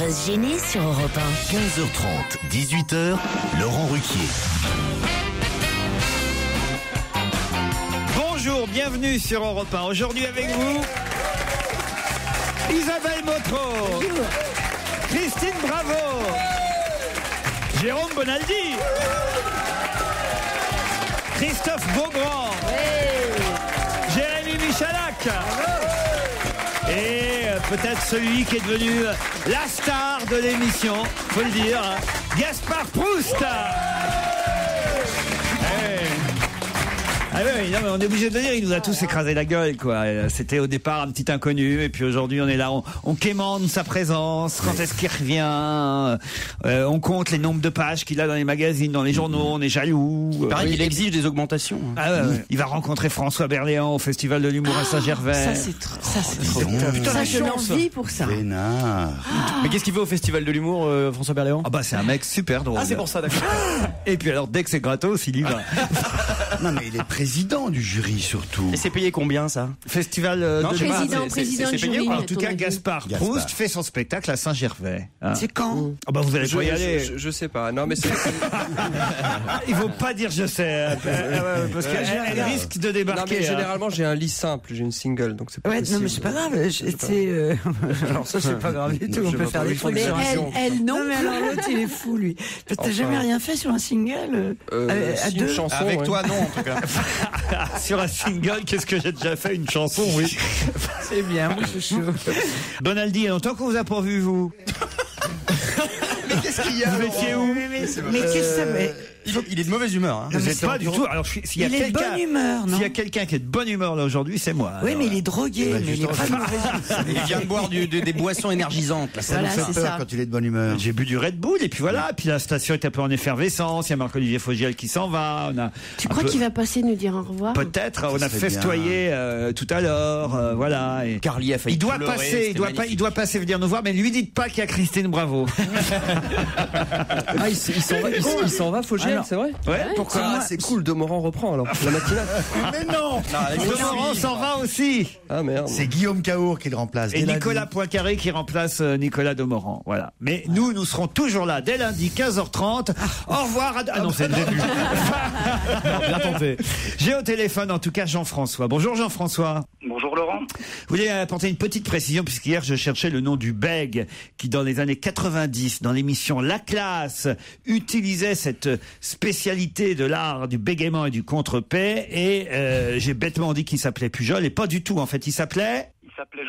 va se gêner sur Europe 1. 15h30, 18h, Laurent Ruquier. Bonjour, bienvenue sur Europe 1. Aujourd'hui avec vous, Isabelle Motro, Christine Bravo, Jérôme Bonaldi, Christophe Beaugrand, Jérémy Michalak et peut-être celui qui est devenu la star de l'émission, faut le dire, Gaspard Proust. Ah oui, non, mais on est obligé de le dire, il nous a tous écrasé la gueule, quoi. C'était au départ un petit inconnu, et puis aujourd'hui on est là, on quémande sa présence, quand est-ce qu'il revient, on compte les nombres de pages qu'il a dans les magazines, dans les journaux, on est jaloux. Pareil, il exige des augmentations. Ah ouais. Il va rencontrer François Berléand au Festival de l'humour à Saint-Gervais. Ça c'est trop putain, ça je l'envie pour ça. Mais qu'est-ce qu'il fait au Festival de l'humour, François Berléand? Ah bah c'est un mec super drôle. Ah c'est pour ça, d'accord. Et puis alors dès que c'est gratos, il y va. Non mais il est président du jury surtout. Et c'est payé combien ça? Festival Non, de je sais pas, président c'est du payé jury. ou pas? En tout cas, Gaspard Proust fait son spectacle à Saint-Gervais. Hein. C'est quand? Ah bah vous allez pas y aller. Je sais pas. Non mais c'est. Il faut pas dire je sais, parce qu'elle risque de Non débarquer. mais généralement j'ai un lit simple, j'ai une single, donc c'est pas possible. Non mais c'est pas grave. Alors ça c'est pas grave du tout. On peut faire des trucs. Mais elle non. Non mais alors l'autre il est fou lui. T'as jamais rien fait sur un single à si, deux? une chanson, Avec ouais. toi non en tout cas. Sur un single, qu'est-ce que j'ai déjà fait? Une chanson, oui. C'est bien, moi je suis chaud. Bonaldi, il y a longtemps qu'on vous a pas vu, vous. Mais qu'est-ce qu'il y a? Vous étiez où? Mais qu'est-ce que ça fait? Il est de mauvaise humeur. Hein. Vous êtes pas du tout. Alors, s'il y a Il est de quelqu'un, bonne humeur, non? s'il y a quelqu'un qui est de bonne humeur là aujourd'hui, c'est moi. Oui Alors, mais il est drogué, mais il est pas de mauvaise humeur. Il vient de boire des boissons énergisantes. Là. Ça nous fait peur quand il est de bonne humeur. J'ai bu du Red Bull et puis voilà. Puis la station est un peu en effervescence. Il y a Marc-Olivier Fogiel qui s'en va. On a Tu crois qu'il va passer nous dire au revoir? peut-être. On a serait festoyé tout à l'heure. Voilà. Et Carly a failli il doit pleurer, passer. c'était Il doit passer venir nous voir. Mais lui dites pas qu'il y a Christine Bravo. Ah il s'en va, Fogiel, Alors, c'est vrai? Ouais. Pourquoi? Ah c'est cool, Demorand reprend alors la matinale. Mais non. Demorand s'en va aussi. Ah merde. C'est Guillaume Caour qui le remplace. Et Dès Nicolas lundi. Poincaré qui remplace Nicolas Demorand. Voilà. Mais nous serons toujours là dès lundi 15h30. Au revoir. Ah non, c'est le début. bien tenté. J'ai au téléphone en tout cas Jean-François. Bonjour Jean-François. Bonjour Laurent. Vous voulez apporter une petite précision puisqu'hier je cherchais le nom du bègue qui dans les années 90 dans l'émission La Classe utilisait cette spécialité de l'art du bégaiement et du contre-paix et j'ai bêtement dit qu'il s'appelait Pujol et pas du tout en fait, il s'appelait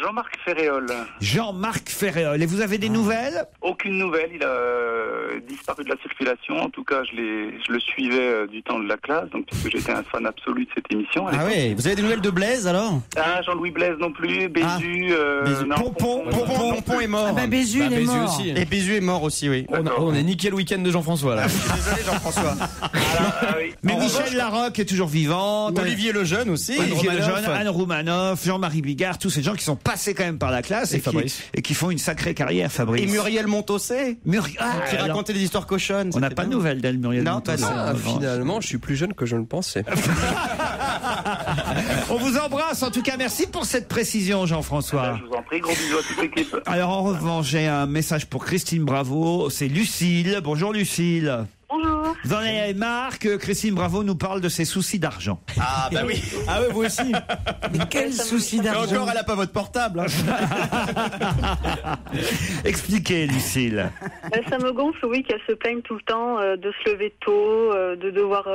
Jean-Marc Ferréol. Jean-Marc Ferréol. Et vous avez des nouvelles? Aucune nouvelle, il a disparu de la circulation. En tout cas, je le suivais du temps de La Classe, donc puisque j'étais un fan absolu de cette émission. Ah ouais, vous avez des nouvelles de Blaise alors? Ah, Jean-Louis Blaise non plus, Bézu, non, Pompon est mort. Ah bah Bézu il est mort. aussi. Et Bézu est mort aussi, oui. On est niqué le week-end de Jean-François là. Désolé Jean-François. Oui. Mais En Michel revanche, Larocque est toujours vivante. Olivier Lejeune aussi. Olivier Anne Lejeune, Romanoff. Anne Roumanoff, Jean-Marie Bigard, tous ces gens qui sont passés quand même par La Classe Et et Fabrice. qui font une sacrée carrière, Fabrice. Et Muriel Montossé. alors, Qui racontait des histoires cochonnes. on n'a c'était pas de bien. nouvelles d'elle, Muriel Non, Montossé. pas de en Ah, revanche. finalement, je suis plus jeune que je ne le pensais. On vous embrasse, en tout cas, merci pour cette précision, Jean-François. Je vous en prie, gros bisous à toute l'équipe. Alors, en revanche, j'ai un message pour Christine Bravo, c'est Lucille. Bonjour Lucille. Bonjour. Vous en avez marre que Christine Bravo nous parle de ses soucis d'argent. Ah bah oui. Ah ouais, vous aussi. Mais quel souci Et d'argent. encore, elle a pas votre portable. Hein. Expliquez, Lucille. Ça me gonfle, oui, qu'elle se plaigne tout le temps de se lever tôt, de devoir...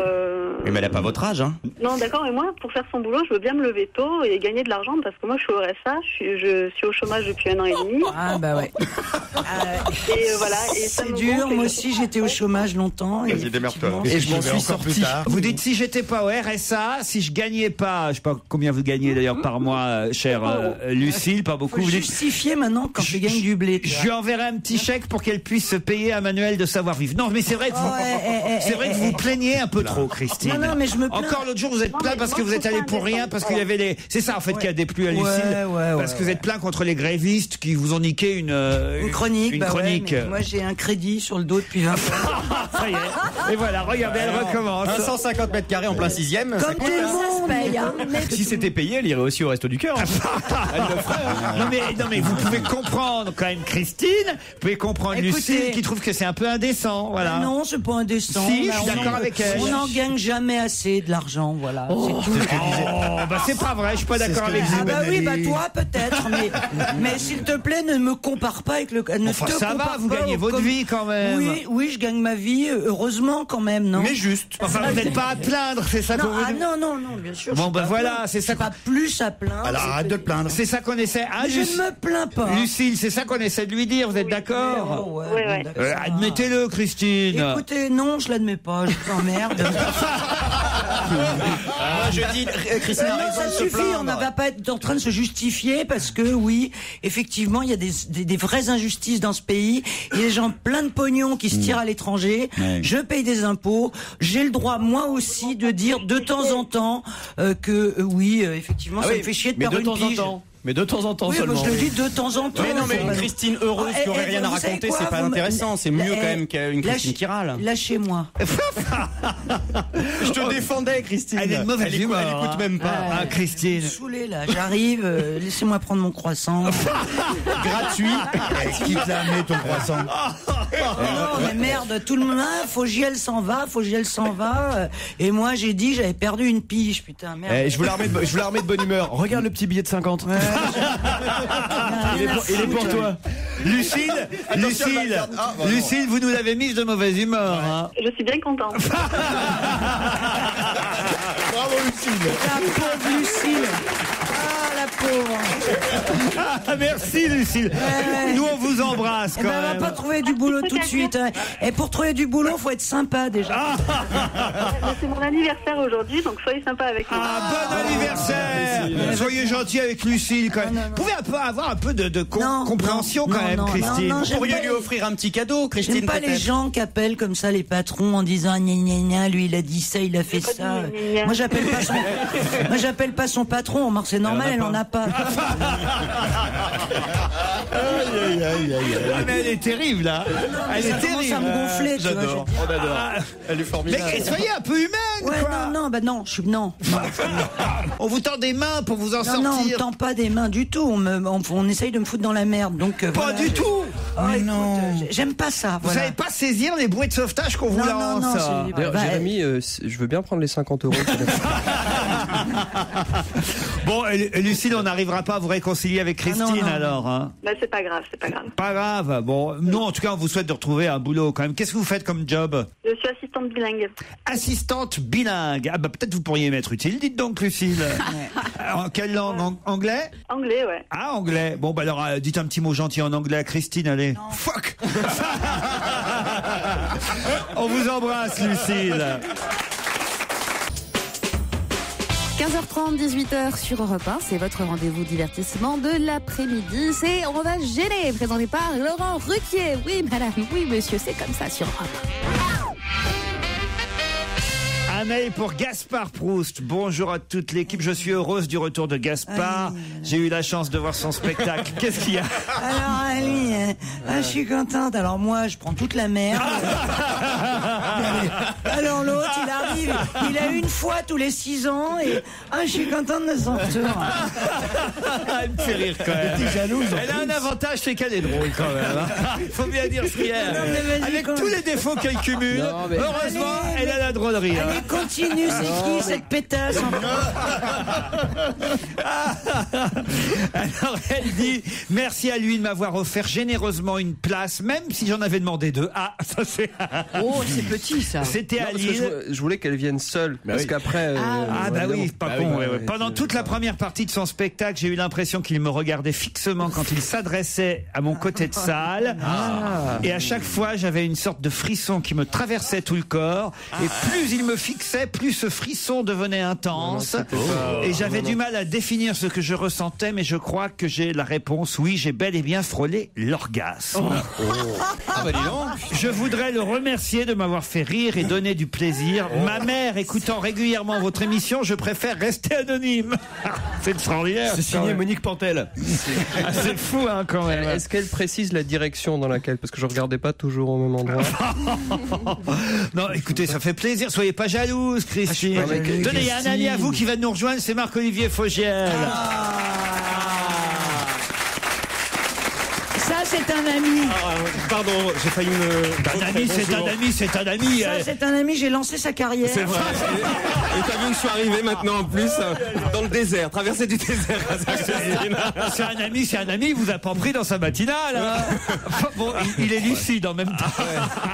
Mais elle a pas votre âge, hein. Non, d'accord, mais moi, pour faire son boulot, je veux bien me lever tôt et gagner de l'argent parce que moi, je suis au RSA, je suis au chômage depuis 1 an et demi. Ah bah ouais. Et voilà. Et ça C'est me dur, gonfle, moi et aussi j'étais au chômage longtemps. Et Vas-y, démerde-toi. effectivement, Et je m'en suis sorti. Vous dites si j'étais pas au RSA, si je gagnais pas, je sais pas combien vous gagnez d'ailleurs par mois, chère Lucille, pas beaucoup. faut Vous dites, justifier maintenant quand je gagne du blé. tu je vois. lui enverrai un petit chèque pour qu'elle puisse se payer un manuel de savoir-vivre. Non, mais c'est vrai que vous, c'est vrai que vous vous plaignez un peu trop, Christine. Non, non, mais je me plains. Encore l'autre jour, vous êtes Non, plein mais parce que moi, vous êtes je allé trouve pour ça rien, parce qu'il y avait les. C'est ça en fait qui a déplu à Lucille. Parce que vous êtes plein contre les grévistes qui vous ont niqué Une chronique, Une bah ouais, chronique. mais moi j'ai un crédit sur le dos depuis 20 ans. Ça y est, Et voilà, regardez, elle recommence. 150 mètres carrés en plein 6e. Comme tout le monde paye, hein. Si c'était payé, elle irait aussi au Resto du Cœur. Elle le ferait. Non mais vous pouvez comprendre quand même Christine, vous pouvez comprendre Écoutez, Lucille qui trouve que c'est un peu indécent, voilà. Non, c'est pas indécent. Si, je suis d'accord avec elle. On n'en gagne jamais assez de l'argent, voilà. Oh, c'est tout. bah c'est pas vrai, je suis pas d'accord avec vous. Ah bah oui, bah toi peut-être, mais s'il te plaît, ne me compare pas avec le. Enfin ça va, vous gagnez votre vie quand même. Oui, je gagne ma vie, heureusement quand même, non. Mais juste. Enfin vous n'êtes pas à plaindre, c'est ça qu'on vous dit. Non, bien sûr. Bon ben voilà, c'est ça. Pas plus à plaindre. Alors arrête de te plaindre. C'est ça qu'on essaie. Ah, je ne me plains pas. Lucille, c'est ça qu'on essaie de lui dire, vous êtes d'accord? Ouais. Admettez-le, Christine. Écoutez, non, je l'admets pas, je t'emmerde. Moi je dis, Christine a raison ça de se suffit, plaindre. on ne va pas être en train de se justifier parce que oui, effectivement, il y a des vraies injustices dans ce pays. Il y a des gens plein de pognon qui se tirent à l'étranger. Ouais. Je paye des impôts. J'ai le droit, moi aussi, de dire de temps en temps que oui, effectivement, ça me fait chier de perdre une pige. Mais de temps en temps Oui, seulement. je le dis de temps en temps. Mais non, mais une Christine heureuse qui aurait rien à raconter, c'est pas intéressant. C'est mieux quand même qu'une Christine qui râle. Lâchez-moi. Je te défendais, Christine. Elle est de mauvaise humeur, Elle écoute même pas. Ah, Christine. Saoulé là, j'arrive. Laissez-moi prendre mon croissant. Gratuit. Qui te l'a amené ton croissant? Non, mais merde, tout le monde, Fogiel s'en va. Et moi, j'ai dit, j'avais perdu une pige, putain, merde. Je voulais la remettre de bonne humeur. Regarde le petit billet de 50. Il est pour toi. Lucille, vous nous l'avez mise de mauvaise humeur. Hein. Je suis bien contente. Bravo Lucille. La pauvre Lucille. Ah, la pauvre. Ah, merci Lucille. Nous on vous embrasse quand On va même. pas trouver du boulot tout de suite. Hein. Et pour trouver du boulot, faut être sympa déjà. C'est mon anniversaire aujourd'hui, donc soyez sympa avec moi. Bon anniversaire. Soyez gentil avec Lucille quand même. Vous pouvez avoir un peu de compréhension quand même, Christine. Vous pourriez lui offrir un petit cadeau, Christine. J'aime pas les gens qui appellent comme ça les patrons en disant gna gna gna, lui il a dit ça, il a fait ça. Moi j'appelle pas son patron, remarque c'est normal, elle en a pas. Ah, mais elle est terrible là. Elle est terrible. Ça me gonflait, tu vois. J'adore. On adore. Elle est formidable. Mais soyez un peu humaine. Ouais, quoi. non, je suis non. On vous tend des mains pour vous en sortir. Non, on me tend pas des mains du tout. On essaye de me foutre dans la merde. Donc Pas voilà. du tout. Oh, écoute, j'aime pas ça. Vous Voilà. savez pas saisir les bouées de sauvetage qu'on vous lance. Non, c'est- D'ailleurs, bah, Jérémy, je veux bien prendre les 50 €. Bon, Lucille, on n'arrivera pas à vous réconcilier avec Christine non. alors. Hein. Bah, c'est pas grave. Pas grave. Bon, nous en tout cas, on vous souhaite de retrouver un boulot quand même. Qu'est-ce que vous faites comme job? Je suis assistante bilingue. Assistante bilingue. Ah bah peut-être vous pourriez m'être utile. Dites donc, Lucille. En quelle langue? Anglais? Anglais, ouais. Ah, anglais. Bon, bah alors, dites un petit mot gentil en anglais à Christine, allez. Fuck. On vous embrasse, Lucille. 15h30, 18h sur Europe 1, c'est votre rendez-vous divertissement de l'après-midi. C'est On va gêner, présenté par Laurent Ruquier. Oui, madame, oui, monsieur, c'est comme ça sur Europe 1. Un mail pour Gaspard Proust. Bonjour à toute l'équipe. Je suis heureuse du retour de Gaspard. J'ai eu la chance de voir son spectacle. Qu'est-ce qu'il y a? Alors Ali, je suis contente. Alors moi, je prends toute la merde. Alors l'autre, il arrive, il a une fois tous les 6 ans et je suis contente de son retour. Elle me fait rire quand même. Elle a un avantage, c'est qu'elle est drôle quand même. Il faut bien dire ce qu'il y a. Non, mais vas-y, Avec tous les défauts qu'elle cumule, Non, mais- heureusement, elle a la drôlerie. hein. Allez, continue, c'est qui cette pétasse? Alors elle dit merci à lui de m'avoir offert généreusement une place, même si j'en avais demandé 2. Ah, ça c'est. Oh, c'est petit ça. C'était à Parce que Lille. je voulais qu'elle vienne seule. Parce qu'après. Ah bah oui, pas con. oui, ouais, ouais. oui, Pendant toute la première partie de son spectacle, j'ai eu l'impression qu'il me regardait fixement quand il s'adressait à mon côté de salle. Et à chaque fois, j'avais une sorte de frisson qui me traversait tout le corps. Et plus il me fixait fixait, plus ce frisson devenait intense. Et j'avais du mal à définir ce que je ressentais, mais je crois que j'ai la réponse. Oui, j'ai bel et bien frôlé l'orgasme. Ah bah dis donc. Je voudrais le remercier de m'avoir fait rire et donner du plaisir. Ma mère écoutant régulièrement votre émission, je préfère rester anonyme. C'est extraordinaire. C'est signé Monique Pantel. C'est fou, hein, quand même. Est-ce qu'elle précise la direction dans laquelle? Parce que je regardais pas toujours au même endroit. Non, écoutez, ça fait plaisir. Soyez pas jalouse, Christine. Tenez, il y a un ami à vous qui va nous rejoindre, c'est Marc-Olivier Fogiel. Ça, c'est un ami. Pardon, j'ai failli me... Un ami, c'est un ami, c'est un ami. Ça, c'est un ami, j'ai lancé sa carrière. C'est vrai. Et t'as vu que je suis arrivé maintenant en plus dans le désert, traversée du désert. C'est un ami, il vous a pas pris dans sa matinale. Hein. Bon, il est lucide en même temps.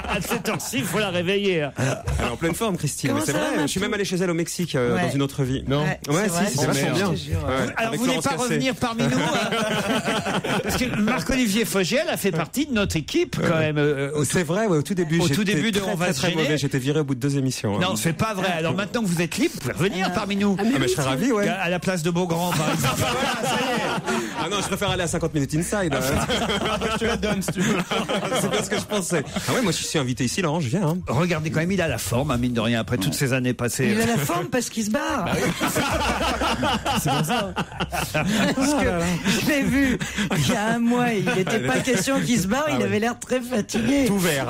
À cette heure-ci, il faut la réveiller. Elle est en pleine forme, Christine. Comment Mais c'est ça vrai, va, je suis même allé chez elle au Mexique dans une autre vie. Non. Ouais, vrai, si, c'est vachement bien. Alors, vous voulez pas revenir parmi nous Parce que Marc-Olivier Fogiel a fait partie de notre équipe quand même. C'est vrai, ouais, au tout début. Au tout début de très, On va très, se très gêner. mauvais. J'étais viré au bout de 2 émissions. Non, c'est pas vrai. Alors maintenant que vous êtes libre, vous pouvez revenir parmi nous. Ah, mais je serais ravi, ouais. À la place de Beaugrand, par exemple. Ah non, je préfère aller à 50 minutes inside. Je te la donne si tu veux. C'est bien ce que je pensais. Ah ouais, moi je suis invité ici, Laurent, je viens. Hein. Regardez quand même, il a la forme, hein, mine de rien, après toutes ces années passées. Il a la forme parce qu'il se barre. C'est pour ça. Parce que je l'ai vu il y a un mois, il n'était pas question qu'il se barre, il avait l'air très fatigué. Tout vert.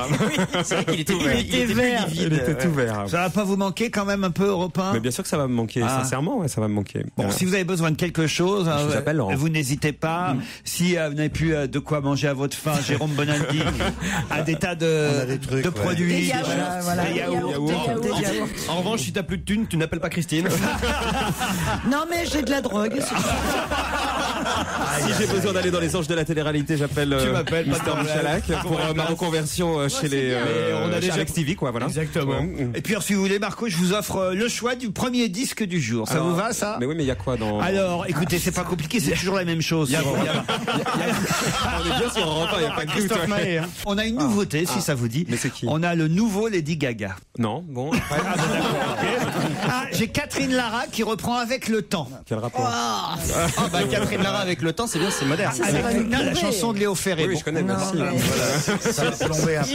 C'est vrai qu'il était vert. vert. Il était tout vert. Ça va pas vous manquer quand même un peu, Europe 1 ? Mais bien sûr que ça va me manquer, sincèrement, ouais, ça va me manquer. Bon, si vous avez besoin de quelque chose, je vous appelle, Laurent. vous n'hésitez pas. Si vous n'avez plus de quoi manger à votre faim, Jérôme Bonaldi a des tas de produits. Des yaourts. Des yaourts. Des yaourts. En revanche, si t'as plus de thunes, tu n'appelles pas Christine. Non mais j'ai de la drogue. Si j'ai besoin d'aller dans les anges de la télé-réalité, j'appelle Tu m'appelles, Mister Michalak pour ma reconversion chez les on a déjà Alex TV, quoi, voilà. Exactement. Et puis, si vous voulez, Marco, je vous offre le choix du premier disque du jour. Ça vous va, ça ? Mais oui, mais il y a quoi dans... Alors, écoutez, c'est pas compliqué, c'est toujours la même chose. On est bien sur Europe 1, il n'y a pas de doute. Christophe Maé, hein. On a une nouveauté, si ça vous dit. Mais c'est qui ? On a le nouveau Lady Gaga. Non, bon. J'ai Catherine Lara qui reprend Avec le temps. Quel rapport ? Catherine Lara avec le temps, c'est bien, c'est moderne. Avec la chanson de Léo Ferré. Oui, Bon. je connais, merci. Ça va plomber un peu.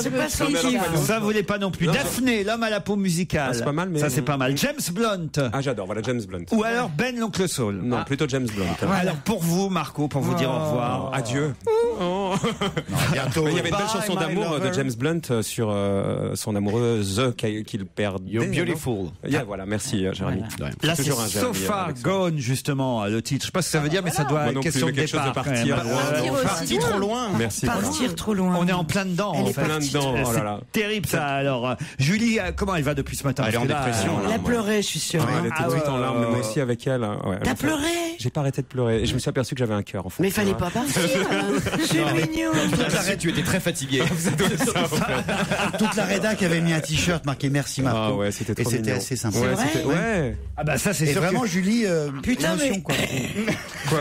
C'est pas son kiff. Ça, vous voulez pas non plus. Non, Daphné, l'homme à la peau musicale. Ah, c'est pas mal, mais... Ça, c'est pas mal. James Blunt. Ah, j'adore, voilà, James Blunt. Ou alors Ben l'oncle Saul. Non, plutôt James Blunt. Alors, pour vous, Marco, pour vous dire au revoir. Adieu. Bientôt. Il y avait une belle chanson d'amour de James Blunt sur son amoureuse qu'il perd. You're beautiful. Yeah, voilà, merci Jérémy. Là, c'est Toujours un Jérémy, So Far Alexandre. Gone, justement, le titre. Je sais pas ce que ça veut dire, mais ça doit Moi être non plus, question mais de quelque chose de départ. quand partir même. loin. Parti trop loin. Merci. Partir trop loin. On est en plein dedans, en fait. plein dedans, oh là là. C'est terrible, ça. Alors, Julie, comment elle va depuis ce matin? Elle est en Parce que là, dépression, Elle a pleuré, je suis sûre. Elle était tout le temps en larmes, mais moi aussi avec elle. Hein. Ouais, T'as pleuré? J'ai pas arrêté de pleurer. Et je me suis aperçu que j'avais un cœur, en fait. Mais il fallait pas partir. C'est mignon. Tu étais très fatigué. Toute la rédac avait mis un t-shirt marqué merci Marco. Ah ouais, c'était Et trop c'était mignon. assez sympa. Ouais, vrai c'était... Ouais. Ah bah ça, c'est Et sûr vraiment, que... Julie, Putain, émotion, mais- quoi.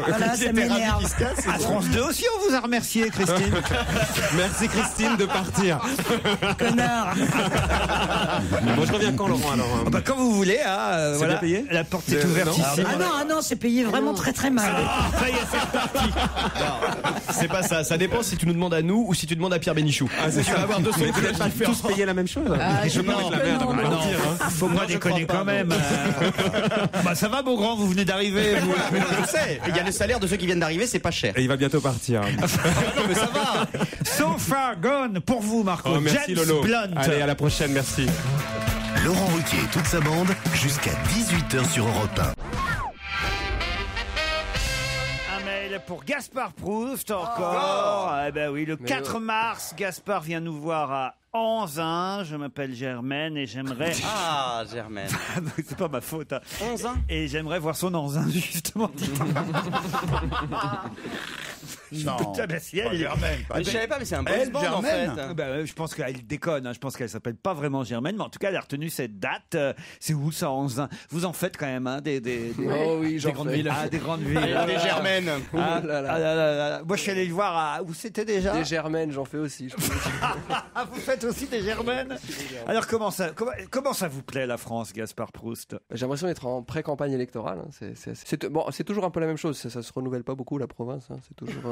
Voilà, ça m'énerve. À France 2 aussi, on vous a remercié, Christine. Merci Christine de partir. Connard. Bon, je reviens quand, Laurent, alors hein. Ah bah, quand vous voulez, hein, voilà. bien payé La porte est ouverte non ici. Ah non, c'est payé vraiment très très mal. Ça y est, c'est reparti. C'est pas ça. Ça dépend si tu nous demandes à nous ou si tu demandes à Pierre Bénichou. Tu vas avoir deux sons Mais vous de n'êtes pas différence. tous payés la même chose. Je peux pas mettre la merde, on va Non, mentir. Hein. faut pas déconner quand même. Bah ça va, Beaugrand, vous venez d'arriver. vous. Je sais. Il y a le salaire de ceux qui viennent d'arriver, c'est pas cher. Et il va bientôt partir. Non mais ça va. So Far Gone pour vous, Marco. Oh, merci James Lolo. Blunt. Allez, à la prochaine, merci. Laurent Ruquier et toute sa bande jusqu'à 18h sur Europe 1. Un mail pour Gaspard Proust encore. Eh ben oui, le 4 mars, Gaspard vient nous voir à Anzin. Je m'appelle Germaine et j'aimerais... Ah, Germaine. C'est pas ma faute. Hein. 11 ans. Et j'aimerais voir son Anzin, justement. Non. Si elle, Germaine. Mais je savais pas, mais c'est un boys band en fait. je pense qu'elle déconne. Je pense qu'elle s'appelle pas vraiment Germaine, mais en tout cas, elle a retenu cette date. C'est où ça, vous en faites quand même, hein, des Oh oui, Des grandes villes. des grandes villes. Des Germaines. Ah là là. Moi, je suis allé le voir où c'était déjà. Des Germaines, j'en fais aussi. Vous faites aussi des Germaines. Alors comment ça vous plaît la France, Gaspard Proust? J'ai l'impression d'être en pré-campagne électorale. C'est toujours un peu la même chose. Ça se renouvelle pas beaucoup la province. Hein. C'est toujours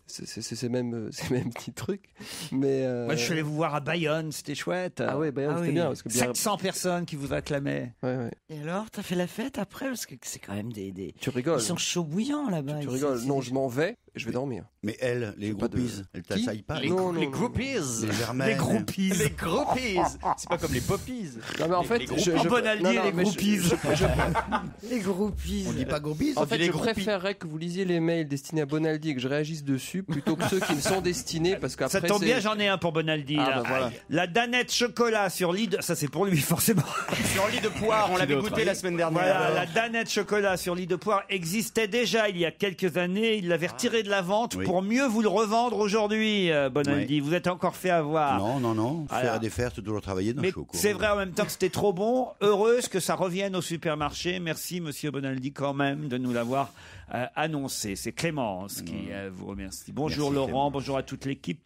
ces mêmes petits trucs. Mais moi, je suis allé vous voir à Bayonne, c'était chouette. Ah ouais, Bayonne, c'était bien parce que 700 personnes qui vous acclamaient. Ouais. Et alors, t'as fait la fête après parce que c'est quand même des. Tu rigoles. Ils sont chauds bouillants là-bas. Tu rigoles. Non, je m'en vais. Je vais dormir. Mais les groupies, elles t'assaillent pas. Les groupies. Les Germaines. Les groupies. Les groupies. C'est pas comme les poppies. Non mais en fait, Bonaldi et les groupies. Les groupies. On dit pas groupies. En fait, je préférerais que vous lisiez les mails destinés à Bonaldi et que je réagisse dessus plutôt que ceux qui me sont destinés parce qu'après ça tombe bien, j'en ai un pour Bonaldi. Ah, là. bah, voilà. La danette chocolat sur lit de... Ça c'est pour lui forcément. Sur lit de poire, on l'avait goûté la semaine dernière. Voilà, la danette chocolat sur lit de poire existait déjà il y a quelques années. Il l'avait retiré de la vente pour mieux vous le revendre aujourd'hui, Bonaldi. Vous êtes encore fait avoir. Non. Faire et défaire, c'est toujours travailler dans le show. C'est vrai en même temps que c'était trop bon. Heureuse que ça revienne au supermarché. Merci, monsieur Bonaldi, quand même, de nous l'avoir annoncé. C'est Clémence qui vous remercie. Bonjour Laurent, Clémence. Bonjour à toute l'équipe.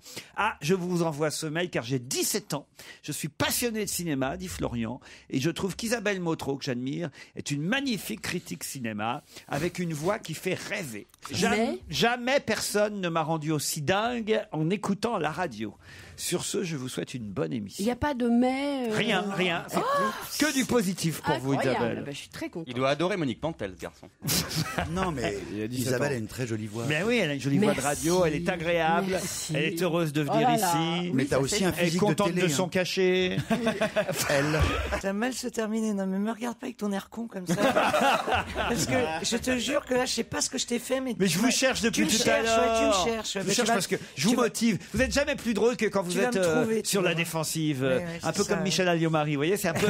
Je vous envoie ce mail car j'ai 17 ans. Je suis passionné de cinéma, dit Florian, et je trouve qu'Isabelle Motro, que j'admire, est une magnifique critique cinéma avec une voix qui fait rêver. Jamais personne ne m'a rendu aussi dingue en écoutant la radio. Sur ce, je vous souhaite une bonne émission. Il n'y a pas de mais. Rien. C'est que du positif pour vous, Isabelle. Je suis très content. Il doit adorer Monique Pantel, ce garçon. Non, mais Isabelle a une très jolie voix. Mais oui, elle a une jolie voix de radio, elle est agréable, elle est heureuse de venir ici. Mais t'as aussi un physique elle est contente de son cachet. Elle. Ça mal se terminer. Non, mais me regarde pas avec ton air con comme ça. Parce que je te jure que là, je sais pas ce que je t'ai fait, mais je vous cherche depuis tout à l'heure. Tu me cherches. Je vous cherche parce que je vous motive. Vous êtes jamais plus drôle que quand vous êtes sur la défensive. Un peu comme Michel Alliot-Marie, vous voyez, c'est un peu.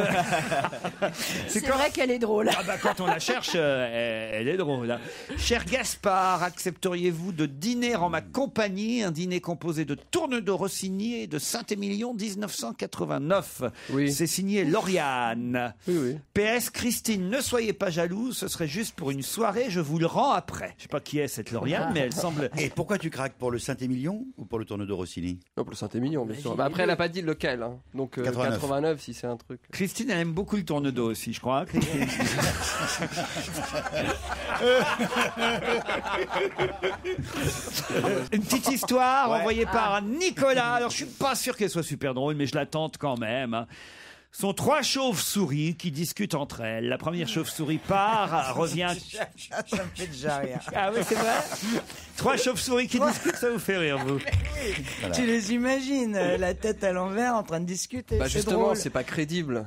C'est vrai qu'elle est drôle. Quand on la cherche, elle est drôle. Hein. Cher Gaspard, accepteriez-vous de dîner en ma compagnie, un dîner composé de Tourne de Rossini et de Saint-Émilion 1989. Oui. C'est signé Lauriane. Oui. PS, Christine, ne soyez pas jalouse, ce serait juste pour une soirée, je vous le rends après. Je sais pas qui est cette Lauriane, mais elle semble. Et pourquoi tu craques, pour le Saint-Émilion ou pour le Tourne de Rossini? Non, pour le Saint-Émilion, bien sûr. Après, elle n'a pas dit lequel. Hein. Donc 89 si c'est un truc. Christine, elle aime beaucoup le tourne d'eau aussi, je crois. Christine. Une petite histoire envoyée par Nicolas. Alors, je suis pas sûr qu'elle soit super drôle, mais je la tente quand même. Hein. Sont 3 chauves-souris qui discutent entre elles. La première chauve-souris part, revient. Ça me fait déjà rire. Ah oui, c'est vrai. 3 chauves-souris qui discutent, ça vous fait rire, vous? Voilà. Tu les imagines, la tête à l'envers, en train de discuter. Justement, c'est pas crédible.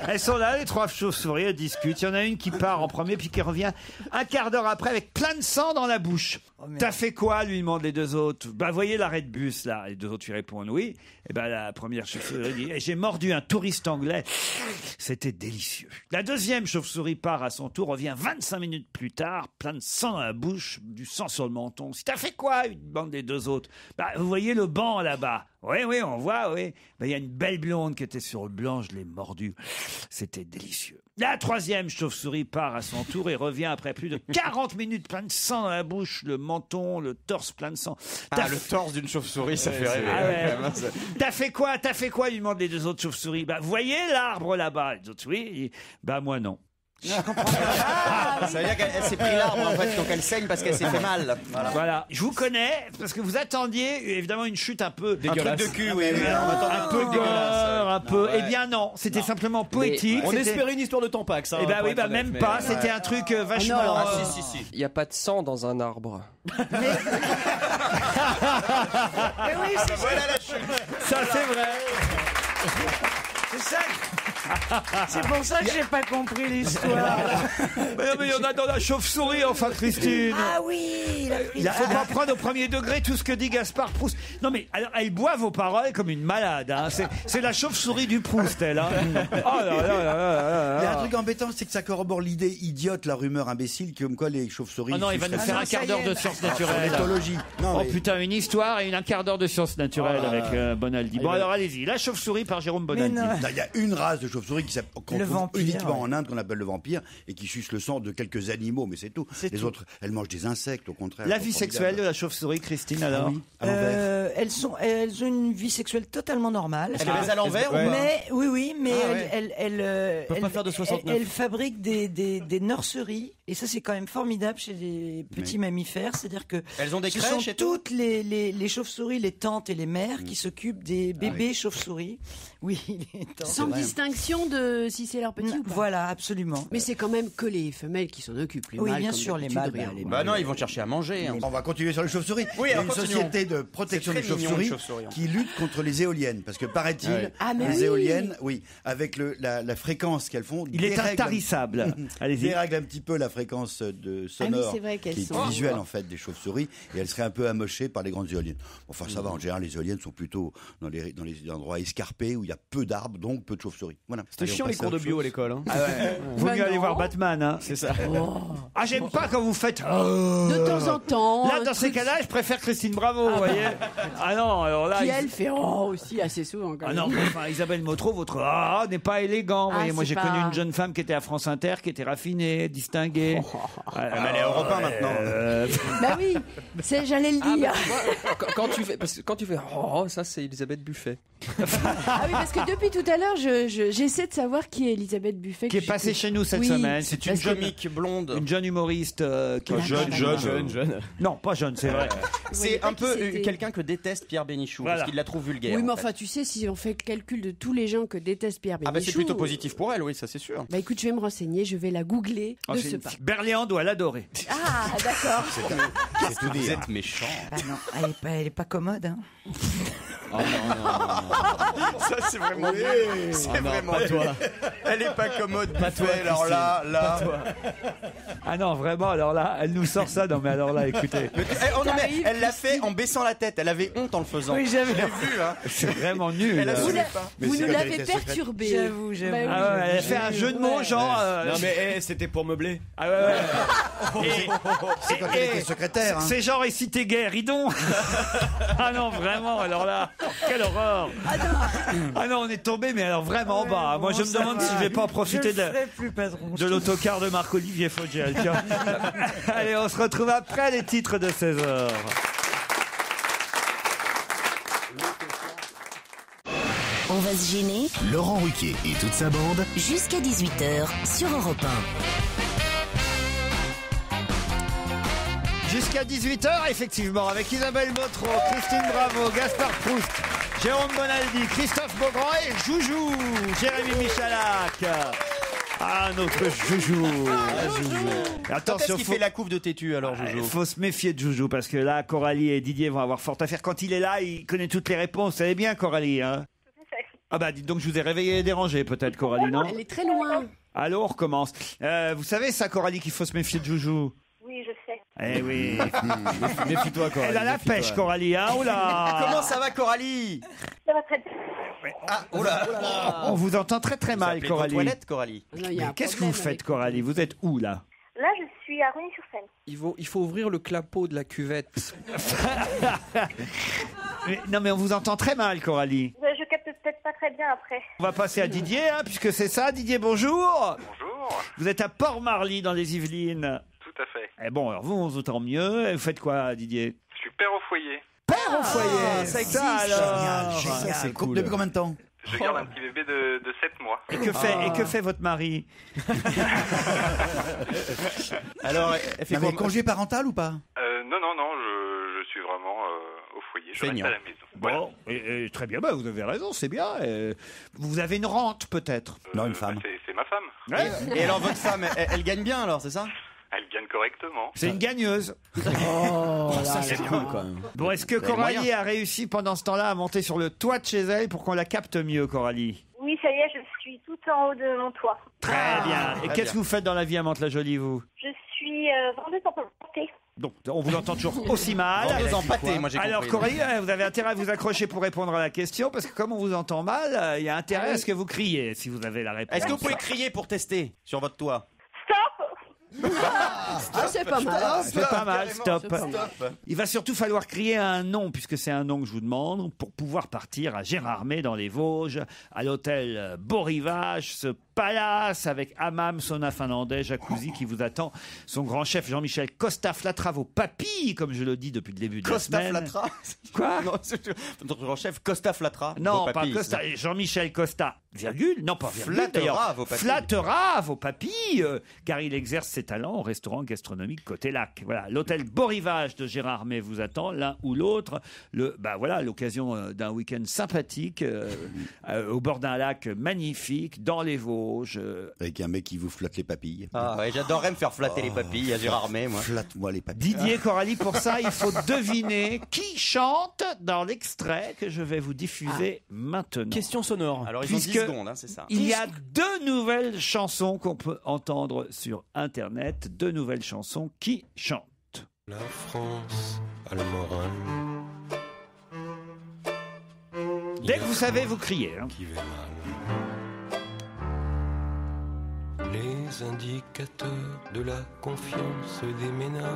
Elles sont là, les 3 chauves-souris, elles discutent. Il y en a une qui part en premier, puis qui revient un quart d'heure après avec plein de sang dans la bouche. T'as fait quoi, lui demandent les 2 autres. Voyez l'arrêt de bus, là. Les 2 autres lui répondent oui. Et la première chauve-souris dit, j'ai mordu un touriste anglais. C'était délicieux. La deuxième chauve-souris part à son tour, revient 25 minutes plus tard, plein de sang dans la bouche, du sang sur le menton. T'as fait quoi, lui demandent les 2 autres. Vous voyez le banc là-bas. Oui, on voit, oui. Il y a une belle blonde qui était sur le blanc, je l'ai mordue. C'était délicieux. La troisième chauve-souris part à son tour et revient après plus de 40 minutes, plein de sang dans la bouche, le menton, le torse plein de sang. Le torse d'une chauve-souris, ça fait rêver. T'as fait quoi, lui demandent les 2 autres chauves-souris. Vous voyez l'arbre là-bas? Les autres, oui. Moi, non. Je comprends pas. Ça veut dire qu'elle s'est pris l'arbre en fait, donc elle saigne parce qu'elle s'est fait mal. Voilà. Je vous connais parce que vous attendiez évidemment une chute un peu dégueulasse. Un truc de cul, oui. Un peu gore, un peu. Eh bien non, c'était simplement poétique. On espérait une histoire de Tampax. Eh ben oui, même pas. C'était un truc vachement. Si. Il n'y a pas de sang dans un arbre. Mais oui, voilà la chute. Ça c'est vrai. C'est ça. C'est pour ça que j'ai pas compris l'histoire. Mais non, mais il y en a dans la chauve-souris, enfin, Christine. Ah oui, Il ne faut pas prendre au premier degré tout ce que dit Gaspard Proust. Non, mais alors, elle boit vos paroles comme une malade. Hein. C'est la chauve-souris du Proust, elle. Hein. Oh là là là là. Il y a un truc embêtant, c'est que ça corrobore l'idée idiote, la rumeur imbécile, comme quoi les chauves-souris. Oh non, il va nous faire un quart d'heure de sciences naturelles. L'éthologie. Oh putain, une histoire et un quart d'heure de sciences naturelles avec Bonaldi. Bon, alors allez-y. La chauve-souris par Jérôme Bonaldi. Il y a une race de chauve-souris qu'on trouve vampire, uniquement en Inde, qu'on appelle le vampire, et qui suce le sang de quelques animaux, mais c'est tout. Les autres, elles mangent des insectes, au contraire. La vie sexuelle de la chauve-souris, Christine, alors elles ont une vie sexuelle totalement normale. Elles baisent à l'envers ou pas? Mais oui, mais elles peuvent pas faire de 69. Elles fabriquent des nurseries, et ça c'est quand même formidable chez les petits mammifères, c'est-à-dire que elles ont des crèches sont et tout. toutes les chauves-souris, les tantes et les mères qui s'occupent des bébés chauves-souris. Oui, les tantes. Sans distinction de si c'est leur petit ou pas. Voilà, absolument. Mais c'est quand même que les femelles qui s'en occupent. Les Oui, mâles, bien comme sûr, les d'habitude, mâles. rien. Bah non, ils vont chercher à manger. Hein. On va continuer sur les chauves-souris. Oui, il y a alors une continuons. société de protection C'est des très mignon, chauves-souris les chauves-souris, hein. qui lutte contre les éoliennes. Parce que paraît-il, mais les oui. éoliennes, avec la fréquence qu'elles font, Il est dérègle- intarissable. Allez-y. dérègle un petit peu la fréquence de sonore c'est vrai qu'elles qui sont- est visuelle en fait des chauves-souris, et elles seraient un peu amochées par les grandes éoliennes. Enfin ça va, en général les éoliennes sont plutôt dans les endroits escarpés où il y a peu d'arbres, donc peu de chauves-souris. Voilà. C'était Allez, on chiant les passe à cours de autre bio à chose. l'école. Hein. Ah ouais. Vaut mieux aller voir Batman, hein. C'est ça. Ah, j'aime pas quand vous faites. De temps en temps. Là, un dans ces truc cas-là, je préfère Christine Bravo, vous voyez. Ah non, alors là. Qui elle fait aussi assez souvent. Quand Ah même. non, enfin, Isabelle Motro, votre n'est pas élégant. Vous voyez. Moi, c'est j'ai pas- connu une jeune femme qui était à France Inter, qui était raffinée, distinguée. Elle est à Europe 1 maintenant. Bah oui, j'allais le Ah, dire. bah, tu vois, quand tu fais ça c'est Elisabeth Buffet. Ah oui, parce que depuis tout à l'heure, j'essaie de savoir qui est Elisabeth Buffet. Qui est passée chez nous cette Oui, semaine. C'est une parce que- jeune Comique blonde. Une jeune humoriste qui Jeune. Non, pas jeune, c'est vrai. C'est pas un qui peu c'était. quelqu'un que déteste Pierre Bénichou Voilà. parce qu'il la trouve vulgaire. Oui, mais en fait. enfin, tu sais, si on fait le calcul de tous les gens que déteste Pierre Bénichou. Ah bah c'est plutôt positif pour elle, oui, ça c'est sûr. Bah écoute, je vais me renseigner, je vais la googler Oh, de c'est ce une pas. fille. Berléand doit l'adorer. Ah, d'accord. C'est tout Vous dire. êtes méchant. Ah non, elle est pas commode. Hein. Ça c'est vraiment c'est vraiment pas toi. Elle est pas commode, Pas toi, Buffet, alors là. Ah non, vraiment, alors là, elle nous sort ça. Non, mais alors là, écoutez. Oh non mais elle l'a fait en baissant la tête, elle avait honte en le faisant. Oui, j'avais vu hein. C'est vraiment nul. Elle a Vous, sauvé la- pas. vous nous la l'avez vérité secrète. perturbé. J'avoue. Bah oui, Ah ouais, elle a fait un jeu de mots, genre. Non mais c'était pour meubler. Ah ouais, ouais. C'est quand elle était secrétaire. Hein. C'est genre, et si t'es gay, ridon. Ah non, vraiment, alors là, quelle horreur. Ah non, on est tombé, mais alors vraiment en bas. Moi, je me demande si je vais pas en profiter Je le ferai plus, patron. de l'autocar de Marc-Olivier Fogel. Tiens. Allez, on se retrouve après les titres de 16h. On va se gêner Laurent Ruquier et toute sa bande. jusqu'à 18h sur Europe Jusqu'à 18h, effectivement, avec Isabelle Motro, Christine Bravo, Gaspard Proust, Jérôme Bonaldi, Christophe Beaugrand et Joujou, Jérémy Michalak. Ah, notre Joujou. Quand Attention, est-ce qu'il fait la couve de têtu alors il Joujou? faut se méfier de Joujou parce que là, Coralie et Didier vont avoir fort à faire. Quand il est là, il connaît toutes les réponses. Vous savez bien, Coralie, hein? Ah bah, dites donc, je vous ai réveillé et dérangé, peut-être, Coralie, non? Elle est très loin. Allô, on recommence. Vous savez ça, Coralie, qu'il faut se méfier de Joujou? Oui, je sais. Eh oui. Méfie-toi Coralie. Elle a la pêche, Coralie, hein? Oula! Comment ça va Coralie? Ça va très bien. Ah, oh là. On vous entend très très mal, Vous appelez Coralie. vos toilettes, Coralie. Non, il y a Mais un qu'est-ce que vous problème faites, avec- Coralie? Vous êtes où, là? Là, je suis à Rogny-sur-Seine. Il faut ouvrir le clapot de la cuvette. Non, mais on vous entend très mal, Coralie. Je capte peut-être pas très bien après. On va passer à Didier, hein, puisque c'est ça. Didier, bonjour. Bonjour. Vous êtes à Port-Marly, dans les Yvelines. Tout à fait. Eh bon, alors vous, on vous entend mieux. Vous faites quoi, Didier? Je suis père au foyer. Père au foyer. Ça existe. alors. Génial. c'est cool. Depuis combien de temps? Je garde un petit bébé de 7 mois. Et que fait votre mari? Alors, elle fait Non, mais quoi? congé parental ou pas? Non, je suis vraiment au foyer. Je reste Feignant. à la maison. Voilà. Bon, et très bien, bah, vous avez raison, c'est bien. Vous avez une rente, peut-être? Non, une femme. C'est ma femme. Ouais. Et alors votre femme, elle gagne bien alors, c'est ça? Elle gagne correctement. C'est une gagneuse. Ça c'est cool quand même. Bon, est-ce que Vous avez Coralie moyen. a réussi pendant ce temps-là à monter sur le toit de chez elle pour qu'on la capte mieux, Coralie? Oui, ça y est, je suis suis tout en haut de mon toit. Très bien. Et qu'est-ce que vous faites dans la vie à Mantes-la-Jolie, vous? Je suis vendeuse en pâté. Donc, on vous entend toujours aussi mal. Vendeuse en pâté, moi j'ai compris. Alors, Coralie, vous avez intérêt à vous accrocher pour répondre à la question, parce que comme on vous entend mal, il y a intérêt à ce que vous criez, si vous avez la réponse. Est-ce que vous pouvez crier pour tester sur votre toit? C'est pas mal. C'est pas mal, stop. C'est pas mal. Il va surtout falloir crier un nom, puisque c'est un nom que je vous demande, pour pouvoir partir à Gérardmer dans les Vosges, à l'hôtel Beau Rivage, ce palace avec hammam, sauna finlandais, jacuzzi qui vous attend. Son grand chef Jean-Michel Costa flattera vos papilles, comme je le dis depuis le début de la Costa semaine. Flatra. Quoi? Non, notre grand chef Costa Flatra. Non, vos pas papilles. Costa. Jean-Michel Costa, virgule, non pas virgule Flattera d'ailleurs, vos papilles. flattera vos papilles, car il exerce ses talents au restaurant gastronomique côté lac. Voilà, l'hôtel Beau Rivage de Gérardmer vous attend, l'un ou l'autre. Voilà, l'occasion d'un week-end sympathique au bord d'un lac magnifique dans les Vosges. Avec un mec qui vous flatte les papilles. Ah ouais, j'adorerais me faire flatter les papilles à Gérardmer, moi. Flatte-moi les papilles. Didier, Coralie, pour ça, il faut deviner qui chante dans l'extrait que je vais vous diffuser maintenant. Question sonore. Alors ils ont 10 Puisque secondes, hein, c'est ça. Il y a 2 nouvelles chansons qu'on peut entendre sur Internet. 2 nouvelles chansons qui chantent. La France a le moral. Dès que vous savez, vous criez. Hein. Qui va mal. Les indicateurs de la confiance des ménages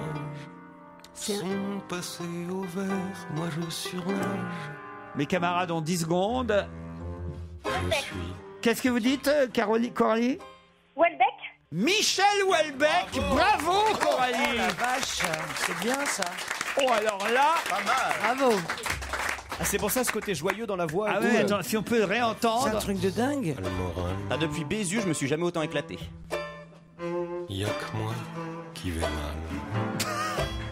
sont passés au vert. Moi je surnage. Mes camarades ont 10 secondes. Je suis. Qu'est-ce que vous dites, Coralie? Welbeck. Michel Houellebecq, bravo Coralie. Oh la vache, c'est bien ça. Oh alors là, Pas mal. Bravo. Ah, c'est pour ça ce côté joyeux dans la voix. ah et tout, ouais, attends, si on peut le réentendre. C'est un truc de dingue. A le moral. Ah, depuis Bézieux, je me suis jamais autant éclaté. Y a que moi qui vais mal.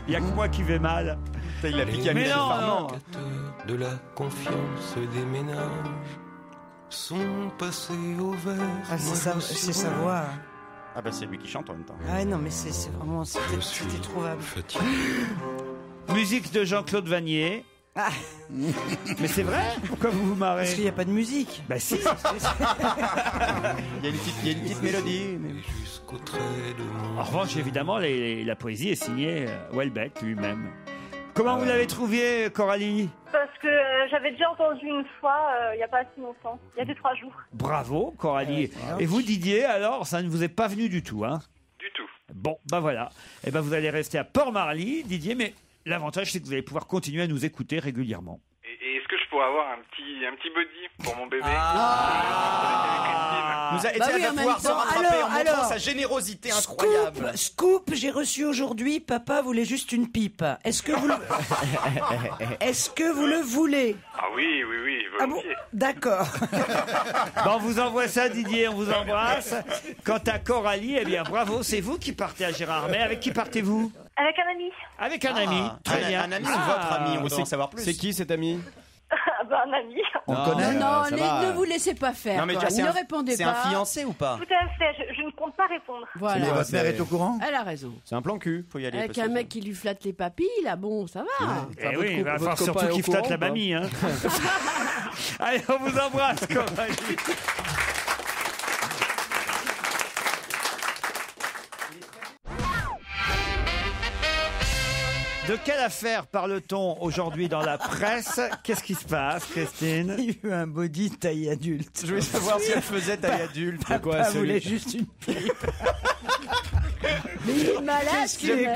Il y a que moi qui vais mal. Il a piqué à Mais Michel non, Farman. non. Les indicateurs de la confiance des ménages sont passés au vert. Ah, Moi, je c'est sa surnage. voix. Ah bah c'est lui qui chante en même temps. Ah ouais, non, mais c'est vraiment, Je suis c'était trouvable. fatigué. Musique de Jean-Claude Vanier. Ah, Mais c'est vrai? Pourquoi vous vous parce qu'il marrez? n'y a pas de musique. Bah si. Il y a une petite mélodie. mais- Jusqu'au trait de mon En revanche, évidemment, la poésie est signée Houellebecq lui-même. Comment vous l'avez trouvé, Coralie? Parce que j'avais déjà entendu une fois, il n'y a pas assez longtemps. Il y a 2-3 jours. Bravo, Coralie. Et vous, Didier, alors, ça ne vous est pas venu du tout, hein? Du tout. Bon, bah voilà. Eh ben, vous allez rester à Port-Marly, Didier, mais l'avantage, c'est que vous allez pouvoir continuer à nous écouter régulièrement. Et est-ce que je pourrais avoir un petit buddy pour mon bébé? Nous a, Bah oui, va en pouvoir même se temps, rattraper en montrant alors, sa générosité incroyable. Scoop, j'ai reçu aujourd'hui, papa voulait juste une pipe. Est-ce que vous le... Est-ce que vous le voulez? Ah oui, Ah bon? volontiers. D'accord. Bon, on vous envoie ça, Didier, on vous embrasse. Quant à Coralie, eh bien, bravo, c'est vous qui partez à Gérardmer. Avec qui partez-vous? Avec un ami. Avec un ami. Très bien. Un ami ou votre ami, on Mais veut en savoir plus. C'est qui cet ami? Un ami. On le connaît. Non, ça va. ne vous laissez pas faire. Non mais quoi. déjà, c'est Ne un, répondez c'est pas. un fiancé ou pas? Tout à fait, je ne compte pas répondre. Mais Voilà. votre mère est au courant? Elle a raison. C'est un plan cul. Faut y aller. Avec parce un que- mec qui lui flatte les papilles, là, bon, ça va. Eh oui, il va falloir surtout qu'il flatte la mamie. Hein. Allez, on vous embrasse, Coralie. De quelle affaire parle-t-on aujourd'hui dans la presse? Qu'est-ce qui se passe, Christine? Il y a eu un body taille adulte. Je voulais savoir si elle faisait taille adulte. Papa voulait juste une pipe. Mais il est malade, ce mec.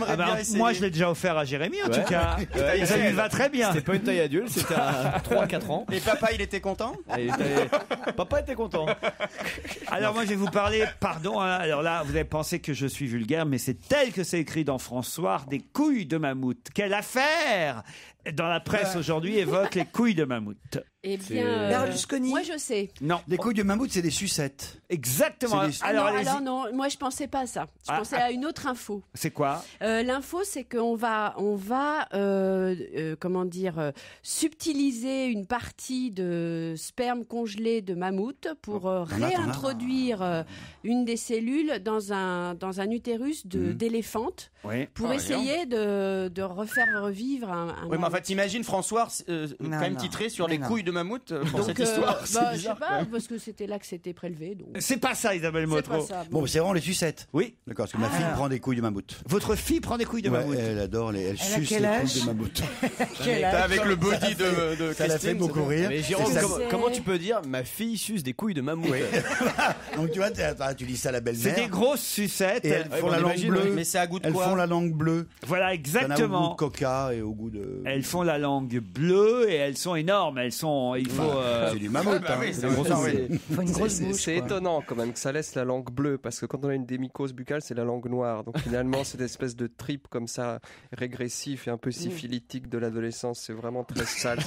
Ah ben, moi, je l'ai déjà offert à Jérémy, en tout cas. Ouais, Et ça lui va très bien. C'était pas une taille adulte, c'était à 3-4 ans. Et papa, il était content? Papa était content. Alors moi je vais vous parler, pardon, hein, alors là vous avez pensé que je suis vulgaire, mais c'est tel que c'est écrit dans François, des couilles de mammouth. Quelle affaire dans la presse aujourd'hui évoque les couilles de mammouth? Eh bien, Berlusconi. moi je sais. Non. Les couilles de mammouth, c'est des sucettes. Exactement. C'est des- Alors, non, allez-y. alors non, moi je pensais pas à ça. Je pensais à une autre info. C'est quoi? L'info, c'est qu'on va, comment dire, subtiliser une partie de sperme congelé de mammouth pour réintroduire une des cellules dans un utérus d'éléphante Oui. pour essayer de refaire revivre un Oui, mais Enfin, t'imagines François quand même titré sur les couilles de mammouth pour cette histoire. Je sais pas, parce que c'était là que c'était prélevé. Donc... C'est pas ça, Isabelle Motro. Bon, c'est vraiment les sucettes. Oui. D'accord, parce que ma fille prend des couilles de mammouth. Votre fille prend des couilles de mammouth. Elle adore elle suce les couilles de mammouth. Avec le body de ça l'a fait beaucoup rire. Mais Jérôme, comment tu peux dire ma fille suce des couilles de mammouth? Donc tu vois, tu dis ça à la belle-mère. C'est des grosses sucettes. Et elles font la langue bleue. Mais c'est à goût de quoi? Elles font la langue bleue. Voilà, exactement. Au goût de coca et au goût de... Elles font la langue bleue et elles sont énormes. Elles sont... Il faut... C'est du mammouth. C'est une grosse bouche. C'est étonnant quand même que ça laisse la langue bleue, parce que quand on a une démycose buccale, c'est la langue noire. Donc finalement, cette espèce de trip comme ça, régressif et un peu syphilitique de l'adolescence, c'est vraiment très sale.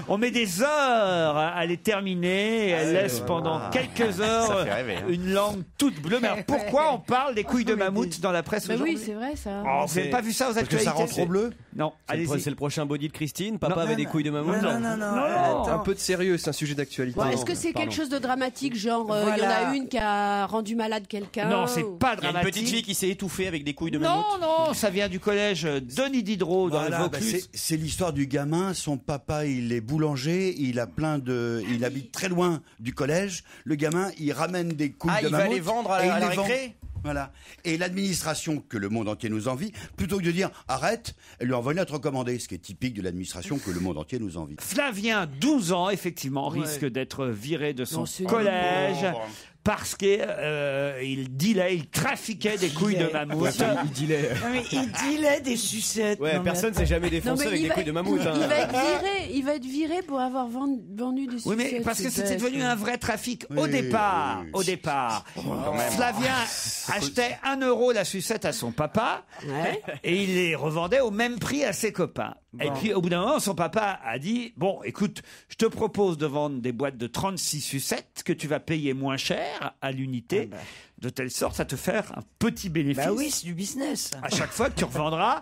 On met des heures à les terminer et elle laisse pendant quelques heures une langue toute bleue. Mais alors, pourquoi on parle des couilles de mammouth dans la presse aujourd'hui? Oui, c'est vrai ça. Oh, vous n'avez pas vu ça aux actualités? Parce que ça rend trop bleu? Non, allez-y. C'est le prochain body de Christine. Papa avait des couilles de mammouth. Non. Un peu de sérieux, c'est un sujet d'actualité. Bon, est-ce que c'est quelque chose de dramatique, genre il y en a une qui a rendu malade quelqu'un? Non, c'est pas Il y a dramatique. une petite fille qui s'est étouffée avec des couilles de mammouth. Non, ça vient du collège Denis Diderot dans le Vaucluse. C'est l'histoire du gamin. Son papa, il est boulanger. Il habite très loin du collège. Le gamin, il ramène des couilles de mammouth. Il va les vendre à la récré. Voilà. Et l'administration, que le monde entier nous envie, plutôt que de dire arrête, elle lui envoie une lettre recommandée, ce qui est typique de l'administration que le monde entier nous envie. Flavien, 12 ans, effectivement, risque d'être viré de son collège. Parce qu'il il trafiquait des couilles de mammouth. Il dilait des sucettes. Ouais, personne s'est jamais défoncé avec des couilles de mammouth. Il va être viré pour avoir vendu des sucettes. Oui, mais parce que c'était devenu un vrai trafic. Au départ, Flavien achetait 1 euro la sucette à son papa et il les revendait au même prix à ses copains. Et puis, au bout d'un moment, son papa a dit, bon, écoute, je te propose de vendre des boîtes de 36 sucettes que tu vas payer moins cher à l'unité, de telle sorte à te faire un petit bénéfice. Bah oui, c'est du business. À chaque fois que tu revendras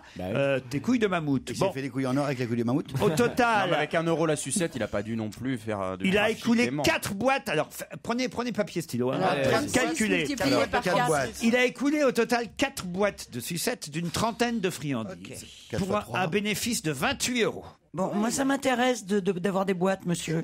tes couilles de mammouth. Il s'est fait des couilles en or avec les couilles de mammouth. Au total... Non, mais avec 1 euro la sucette, il a pas dû non plus faire de il a trafic écoulé dément. 4 boîtes. Alors, prenez papier stylo. Calculez. Il a écoulé au total 4 boîtes de sucettes d'une trentaine de friandises. Pour un bénéfice de 28 euros. Bon, moi ça m'intéresse d'avoir des boîtes, monsieur.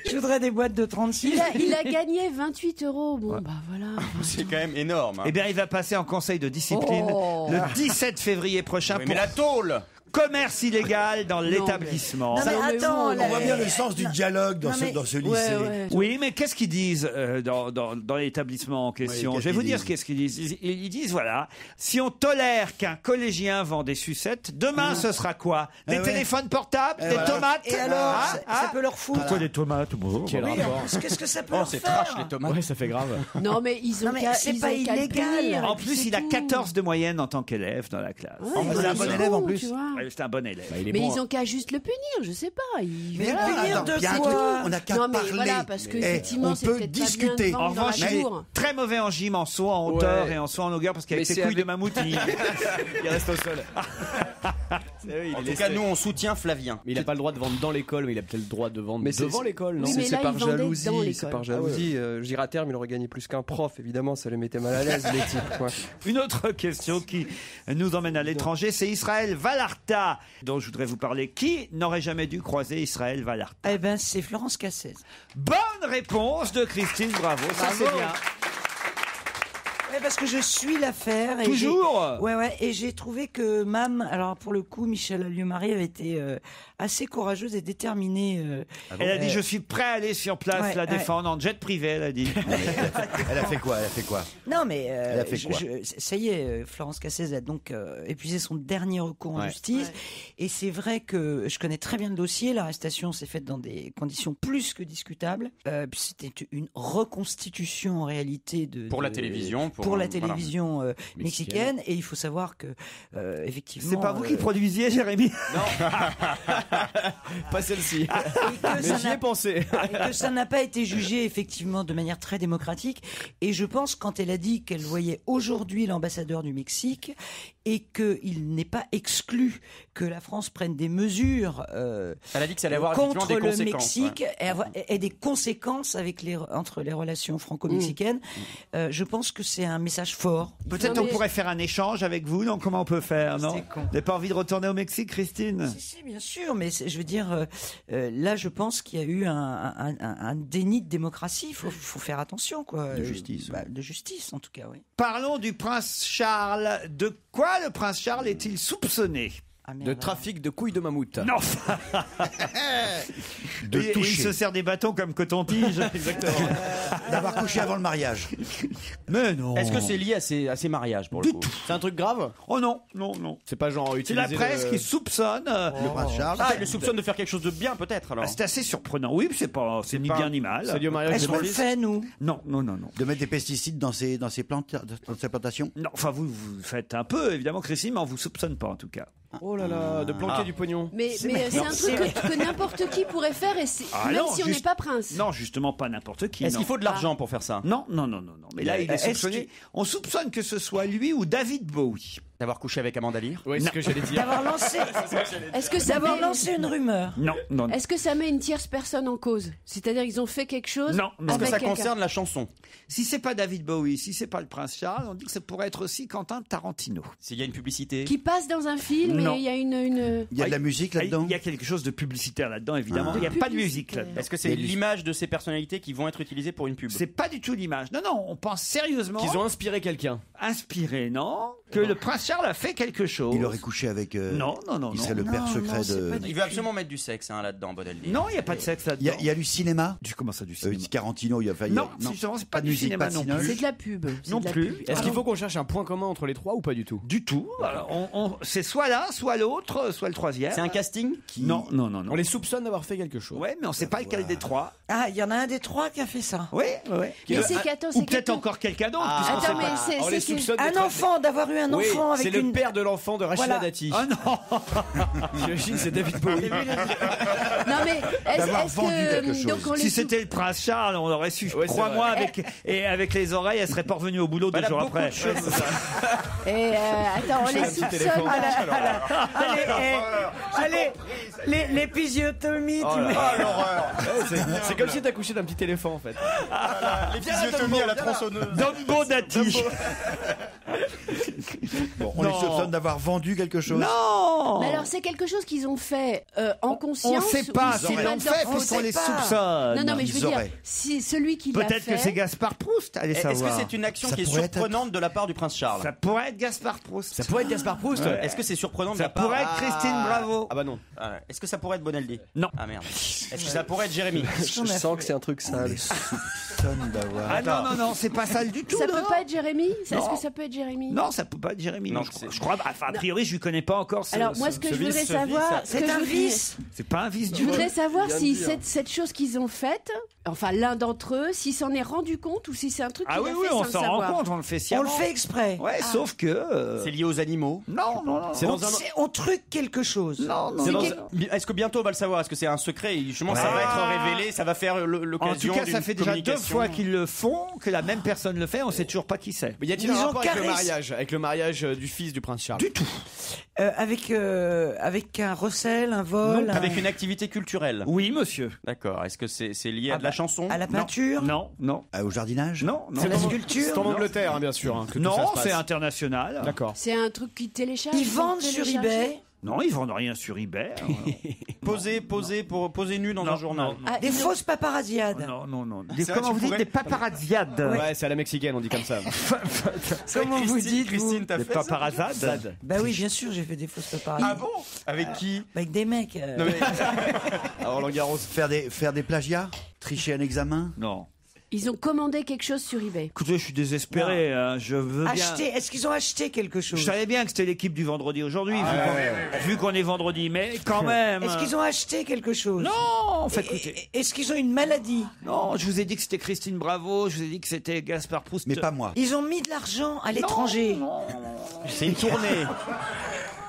Je voudrais des boîtes de 36. Il a gagné 28 euros. Bon, bah voilà. C'est quand même énorme. Hein. Eh bien, il va passer en conseil de discipline le 17 février prochain Mais la tôle. commerce illégal dans l'établissement. Non, mais attends, on voit bien le sens du dialogue dans ce lycée. Oui, mais qu'est-ce qu'ils disent dans l'établissement en question? Je vais vous dire qu'est-ce qu'ils disent. Ils disent, voilà, si on tolère qu'un collégien vend des sucettes, demain ce sera quoi? Des téléphones portables, des tomates? Et alors, ça peut leur foutre. Pourquoi des tomates? Qu'est-ce que ça peut leur c'est faire? trash les tomates. Ouais, ça fait grave. Non, mais ils ont qu'à c'est pas illégal. En plus, il a 14 de moyenne en tant qu'élève dans la classe. C'est un bon élève en plus. C'est un bon élève. Mais ils ont qu'à juste le punir, je sais pas. Mais punir de quoi? On n'a qu'à Non, mais parler. voilà, parce que effectivement, c'est on peut peut-être discuter. pas bien de En vendre dans la revanche, il est cour. très mauvais en gym, en saut en hauteur et en saut en longueur, parce qu'avec Mais ses c'est couilles de avec- mammouth, Il reste au sol. En tout cas, nous, on soutient Flavien. Mais il n'a pas le droit de vendre dans l'école, mais il a peut-être le droit de vendre Mais devant l'école, non? Oui, mais C'est là, par ils vendaient dans jalousie, l'école. c'est par jalousie. Je dirais à terme, il aurait gagné plus qu'un prof, évidemment, ça les mettait mal à l'aise, les types. Quoi. Une autre question qui nous emmène à l'étranger, c'est Israël Vallarta, dont je voudrais vous parler. Qui n'aurait jamais dû croiser Israël Vallarta? Eh ben, c'est Florence Cassez. Bonne réponse de Christine, bravo, ça c'est bien. Ouais, parce que je suis l'affaire. Toujours. Ouais, et j'ai trouvé que Mme, alors pour le coup, Michel Alliot-Marie avait été assez courageuse et déterminée. Elle a dit, je suis prêt à aller sur place la défendre en jet privé, elle a dit. Elle a fait quoi? Non, mais Elle a fait quoi? ça y est, Florence Cassez a donc épuisé son dernier recours en justice. Ouais. Et c'est vrai que je connais très bien le dossier. L'arrestation s'est faite dans des conditions plus que discutables. C'était une reconstitution en réalité pour la télévision. Pour la télévision mexicaine. Et il faut savoir que, effectivement... C'est pas vous qui produisiez, Jérémy? Non. Pas celle-ci. Mais j'y ai pensé. Et que ça n'a pas été jugé, effectivement, de manière très démocratique. Et je pense, quand elle a dit qu'elle voyait aujourd'hui l'ambassadeur du Mexique et qu'il n'est pas exclu que la France prenne des mesures elle a dit que ça allait avoir contre des le conséquences, Mexique et des conséquences entre les relations franco-mexicaines. Je pense que c'est un message fort. Peut-être on pourrait faire un échange avec vous, non? Comment on peut faire, non? C'est con. Vous n'avez pas envie de retourner au Mexique, Christine? Si, bien sûr, mais je veux dire, là, je pense qu'il y a eu un déni de démocratie. Il faut faire attention, quoi. De justice. De justice, en tout cas, oui. Parlons du prince Charles. De quoi le prince Charles est-il soupçonné? De trafic de couilles de mammouth. Non. Et il se sert des bâtons comme coton-tige. Exactement. D'avoir couché avant le mariage. Mais non. Est-ce que c'est lié à ces mariages pour le coup? C'est un truc grave? Oh non. C'est pas genre C'est utiliser la presse qui soupçonne Le prince Charles. Ah, il le soupçonne de faire quelque chose de bien peut-être alors. C'est assez surprenant. Oui, c'est ni bien ni mal. C'est lié au mariage Est-ce de qu'on mon le fils? fait, nous? Non. De mettre des pesticides dans ses plantations. Non, enfin vous faites un peu évidemment, Christine, mais on vous soupçonne pas en tout cas. Oh là là, de planquer du pognon. Mais c'est un truc que n'importe qui pourrait faire, et même non, si on n'est pas prince. Non, justement pas n'importe qui. Est-ce non. qu'il faut de l'argent pour faire ça? Non. Mais là, il est soupçonné. On soupçonne que ce soit lui ou David Bowie. D'avoir couché avec Amanda Lear? Oui, c'est ce que j'allais dire. D'avoir lancé. Est-ce que ça D'avoir met... lancé une rumeur. Non. Est-ce que ça met une tierce personne en cause? C'est-à-dire qu'ils ont fait quelque chose? Non. Est-ce que avec ça quelqu'un? concerne la chanson? Si c'est pas David Bowie, si c'est pas le prince Charles, on dit que ça pourrait être aussi Quentin Tarantino. S'il y a une publicité? Qui passe dans un film Non. et il y a une... Il y a de la musique là-dedans. Il y a quelque chose de publicitaire là-dedans, évidemment. Il n'y a pas de musique là-dedans. Est-ce que c'est l'image de ces personnalités qui vont être utilisées pour une pub? C'est pas du tout l'image. Non, on pense sérieusement. Qu'ils ont inspiré quelqu'un. Inspiré, non. Que le prince Charles a fait quelque chose. Il aurait couché avec. Non. Il serait le père secret de. Il veut absolument mettre du sexe là-dedans, Bonaldi. Non, il n'y a pas de sexe là-dedans. Il y a du cinéma. Comment ça, du cinéma? Tarantino, il a failli. Non, justement, c'est pas du musique, cinéma pas de non cinoche. plus. C'est de la pub. C'est Non de la plus. pub. Est-ce qu'il faut qu'on cherche un point commun entre les trois ou pas du tout? Du tout. Alors, c'est soit l'un, soit l'autre, soit le troisième. C'est un casting? Non. On les soupçonne d'avoir fait quelque chose. Ouais, mais on ne sait pas lequel des trois. Ah, il y en a un des trois qui a fait ça. Oui. Mais c'est qu'attends, Ou c'est peut-être quelqu'un- encore quelqu'un d'autre. Ah. puisqu'on Attends, sait mais pas. c'est- On les c'est que- soupçonne Un d'être- enfant, d'avoir eu un Oui, enfant avec c'est le une. père de l'enfant de Rachida Voilà. Dati. Oh non. J'imagine c'est David Bowie. Non mais D'avoir est-ce vendu quelque que chose. donc on les Si sou- c'était le prince Charles, on aurait su. Ouais, c'est Crois-moi, vrai. avec les oreilles, elle serait pas revenue au boulot 2 jours après. Et attends, on les soupçonne. Allez, l'épisiotomie, Oh tu là mets. là. C'est comme si t'accouchais d'un petit éléphant en fait. L'épisiotomie à la tronçonneuse. Dumbo Dati. Bon, on les soupçonne d'avoir vendu quelque chose. Non. Mais alors c'est quelque chose qu'ils ont fait en conscience. On ne sait pas ou s'ils c'est l'ont pas de fait leur faute? puisqu'on les pas. soupçonne. Non, mais je veux Ils dire, auraient. si celui qui l'a Peut-être fait. que c'est Gaspard Proust, allez Est-ce que savoir. c'est une action Ça qui est pourrait être- surprenante de la part du prince Charles? Ça pourrait être Gaspard Proust. Ça pourrait être Gaspard Proust. Ouais. Est-ce que c'est surprenant de Ça la part... pourrait être Christine Bravo. Ah bah non. Ah, est-ce que ça pourrait être Bonaldi? Non. Ah merde. Est-ce que ça pourrait être Jérémy? Je sens que c'est un truc On sale. les soupçonne d'avoir. Ah non, c'est pas sale du tout. Ça non. peut pas être Jérémy? Est-ce Non. que ça peut être Jérémy? Non, ça peut pas être Jérémy. Non, Non, je crois. Enfin, a priori, je lui connais pas encore. Alors moi, ce que je voudrais vice, savoir, C'est un vice. C'est pas un vice Je du tout. voudrais savoir Bien si dire. cette chose qu'ils ont faite, enfin l'un d'entre eux, s'il s'en est rendu compte ou si c'est un truc Ah qu'il oui, a oui, fait on sans le s'en savoir. rend compte, on le fait On sciemment. le fait exprès. Ouais, sauf que. C'est lié aux animaux? Non. C'est dans un. On truque quelque chose. Non. C'est dans Est-ce que bientôt on va le savoir? Est-ce que c'est un secret? Justement, ça va être révélé, ça va faire En l'occasion tout cas, ça d'une fait déjà 2 communication. fois qu'ils le font, que la même personne le fait, on sait toujours pas qui c'est. Mais y a-t-il Ils un ont rapport avec le caressé- mariage, du fils du prince Charles? Du tout. Avec un recel, un vol. Avec une activité culturelle. Oui, monsieur. D'accord. Est-ce que c'est lié à de la chanson? À la peinture. Non. Au jardinage. Non. À la sculpture. C'est en Angleterre, hein, bien sûr. hein, que tout ça Non, se passe. c'est international. D'accord. C'est un truc qui télécharge. Ils vendent sur eBay. Non, ils vendent rien sur eBay. Poser nu dans un journal. Ah, Des fausses paparazziades. Non. C'est vrai, Comment tu vous dites pourrais- des paparazziades? Ouais, c'est à la mexicaine, on dit comme ça. Comment vous dites, Christine, t'as Des fait ça? paparazades? Bah oui, bien sûr, j'ai fait des fausses paparazzi. Ah bon? Avec qui? Avec des mecs. Non, mais- Alors Roland Garros. Faire des plagiats. Tricher un examen. Non. Ils ont commandé quelque chose sur eBay. Écoutez, je suis désespéré. hein, je veux bien. Acheter. Est-ce qu'ils ont acheté quelque chose? Je savais bien que c'était l'équipe du vendredi aujourd'hui, vu qu'on est vendredi, mais quand même. Est-ce qu'ils ont acheté quelque chose? Non, en fait, écoutez. Est-ce qu'ils ont une maladie? Non, je vous ai dit que c'était Christine Bravo, je vous ai dit que c'était Gaspard Proust. Mais pas moi. Ils ont mis de l'argent à l'étranger. C'est une tournée.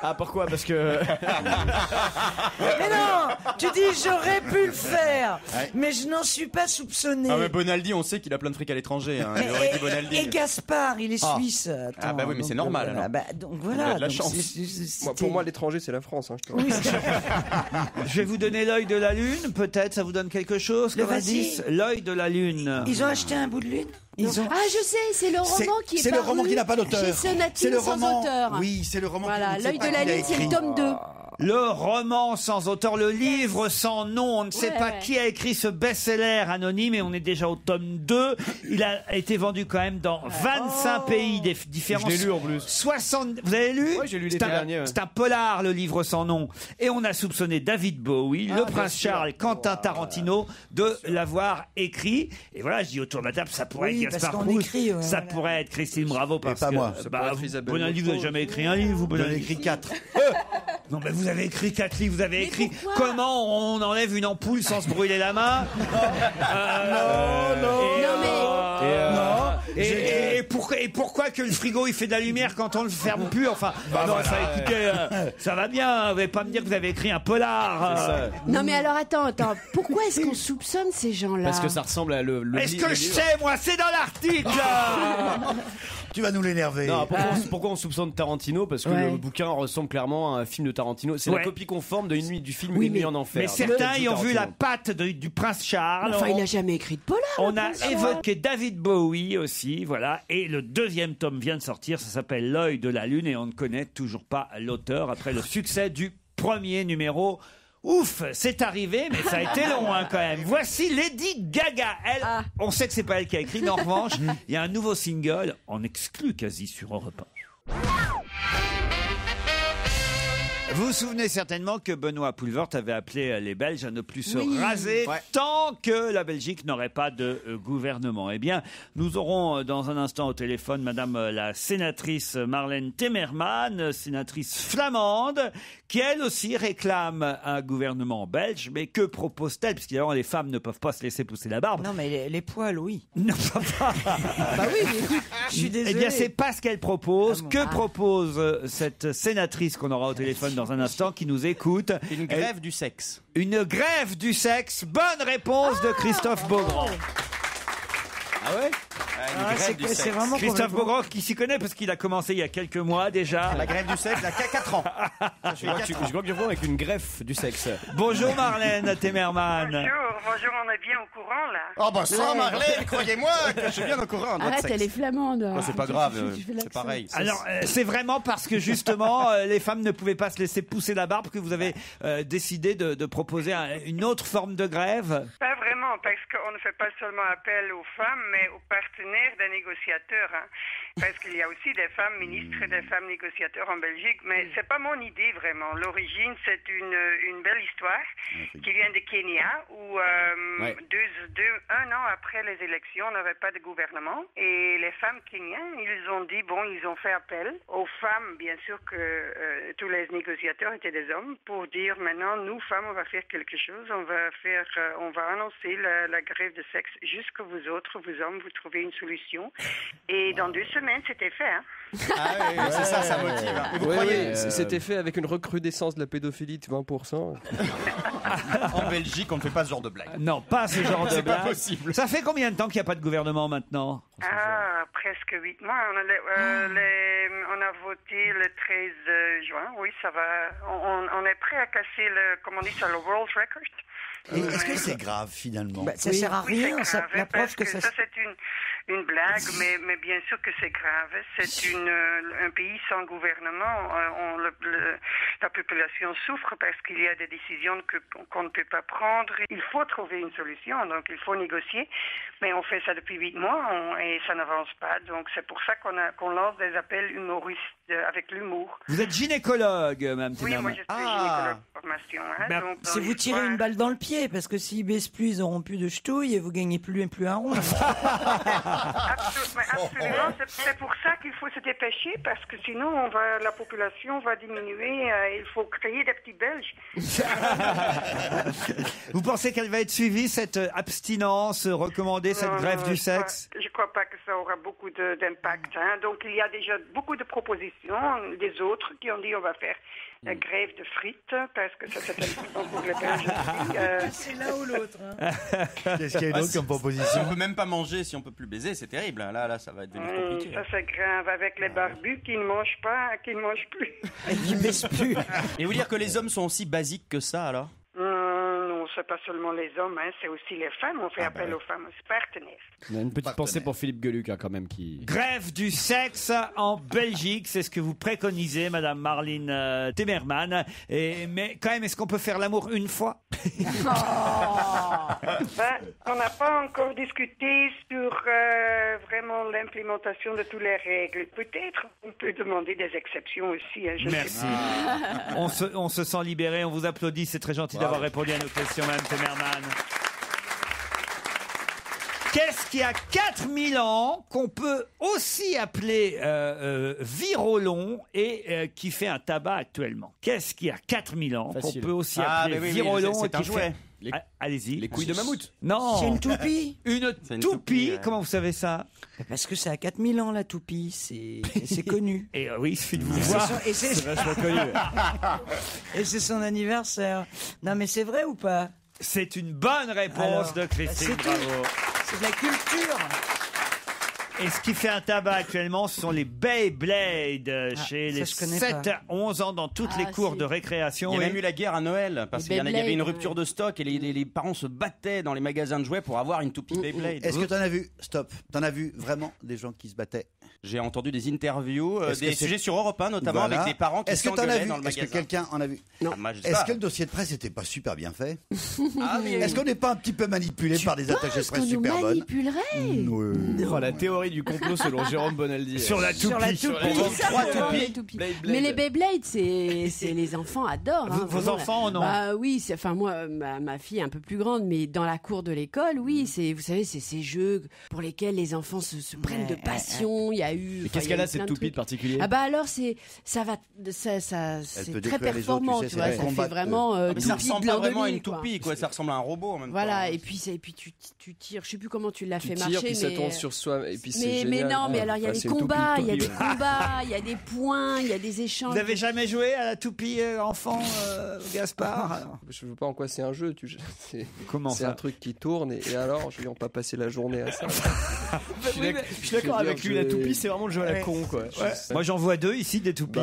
Ah pourquoi? Parce que Mais non, tu dis j'aurais pu le faire, mais je n'en suis pas soupçonné. Ah mais Bonaldi, on sait qu'il a plein de fric à l'étranger. Hein. Mais- Il aurait dit Bonaldi. et Gaspard, il est Ah. suisse. Attends, Ah bah oui, mais c'est donc, normal, voilà. alors. Bah, donc Il a voilà. de la donc chance. Pour moi, l'étranger, c'est la France. Hein, je te Oui, Je vais vous donner l'œil de la lune, peut-être ça vous donne quelque chose Le comme vas-y. indice. L'œil de la lune. Ils ont acheté un bout de lune? Ah, je sais, c'est le roman qui est C'est le roman qui n'a pas d'auteur. Chez Sonatine C'est le sans roman. auteur. Oui, c'est le roman. Voilà, qui ne sait L'œil pas de la qui l'a lune, c'est le écrit. tome 2. Le roman sans auteur, le livre sans nom. On ne sait pas qui a écrit ce best-seller anonyme et on est déjà au tome 2. Il a été vendu quand même dans 25 pays différents. Je l'ai lu en plus. 60... Vous avez lu? Ouais, j'ai lu l'été dernier. Ouais. C'est un polar, le livre sans nom. Et on a soupçonné David Bowie, le prince Charles, Quentin Tarantino de l'avoir écrit. Et voilà, je dis autour de la table, ça pourrait être Gaspard Proust, ça pourrait être Christine Bravo. Parce pas que, moi. Bonaldi, vous n'avez jamais écrit un livre, vous J'en ai écrit 4. Non, mais vous avez écrit 4 livres, vous avez écrit comment on enlève une ampoule sans se brûler la main. Et pourquoi que le frigo il fait de la lumière quand on le ferme plus? Enfin, écoutez, ça va bien. Vous n'allez pas me dire que vous avez écrit un polar. Non mais alors attends. Pourquoi est-ce qu'on soupçonne ces gens-là? Parce que ça ressemble à le Est-ce que je sais, moi? C'est dans l'article. Tu vas nous l'énerver. Non, pourquoi on soupçonne Tarantino? Parce que le bouquin ressemble clairement à un film de Tarantino. C'est la copie conforme de du film Une nuit en enfer. Mais certains y ont vu la patte du prince Charles. Enfin, il n'a jamais écrit de polar. On a évoqué David Bowie aussi, voilà. Et le deuxième tome vient de sortir. Ça s'appelle L'œil de la lune et on ne connaît toujours pas l'auteur après le succès du premier numéro. Ouf, c'est arrivé, mais ça a été long quand même. Voici Lady Gaga. Elle, on sait que c'est pas elle qui a écrit, mais en revanche, il y a un nouveau single en exclu quasi sur Europe 1. Vous vous souvenez certainement que Benoît Poelvoort avait appelé les Belges à ne plus se raser tant que la Belgique n'aurait pas de gouvernement. Eh bien, nous aurons dans un instant au téléphone Madame la sénatrice Marlène Temerman, sénatrice flamande, qui elle aussi réclame un gouvernement belge. Mais que propose-t-elle? Puisqu'évidemment, les femmes ne peuvent pas se laisser pousser la barbe. Non, mais les poils, oui. Non, pas. Bah oui, mais écoute, je suis désolée. Eh bien, c'est pas ce qu'elle propose. Que propose cette sénatrice qu'on aura au téléphone dans un instant, qui nous écoute? Une grève du sexe. Une grève du sexe. Bonne réponse de Christophe Beaugrand. Ah ouais? C'est vraiment Christophe Beaugrand qui s'y connaît parce qu'il a commencé il y a quelques mois déjà. La grève du sexe, il y a 4 ans. Je crois que je vois avec une greffe du sexe. Bonjour Marlène Temerman. Bonjour, on est bien au courant là. Oh bah ça Marlène, croyez-moi que je suis bien au courant. Arrête, elle est flamande. Oh, c'est pas grave, c'est pareil. Alors, c'est vraiment parce que justement, les femmes ne pouvaient pas se laisser pousser la barbe que vous avez décidé de proposer une autre forme de grève? Pas vraiment, parce qu'on ne fait pas seulement appel aux femmes, mais aux partenaires des négociateurs. Hein. Parce qu'il y a aussi des femmes ministres et des femmes négociateurs en Belgique, mais c'est pas mon idée vraiment. L'origine, c'est une belle histoire qui vient de Kenya, où un an après les élections, on n'avait pas de gouvernement. Et les femmes kenyans, ils ont dit, ils ont fait appel aux femmes, bien sûr que tous les négociateurs étaient des hommes, pour dire maintenant, nous, femmes, on va faire quelque chose, on va annoncer la grève de sexe, jusque vous autres, vous hommes, vous trouvez une solution. Et dans 2 semaines, c'était fait. Hein. Ah oui, c'est ça motive. Hein. Vous croyez c'était fait avec une recrudescence de la pédophilie de 20%? En Belgique, on ne fait pas ce genre de blague. Non, pas ce genre de C'est blague. pas possible. Ça fait combien de temps qu'il n'y a pas de gouvernement maintenant? Presque 8 mois. On a voté le 13 juin. Oui, ça va. On est prêt à casser le World Record. Et est-ce que c'est grave finalement? Ça sert à rien, la preuve que ça c'est une blague, mais bien sûr que c'est grave. C'est un pays sans gouvernement. La population souffre parce qu'il y a des décisions qu'on ne peut pas prendre. Il faut trouver une solution, donc il faut négocier. Mais on fait ça depuis 8 mois et ça n'avance pas. Donc c'est pour ça qu'on lance des appels humoristes avec l'humour. Vous êtes gynécologue, Mme Oui, moi je suis gynécologue de formation. Hein, donc, si vous tirez une balle dans le pied, parce que s'ils baissent plus, ils n'auront plus de ch'touilles et vous gagnez plus un rond. Absolument, c'est pour ça qu'il faut se dépêcher, parce que sinon la population va diminuer. Il faut créer des petits Belges. Vous pensez qu'elle va être suivie, cette abstinence recommandée, cette grève du sexe? Je ne crois pas que ça aura beaucoup d'impact. Hein. Donc il y a déjà beaucoup de propositions des autres qui ont dit on va faire la grève de frites, parce que ça c'est important pour les Belges. C'est l'un ou l'autre. Hein. Qu'est-ce qu'il y a d'autre comme proposition? On peut même pas manger si on peut plus baiser, c'est terrible. Là, ça va devenir compliqué. Ça c'est grave, avec les barbus qui ne mangent pas, qui ne mangent plus. Et qui baissent plus. Et vous dire que les hommes sont aussi basiques que ça alors? Non, c'est pas seulement les hommes, hein, c'est aussi les femmes. On fait appel aux femmes, aux partenaires. On a une petite pensée pour Philippe Gueluc, quand même, qui... Grève du sexe en Belgique, c'est ce que vous préconisez, Madame Marlene Timmerman. Mais quand même, est-ce qu'on peut faire l'amour une fois? On n'a pas encore discuté sur vraiment l'implémentation de toutes les règles. Peut-être on peut demander des exceptions aussi. Hein, Merci. On se sent libéré, on vous applaudit, c'est très gentil d'avoir répondu à nos questions, Madame Timmerman. Qu'est-ce qui a 4000 ans qu'on peut aussi appeler virolon et qui fait un tabac actuellement? Qu'est-ce qui a 4000 ans qu'on peut aussi appeler virolon et qui fait... Allez-y. Les couilles de mammouth. Non. C'est une toupie. Une toupie, comment vous savez ça? Parce que c'est à 4000 ans la toupie, c'est connu. Et oui, il suffit de vous voir. C'est vachement connu. Et c'est son anniversaire. Non mais c'est vrai ou pas? C'est une bonne réponse de Christine, bravo. C'est de la culture. Et ce qui fait un tabac actuellement, ce sont les Beyblade chez les 7-11 ans dans toutes les cours de récréation. Il y a même eu la guerre à Noël parce qu'il y avait une rupture de stock et les parents se battaient dans les magasins de jouets pour avoir une toupie Beyblade. Est-ce que t'en as vu? Stop. T'en as vu vraiment des gens qui se battaient? J'ai entendu des interviews, des sujets sur Europe 1 notamment avec des parents qui s'engueulaient dans le magasin. Est-ce que quelqu'un en a vu? Non. Est-ce que le dossier de presse n'était pas super bien fait? Est-ce qu'on n'est pas un petit peu manipulé par des attachés de presse super bonnes? Manipulerait? Oh, la théorie du complot selon Jérôme Bonaldi. Sur la toupie. Trois toupies. Mais les Beyblade, c'est les enfants adorent. Hein, vos enfants en ont? Bah oui, enfin moi, ma fille est un peu plus grande, mais dans la cour de l'école, oui, vous savez, c'est ces jeux pour lesquels les enfants se prennent de passion. Il y a eu. Mais qu'est-ce qu'elle a cette toupie de particulier? Ah bah alors c'est très performant, tu vois, ça fait vraiment. Mais ça ressemble pas vraiment à une toupie, quoi. Ça ressemble à un robot en même temps. Voilà, et puis tu tires. Je sais plus comment tu l'as fait marcher, puis ça tourne sur soi, et puis c'est génial. Mais non, mais alors il y a des combats, il y a des combats, il y a des points, il y a des échanges. Vous n'avez jamais joué à la toupie enfant, Gaspard? Je ne sais pas en quoi c'est un jeu. Comment c'est un truc qui tourne et alors je vais en pas passer la journée à ça. Je suis d'accord avec lui, la toupie c'est vraiment le jeu à la con, quoi. Moi j'en vois deux ici des toupies.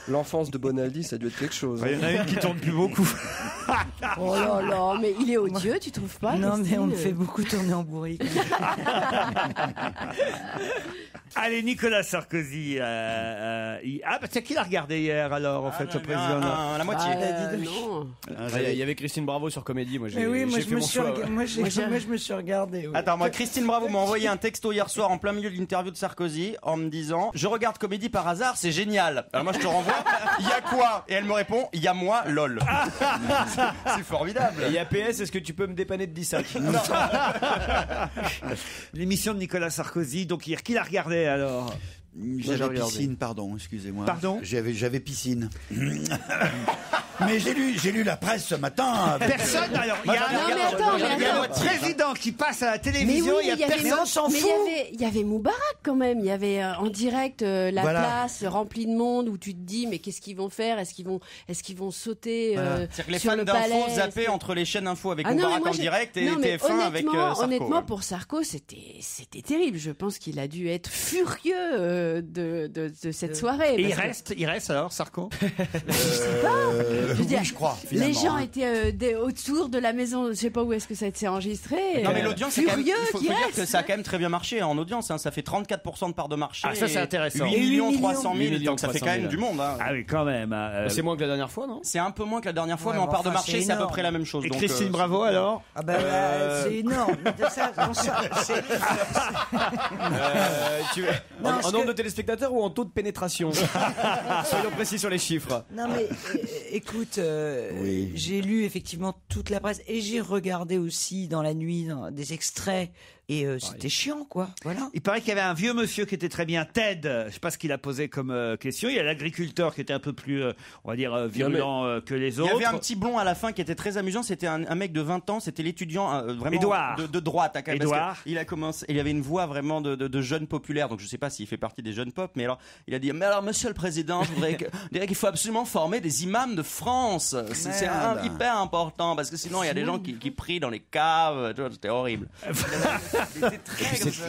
L'enfance de Bonaldi, ça a dû être quelque chose. Il y en a une qui tourne plus beaucoup. Oh là là, mais il est odieux, tu trouves pas? Non, mais on me fait beaucoup tourner en bourrique. Allez, Nicolas Sarkozy. C'est qui l'a regardé hier alors, en fait, le président? La moitié. Non. Il y avait Christine Bravo sur Comédie. Moi, mais oui, moi je me suis regardé. Oui. Attends, moi, Christine Bravo m'a envoyé un texto hier soir en plein milieu de l'interview de Sarkozy en me disant: je regarde Comédie par hasard, c'est génial. Alors moi, je te renvoie, il y a quoi? Et elle me répond: il y a moi, lol. C'est formidable. Il y a PS, est-ce que tu peux me dépanner de 10 sacs? L'émission de Nicolas Sarkozy, donc hier, qui l'a regardé alors? J'avais piscine, pardon, excusez-moi. Pardon? J'avais piscine. Mais j'ai lu la presse ce matin. Personne, alors. Il y a un président qui passe à la télévision, il y a personne, s'en fout. Mais il y avait Moubarak quand même. Il y avait en direct la place remplie de monde où tu te dis, mais qu'est-ce qu'ils vont faire? Est-ce qu'ils vont sauter C'est-à-dire que les sur fans le d'info palais zappaient entre les chaînes info avec Moubarak en direct et TF1 avec Sarko. Honnêtement, pour Sarko, c'était terrible. Je pense qu'il a dû être furieux de cette soirée. Et il reste alors, Sarko? Je sais pas. Je veux dire, je crois. Les gens étaient autour de la maison. Je sais pas où est-ce que ça a été enregistré. Non mais l'audience, il faut dire que ça a quand même très bien marché en audience. Ça fait 34% de part de marché. Ah ça c'est intéressant. 8 300 000, donc ça fait quand même du monde. Ah oui, quand même. C'est moins que la dernière fois, non? C'est un peu moins que la dernière fois, mais en part de marché, c'est à peu près la même chose. Et Christine Bravo alors? Ah bah c'est énorme. En nombre de téléspectateurs ou en taux de pénétration? Soyons précis sur les chiffres. Non mais écoute, j'ai lu effectivement toute la presse et j'ai regardé aussi dans la nuit des extraits. Et c'était chiant, quoi. Voilà. Il paraît qu'il y avait un vieux monsieur qui était très bien, Ted. Je sais pas ce qu'il a posé comme question. Il y a l'agriculteur qui était un peu plus, on va dire, virulent que les autres. Il y avait un petit blond à la fin qui était très amusant. C'était un mec de 20 ans. C'était l'étudiant vraiment Édouard. De droite. Édouard. Il a commencé. Il avait une voix vraiment de jeune populaire. Donc je sais pas s'il fait partie des jeunes pop, mais alors il a dit: mais alors Monsieur le Président, je dirais qu'il faut absolument former des imams de France. C'est hyper important parce que sinon il y a des gens qui prient dans les caves. C'était horrible.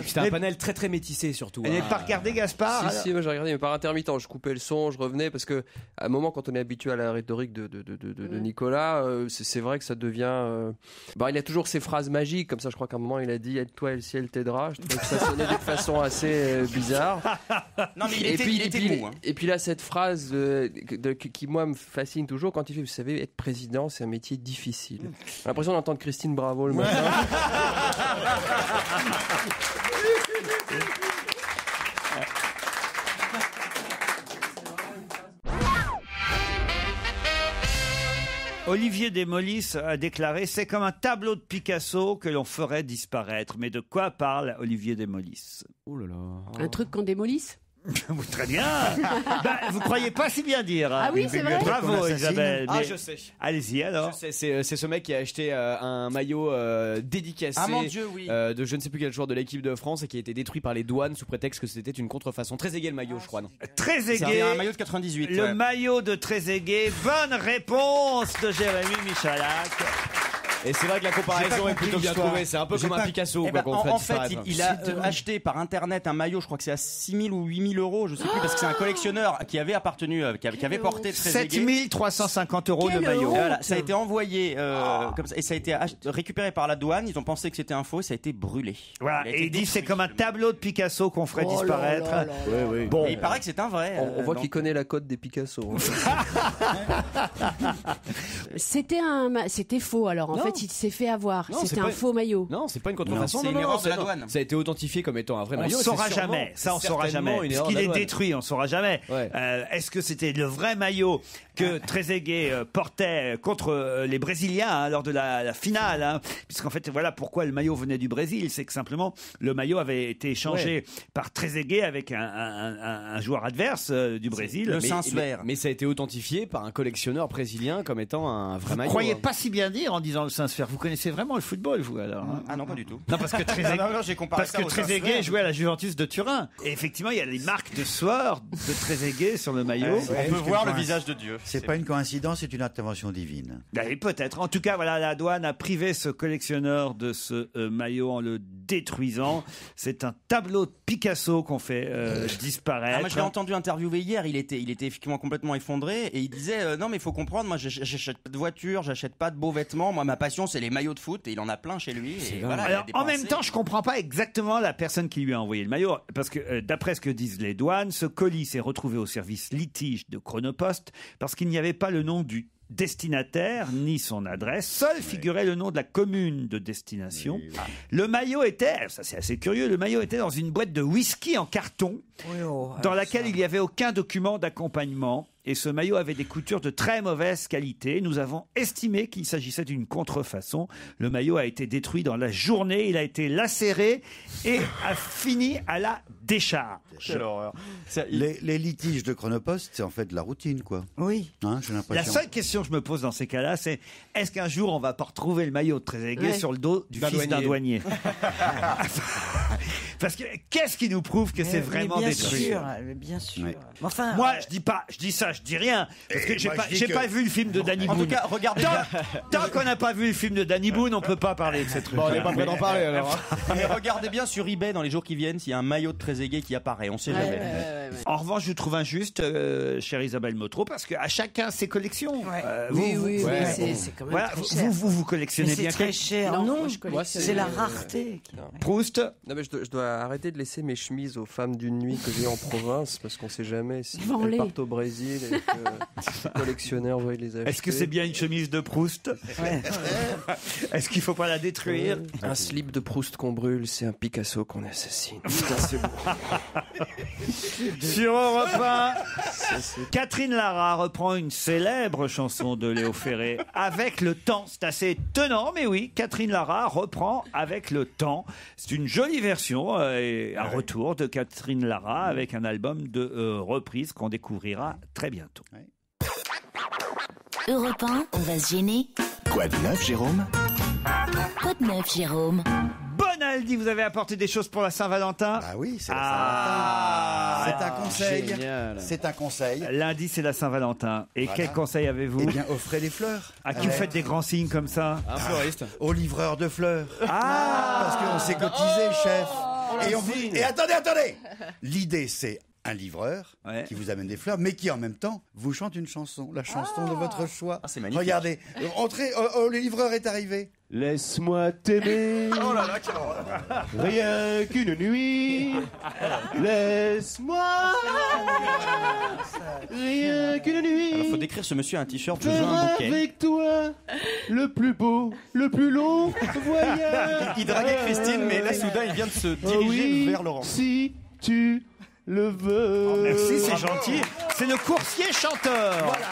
C'était un panel très très métissé surtout. Vous n'avez pas regardé Gaspard? Si, moi j'ai regardé, mais par intermittent. Je coupais le son, je revenais, parce que à un moment, quand on est habitué à la rhétorique de Nicolas, c'est vrai que ça devient. Il a toujours ces phrases magiques, comme ça. Je crois qu'à un moment, il a dit aide-toi et le ciel t'aidera. Je trouvais que ça sonnait d'une façon assez bizarre. Non, mais il était mou. Hein. Et puis là, cette phrase qui, moi, me fascine toujours quand il fait, vous savez, être président, c'est un métier difficile. J'ai l'impression d'entendre Christine Bravo le matin. Olivier Desmolis a déclaré « C'est comme un tableau de Picasso que l'on ferait disparaître ». Mais de quoi parle Olivier Desmolis? Oh là là. Un truc qu'on démolisse? Très bien. Vous croyez pas si bien dire. Ah oui, c'est vrai. Bravo Isabelle. Ah, je sais. Allez-y alors. Je sais, c'est ce mec qui a acheté un maillot dédicacé mon Dieu, oui. de je ne sais plus quel joueur de l'équipe de France et qui a été détruit par les douanes sous prétexte que c'était une contrefaçon. Trezeguet le maillot, je crois, non? Trezeguet. C'est un maillot de 98. Le maillot de Trezeguet. Bonne réponse de Jérémy Michalak. Et c'est vrai que la comparaison est plutôt bien trouvée. C'est un peu comme un Picasso. En fait, il a acheté par internet un maillot, je crois que c'est à 6 000 ou 8 000 euros, je sais plus, parce que c'est un collectionneur qui avait appartenu, qui avait porté Trezeguet. 7 350 € le maillot. Voilà, ça a été envoyé comme ça, et ça a été récupéré par la douane. Ils ont pensé que c'était un faux, ça a été brûlé. Voilà, et il dit c'est comme un tableau de Picasso qu'on ferait disparaître. Oui. Bon, et il paraît que c'est un vrai. On voit qu'il connaît la cote des Picasso. C'était faux alors. En fait, il s'est fait avoir. C'était un faux maillot. Non, c'est pas une contrefaçon. C'est une erreur de la douane. Ça a été authentifié comme étant un vrai maillot. On saura jamais. Ça, on saura jamais. Parce qu'il est détruit, on saura jamais. Est-ce que c'était le vrai maillot que Trezeguet portait contre les Brésiliens lors de la finale, puisqu'en fait, voilà pourquoi le maillot venait du Brésil, c'est que simplement le maillot avait été échangé par Trezeguet avec un joueur adverse du Brésil. Le Saint-Suaire. Mais ça a été authentifié par un collectionneur brésilien comme étant un vrai maillot. Vous croyez pas si bien dire en disant le Saint-Suaire. Vous connaissez vraiment le football, vous alors? Ah non, pas du tout. Non, parce que Trezeguet jouait à la Juventus de Turin. Et effectivement, il y a les marques de sueur de Trezeguet sur le maillot. On peut voir le visage de Dieu. C'est pas une coïncidence, c'est une intervention divine. Et peut-être. En tout cas, voilà, la douane a privé ce collectionneur de ce maillot en le détruisant. C'est un tableau de Picasso qu'on fait disparaître. Moi, je l'ai entendu interviewer hier. Il était effectivement complètement effondré et il disait non, mais il faut comprendre. Moi, j'achète pas de voiture, j'achète pas de beaux vêtements. Moi, ma passion, c'est les maillots de foot et il en a plein chez lui. Et voilà, alors, en même temps, je comprends pas exactement la personne qui lui a envoyé le maillot, parce que d'après ce que disent les douanes, ce colis s'est retrouvé au service litige de Chronopost parce qu'il n'y avait pas le nom du destinataire ni son adresse, seul figurait le nom de la commune de destination. Le maillot était, ça c'est assez curieux, le maillot était dans une boîte de whisky en carton dans laquelle il n'y avait aucun document d'accompagnement. Et ce maillot avait des coutures de très mauvaise qualité. Nous avons estimé qu'il s'agissait d'une contrefaçon. Le maillot a été détruit dans la journée. Il a été lacéré et a fini à la décharge. Quelle horreur. Les litiges de Chronopost, c'est en fait de la routine, quoi. Oui. J'ai l'impression. La seule question que je me pose dans ces cas-là, c'est est-ce qu'un jour on va pas retrouver le maillot de Trezeguet sur le dos du fils d'un douanier? Parce que qu'est-ce qui nous prouve que c'est vraiment détruit? Bien sûr. Ouais. Enfin, moi, je dis ça, je dis rien. Parce que j'ai pas vu le film de Danny Boone. En tout cas, regardez. Tant qu'on n'a pas vu le film de Danny Boone, on peut pas parler de cette truc. Bon, on n'est pas prêt d'en parler alors. Mais regardez bien sur eBay dans les jours qui viennent s'il y a un maillot de Trezeguet qui apparaît. On sait jamais. En revanche, je trouve injuste, chère Isabelle Motro, parce qu'à chacun ses collections. Oui, c'est quand même voilà, très cher. vous collectionnez bien. C'est très cher. Non, moi, c'est la rareté. Proust. Non, mais je dois arrêter de laisser mes chemises aux femmes d'une nuit que j'ai en province parce qu'on sait jamais si elles partent au Brésil et que les collectionneurs veulent les acheter. Est-ce que c'est bien une chemise de Proust? Est-ce qu'il faut pas la détruire? Un slip de Proust qu'on brûle, c'est un Picasso qu'on assassine. Putain, c'est beau. Sur Europe 1, Catherine Lara reprend une célèbre chanson de Léo Ferré, Avec le temps. C'est assez étonnant, mais oui, Catherine Lara reprend Avec le temps. C'est une jolie version et un retour de Catherine Lara avec un album de reprises qu'on découvrira très bientôt. Europe 1, on va se gêner. Quoi de neuf, Jérôme? Quoi de neuf, Jérôme? Bonaldi, vous avez apporté des choses pour la Saint-Valentin? Ah oui, c'est la Saint-Valentin. C'est un conseil. Génial. C'est un conseil. Lundi, c'est la Saint-Valentin. Et Voilà. quel conseil avez-vous? Eh bien, offrez des fleurs. À qui vous faites des grands signes comme ça? Un fleuriste. Au livreur de fleurs. Ah, Parce qu'on s'est cotisé, chef. Et attendez. L'idée, c'est un livreur qui vous amène des fleurs, mais qui en même temps vous chante une chanson, la chanson de votre choix. Ah, c'est magnifique. Regardez, entrez, le livreur est arrivé. Laisse-moi t'aimer. Oh là là, quelle horreur. Rien qu'une nuit. Laisse-moi. Rien qu'une nuit. Alors, faut décrire ce monsieur à un t-shirt, je veux un Faire bouquet. avec toi le plus beau, le plus long voyage. Il draguait Christine, mais là, soudain, il vient de se diriger oui, vers Laurent. Si tu le veux. merci, c'est gentil. C'est le coursier chanteur. Voilà.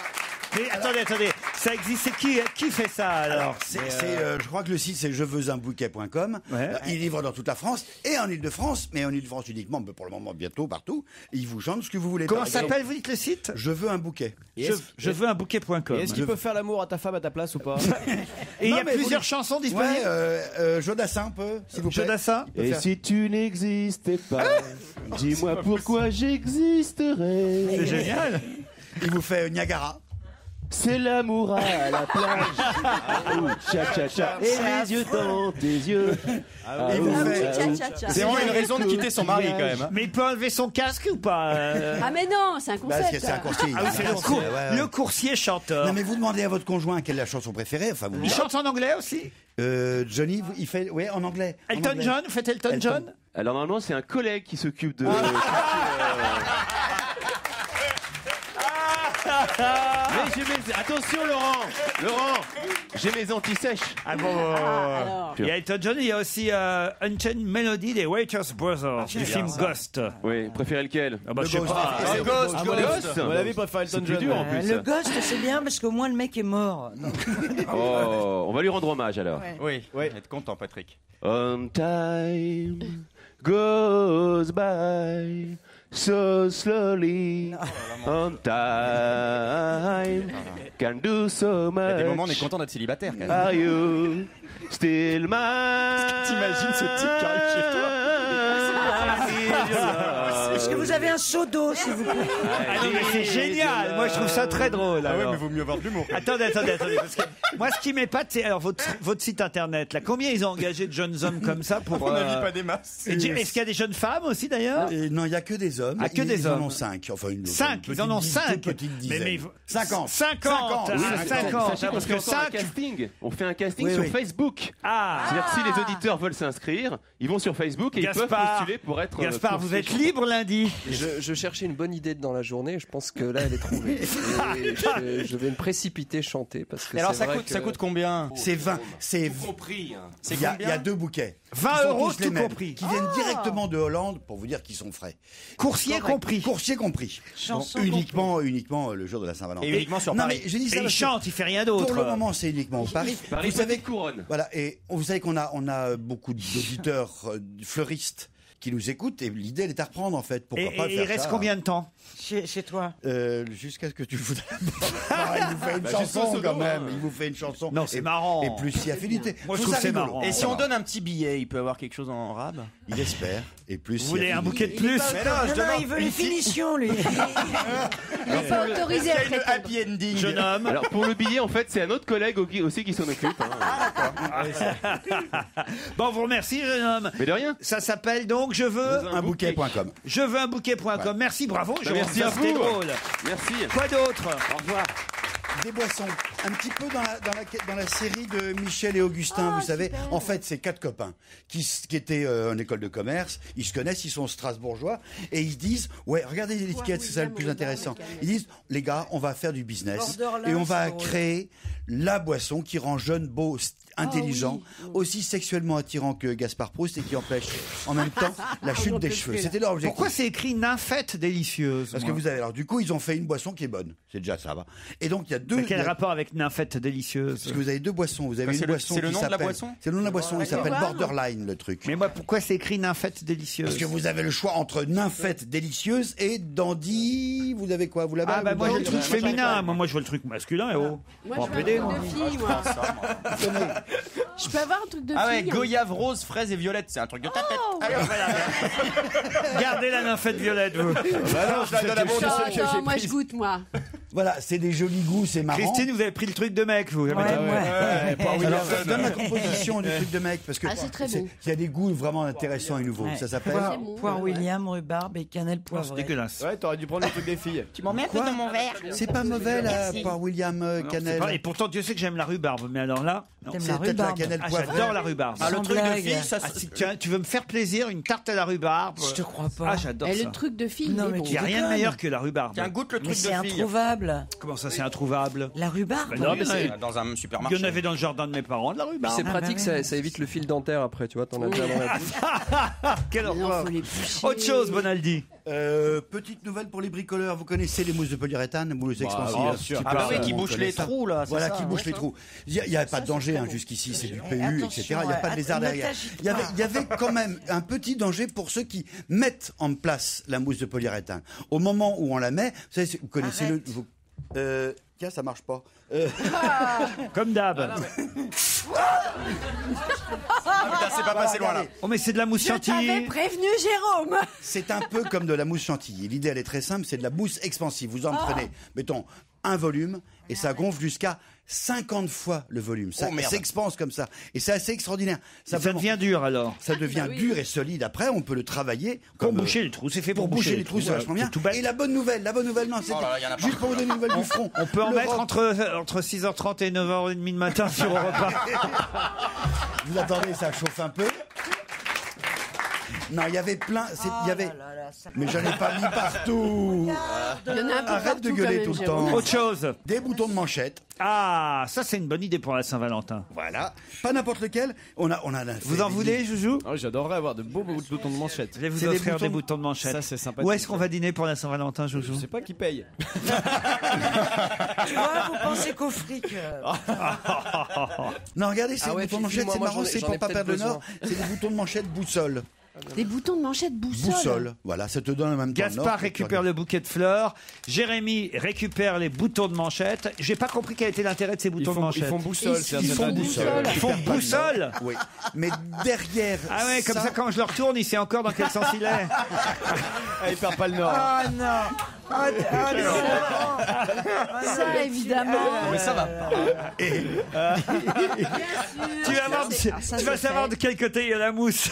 Mais attendez, ça existe. Qui fait ça alors? Je crois que le site c'est jeveusunbouquet.com. Ouais. Il livre dans toute la France et en Ile-de-France, mais en Ile-de-France uniquement, mais pour le moment bientôt partout. Il vous chante ce que vous voulez. Comment Par exemple, s'appelle, vous dites le site? Je veux un bouquet. Je veux un bouquet.com. Est-ce qu'il peut faire l'amour à ta femme à ta place ou pas? Et il y a mais plusieurs chansons disponibles. Ouais, Jodassin un peu, s'il vous plaît. Jodassin. Et si tu n'existais pas, dis-moi pourquoi j'existerais. C'est génial. Il vous fait Niagara. C'est l'amour à la plage. Cha-cha-cha. Et les yeux dans tes yeux. Il vous fait. C'est vraiment une raison de quitter son mari quand même. Mais il peut enlever son casque ou pas? Ah mais non, c'est un Parce concept. que c'est un coursier. Ah oui, c'est le coursier chanteur. Non mais vous demandez à votre conjoint quelle est la chanson préférée. Enfin, vous Il chante en anglais aussi? Johnny, il fait, oui, en anglais. Elton John, vous faites Elton John? Alors normalement c'est un collègue qui s'occupe de... Mais j'ai mes... Attention Laurent, j'ai mes anti-sèches. Ah bon. Il y a Elton John, il y a aussi Unchained Melody des Waitress Brothers du film Ghost. Oui, préférez lequel? Ah bah je sais pas. Ghost. À mon avis, préfère Elton C'est plus John. dur en plus. Le Ghost, c'est bien parce qu'au moins le mec est mort. Oh, on va lui rendre hommage alors. Oui, être content, Patrick. On time goes by so slowly. On time can do so much. Il y a des moments, on est content d'être célibataire quand même. Are you still mine? T'imagines ce type qui arrive chez toi? Est-ce que vous avez un seau d'eau, s'il vous plaît? Ah non, mais c'est génial. Moi, je trouve ça très drôle. Ah ouais, alors. mais vaut mieux avoir de l'humour. Attendez. Parce que moi, ce qui m'épate, c'est alors votre site internet. Là, combien ils ont engagé de jeunes hommes comme ça pour? On n'a vu pas des masses. Est-ce qu'il y a des jeunes femmes aussi d'ailleurs? Non, il n'y a que des hommes. Ah, que des hommes. Ils en ont 5. Enfin, Ils en ont 5. Petite dizaine. Mais 50. 50. Oui, Ah, 50. sachez Parce qu'on que fait un 5. casting. On fait un casting Oui, sur oui. Facebook. Ah. C'est-à-dire que si les auditeurs veulent s'inscrire, ils vont sur Facebook et ils peuvent postuler pour être. Gaspard, vous êtes libre lundi? Je cherchais une bonne idée dans la journée, je pense que là elle est trouvée. Et je vais me précipiter chanter parce que Et alors c'est vrai ça coûte combien? C'est 20. C'est compris. C'est il y a combien? 2 bouquets. 20 Qui sont euros, tous les tout mêmes, compris. Qui viennent directement de Hollande pour vous dire qu'ils sont frais. Coursier compris. Coursier compris. Chanson uniquement le jour de la Saint-Valentin. Et uniquement sur Non, Paris. mais j'ai dit ça Et il parce que chante, il fait rien d'autre. Pour le moment, c'est uniquement au Paris. Paris, Vous savez, couronne. voilà, et vous savez qu'on a beaucoup d'auditeurs fleuristes qui nous écoutent et l'idée elle est à reprendre en fait. Pourquoi pas Et faire il reste ça, combien de temps? Chez toi? Jusqu'à ce que tu voudrais. Il vous fait une chanson quand même. Il vous fait une chanson. Non, c'est marrant. Et plus si affinité. Moi, je trouve que c'est marrant. Et si on donne un petit billet, il peut avoir quelque chose en rab? Il espère. Et plus. Vous voulez un bouquet de plus? Mais non, je Non, demande. il veut les finitions, lui. Il est pas autorisé à Il y a une répondre. happy ending. Jeune homme. Alors pour le billet, en fait, c'est un autre collègue aussi qui s'en occupe. Bon, on vous remercie, jeune homme. Mais de rien. Ça s'appelle donc Je veux Un bouquet.com. Je veux un bouquet.com. Merci, bravo. Bah, merci à C'était vous. drôle. Merci. Quoi d'autre? Au revoir. Des boissons, un petit peu dans la série de Michel et Augustin, vous savez. En fait, c'est 4 copains qui étaient en école de commerce. Ils se connaissent, ils sont strasbourgeois et ils se disent, ouais, regardez l'étiquette, c'est ça le plus intéressant. Ils disent, les gars, on va faire du business et on va créer la boisson qui rend jeune, beau, intelligent, aussi sexuellement attirant que Gaspard Proust et qui empêche en même temps la chute des cheveux. C'était leur objectif. Pourquoi c'est écrit nymphette délicieuse? Parce que vous avez, alors du coup, ils ont fait une boisson qui est bonne. C'est déjà ça va. Et donc il y a deux. Mais quel rapport avec nymphette délicieuse? Parce que vous avez deux boissons. Vous avez une boisson. C'est le qui nom de la s'appelle- boisson? C'est le nom de la boisson. Il s'appelle Borderline, le truc. Mais moi, pourquoi c'est écrit nymphette délicieuse? Parce que vous avez le choix entre nymphette délicieuse et dandy. Vous avez quoi? Vous l'avez? Ah bah moi j'ai le truc féminin. Moi je veux le truc masculin. Et oh. Moi Bon, je veux PD, un moi. truc de fille, moi. Je peux avoir un truc de Ah ouais, fille, hein. goyave, rose, fraise et violette, c'est un truc de ta tête. Allez, on va la Gardez la nymphette violette, vous. non, je la donne à mon Non, moi je goûte, moi. Voilà, c'est des jolis goûts, c'est marrant. Christine, vous avez pris le truc de mec, vous. Alors, donne la composition du truc de mec, parce que Ah, c'est très bon. il y a des goûts vraiment intéressants et nouveaux. Ouais. Ça s'appelle Poire William, rhubarbe et cannelle C'est poivrée. dégueulasse. Ouais, t'aurais dû prendre le truc des filles. Tu m'en mets un peu dans mon verre. C'est pas mauvais la Merci. poire William Non, c'est cannelle. pas- Et pourtant, Dieu sait que j'aime la rhubarbe, mais alors là, non. T'aimes C'est la peut-être la rhubarbe? cannelle Ah, poivrée. j'adore la rhubarbe. Ah, le Sans truc de blague. fille, ça Ah, si tu veux me faire plaisir, une tarte à la rhubarbe. Je te crois pas. Ah, j'adore Et ça. le truc de fille, Non, il est mais bon. Il n'y a rien de meilleur que la rhubarbe. Tiens, goûte le Mais truc c'est de fille. introuvable. Comment ça, c'est introuvable? La rhubarbe. Bah non, mais C'est c'est- dans un supermarché. Il y en avait dans le jardin de mes parents, de la Puis rhubarbe. c'est Ah, pratique, bah ouais. ça évite le fil dentaire après, tu vois, t'en as déjà dans la bouche. Quelle Mais non, horreur. faut les boucher. Autre chose, Bonaldi. Petite nouvelle pour les bricoleurs, vous connaissez les mousses de polyuréthane, mousses expansives. bien sûr. Ah bah oui, qui On bouche connaît les ça. trous là. c'est Voilà, ça, qui hein. bouche les trous. Il n'y a pas de danger jusqu'ici, c'est du PU, etc. Il n'y a pas de lézard ne derrière. t'agite Il y avait quand même un petit danger pour ceux qui mettent en place la mousse de polyuréthane. Au moment où on la met, vous savez, vous connaissez tiens, ça marche pas. Comme d'hab. Ah putain, c'est pas passé loin là. Oh, mais c'est de la mousse Je t'avais chantilly. prévenu, Jérôme. C'est un peu comme de la mousse chantilly. L'idée, elle est très simple, c'est de la mousse expansive. Vous en prenez, mettons, un volume, et ça gonfle jusqu'à 50 fois le volume. Ça Oh, merde. s'expanse comme ça. Et c'est assez extraordinaire. Ça devient dur alors. Ça devient dur et solide. Après, on peut le travailler. Pour comme, boucher les trous, c'est fait pour boucher les trous, c'est voilà, vachement bien. c'est tout bête. Et la bonne nouvelle, non, c'est Oh là là, y en a pas. juste pour vous donner une nouvelle du front. On peut en L'Europe- mettre entre 6h30 et 9h30 le matin sur Europe 1. Vous attendez, ça chauffe un peu. Non, il y avait plein. Il y avait. Mais j'en ai pas mis partout. Il y en a un peu Arrête de partout, gueuler quand tout même, le temps. Jérôme. Autre chose. Des boutons de manchette. Ah, ça c'est une bonne idée pour la Saint-Valentin. Voilà. Pas n'importe lequel. On a Vous en voulez, Joujou? Ah oui, j'adorerais avoir de beaux boutons de manchette. Je vais vous C'est des offrir des boutons- boutons de manchette. Ça, c'est sympathique. Où est-ce qu'on va dîner pour la Saint-Valentin, Joujou? Je sais pas qui paye. Tu vois, vous pensez qu'au fric. Non, regardez, ces Ah ouais, boutons de Fifi, manchette, c'est moi, marrant, j'en ai- c'est j'en pour ai pas peut-être perdre le besoin. nord. C'est des boutons de manchette boussole. Des boutons de manchette boussole. Boussole. Voilà, ça te donne en même temps. le nord, Gaspard que récupère le bouquet de fleurs. Jérémy récupère les boutons de manchette. J'ai pas compris quel était l'intérêt de ces boutons de manchette. Ils font boussole, c'est un Ils font indice. boussole. Ils font boussole. Oui. Mais derrière. Ah ouais, comme ça quand je le retourne, il sait encore dans quel sens il est. Ah, il perd pas le nord. Ah non. Ah non. Ça, évidemment. Mais ça va pas. Tu vas voir, tu vas savoir de quel côté il y a la mousse.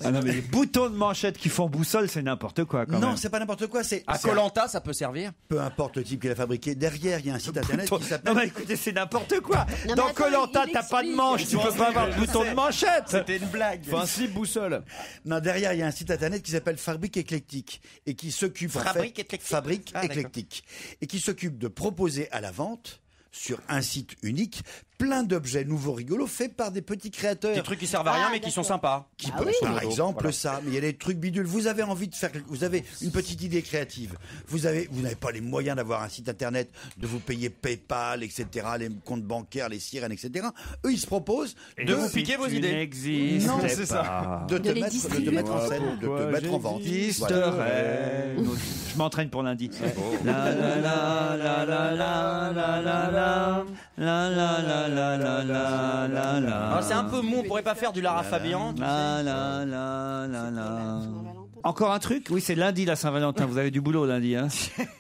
Ah non, mais les boutons de manchette qui font boussole, c'est n'importe quoi quand Non, même. c'est pas n'importe quoi. C'est À Koh-Lanta, ça peut servir. peu importe le type qui l'a fabriqué. Derrière, il y a un site internet qui Non s'appelle. mais écoutez, c'est n'importe quoi. mais Dans attends, Koh-Lanta, il t'as pas de explique. manche, tu peux pas avoir de bouton de manchette. C'était une blague. Faut un slip boussole. Non, derrière, il y a un site internet qui s'appelle Fabrique Éclectique et qui s'occupe Fabrique Éclectique. Fabrique Ah, d'accord. Éclectique et qui s'occupe de proposer à la vente sur un site unique plein d'objets nouveaux rigolos faits par des petits créateurs. Des trucs qui servent à rien mais qui sont sympas. Qui Ah peuvent- oui. Par exemple, Voilà. ça, mais il y a des trucs bidules. Vous avez envie de faire, vous avez une petite idée créative. Vous n'avez pas les moyens d'avoir un site internet, de vous payer PayPal, etc., les comptes bancaires, les sirènes, etc. Eux, ils se proposent de vous piquer vos idées. N'existe Non, c'est ça. de te les mettre, distribuer. en scène, de te mettre en vente. Existerait. Je m'entraîne pour lundi. La la la la la la la la la la la la la la la la la. Ah, c'est un peu mou, on pourrait pas faire du Lara Fabian. La la la la la. Encore un truc? Oui, c'est lundi la Saint-Valentin. Vous avez du boulot lundi, hein?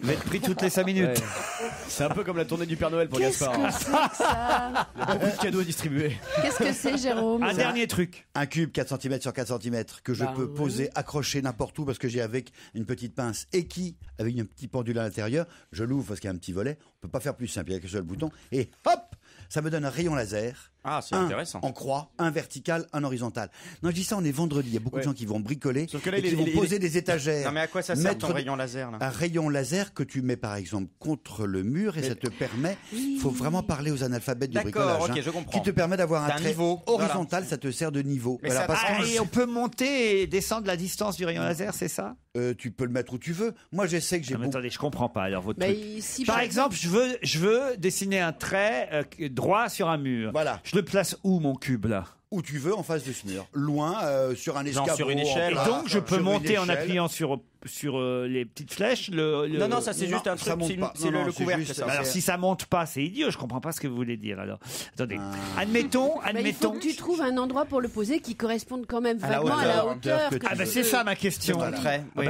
Vous êtes pris toutes les 5 minutes. Ouais. C'est un peu comme la tournée du Père Noël pour Qu'est-ce Gaspard. que c'est que ça? Il y a beaucoup de cadeaux à distribuer. Qu'est-ce que c'est, Jérôme? Un dernier truc. Un cube 4 cm sur 4 cm que je Bah peux oui. poser, accrocher n'importe où parce que j'ai avec une petite pince et qui, avec un petit pendule à l'intérieur, je l'ouvre parce qu'il y a un petit volet. On peut pas faire plus simple, il y a qu'un seul bouton. Et hop, ça me donne un rayon laser. Ah, c'est un intéressant. en croix, un vertical, un horizontal. Non, je dis ça, on est vendredi. Il y a beaucoup de gens qui vont bricoler Sauf que là, et qui vont poser des étagères. Non mais à quoi ça sert Mettre ton rayon laser là? un rayon laser que tu mets par exemple contre le mur et ça te permet, il faut vraiment parler aux analphabètes du D'accord, bricolage, ok, je comprends. qui te permet d'avoir un D'un trait niveau, horizontal, ça te sert de niveau. Mais Voilà, ça- parce Ah, que et on peut monter et descendre la distance du rayon laser, c'est ça? tu peux le mettre où tu veux. Moi, je sais que j'ai Non, mais beaucoup. attendez, je comprends pas alors votre Bah, truc. si Par exemple, je veux dessiner un trait droit sur un mur. Voilà. Je le place où mon cube là? Où tu veux en face de ce mur. Loin, sur un Genre escabeau. sur une échelle. Et en plat, donc je peux sur une monter en échelle. appuyant sur sur les petites flèches. Non, ça c'est juste un truc, c'est le couvercle. Alors si ça monte pas, c'est idiot. Je comprends pas ce que vous voulez dire. Alors, attendez. Admettons. Il faut que tu trouves un endroit pour le poser qui corresponde quand même vaguement à la hauteur. C'est ça ma question.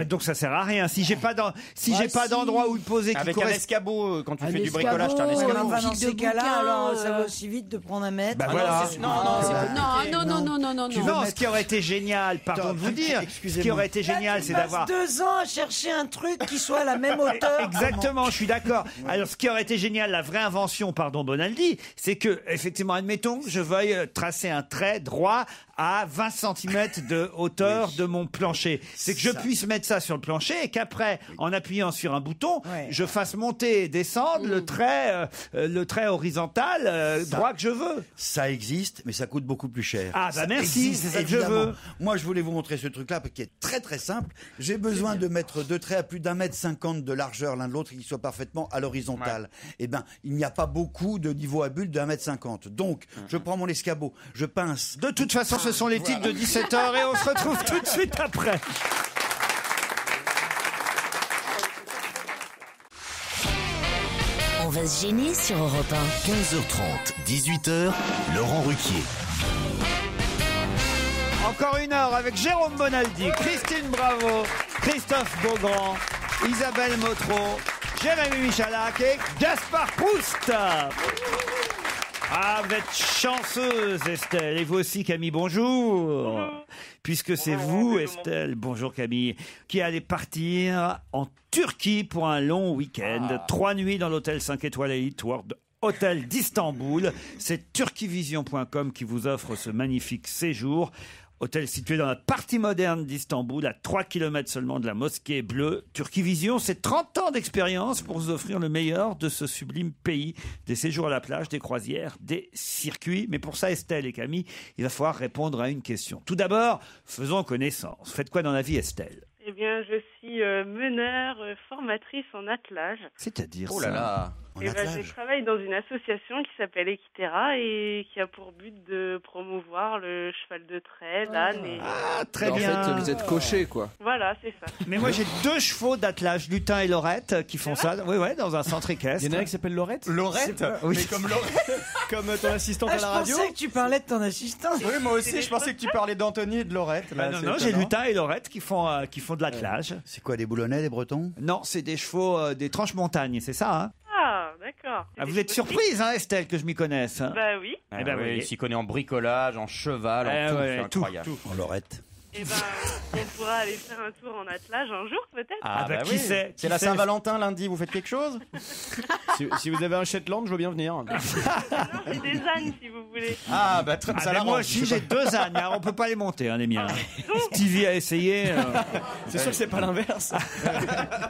Donc ça sert à rien. Si j'ai pas d'endroit où le poser. Avec un escabeau, quand tu fais du bricolage, t'as un escabeau. Dans ces cas-là, alors ça va aussi vite de prendre un mètre. Voilà. Non. Non, ce qui aurait été génial, pardon de vous dire, ce qui aurait été génial, c'est d'avoir 2 ans à chercher un truc qui soit à la même hauteur. Exactement, je suis d'accord. Alors, ce qui aurait été génial, la vraie invention, pardon Bonaldi, c'est que, effectivement, admettons que je veuille tracer un trait droit à 20 cm de hauteur de mon plancher. C'est que je puisse mettre ça sur le plancher et qu'après, en appuyant sur un bouton, je fasse monter et descendre le trait horizontal droit que je veux. Ça existe, mais ça coûte beaucoup plus cher. Ah bah merci, c'est ça que je veux. Moi, je voulais vous montrer ce truc-là qui est très très simple. J'ai besoin de mettre 2 traits à plus d'1,50 m de largeur l'un de l'autre et qui soient parfaitement à l'horizontale. Eh ben, il n'y a pas beaucoup de niveau à bulle d'1,50 m. Donc, je prends mon escabeau, je pince. De toute façon, ce sont les titres de 17h et on se retrouve tout de suite après. On va se gêner sur Europe 1. 15h30, 18h, Laurent Ruquier. Encore une heure avec Jérôme Bonaldi, Christine Bravo, Christophe Beaugrand, Isabelle Motro, Jérémy Michalak et Gaspard Proust. Ah, vous êtes chanceuse, Estelle. Et vous aussi, Camille, bonjour. Puisque c'est vous, Estelle, bonjour Camille, qui allez partir en Turquie pour un long week-end. 3 nuits dans l'hôtel 5 étoiles Elite World Hôtel d'Istanbul. C'est turquivision.com qui vous offre ce magnifique séjour. Hôtel situé dans la partie moderne d'Istanbul, à 3 km seulement de la mosquée bleue. Turquivision, c'est 30 ans d'expérience pour vous offrir le meilleur de ce sublime pays. Des séjours à la plage, des croisières, des circuits. Mais pour ça, Estelle et Camille, il va falloir répondre à une question. Tout d'abord, faisons connaissance. Faites quoi dans la vie, Estelle ? Eh bien, je suis meneur, formatrice en attelage. C'est-à-dire Oh là là. Et je travaille dans une association qui s'appelle Equiterra et qui a pour but de promouvoir le cheval de trait, l'âne et... Ah, très bien. En fait, vous êtes coché, quoi. Voilà, c'est ça. Mais moi, j'ai 2 chevaux d'attelage, Lutin et Laurette, qui font ça. Oui, dans un centre équestre. Il y en a un qui s'appelle Laurette. Laurette Oui. Mais comme Laurette. Comme ton assistante à la radio. Je pensais que tu parlais de ton assistante. Oui, moi aussi, je pensais que tu parlais d'Anthony et de Laurette. Là, non, j'ai Lutin et Laurette qui font de l'attelage. C'est quoi, des boulonnais, des bretons? Non, c'est des chevaux des tranches-montagnes, c'est ça, hein? Ah, d'accord. Ah, vous êtes surprise, hein, Estelle, que je m'y connaisse. Bah oui. Eh ben, il s'y connaît en bricolage, en cheval, en tout, c'est incroyable. En Laurette. Eh ben, on pourra aller faire un tour en attelage un jour, peut-être. Ah, bah qui oui. sait C'est la Saint-Valentin lundi, vous faites quelque chose? Si vous avez un Shetland, je veux bien venir. Non, j'ai des ânes, si vous voulez. Ah, bah ça moi l'arrange. aussi, j'ai 2 ânes, mais on peut pas les monter, hein, les miens. Stevie a essayé. C'est sûr que c'est pas l'inverse.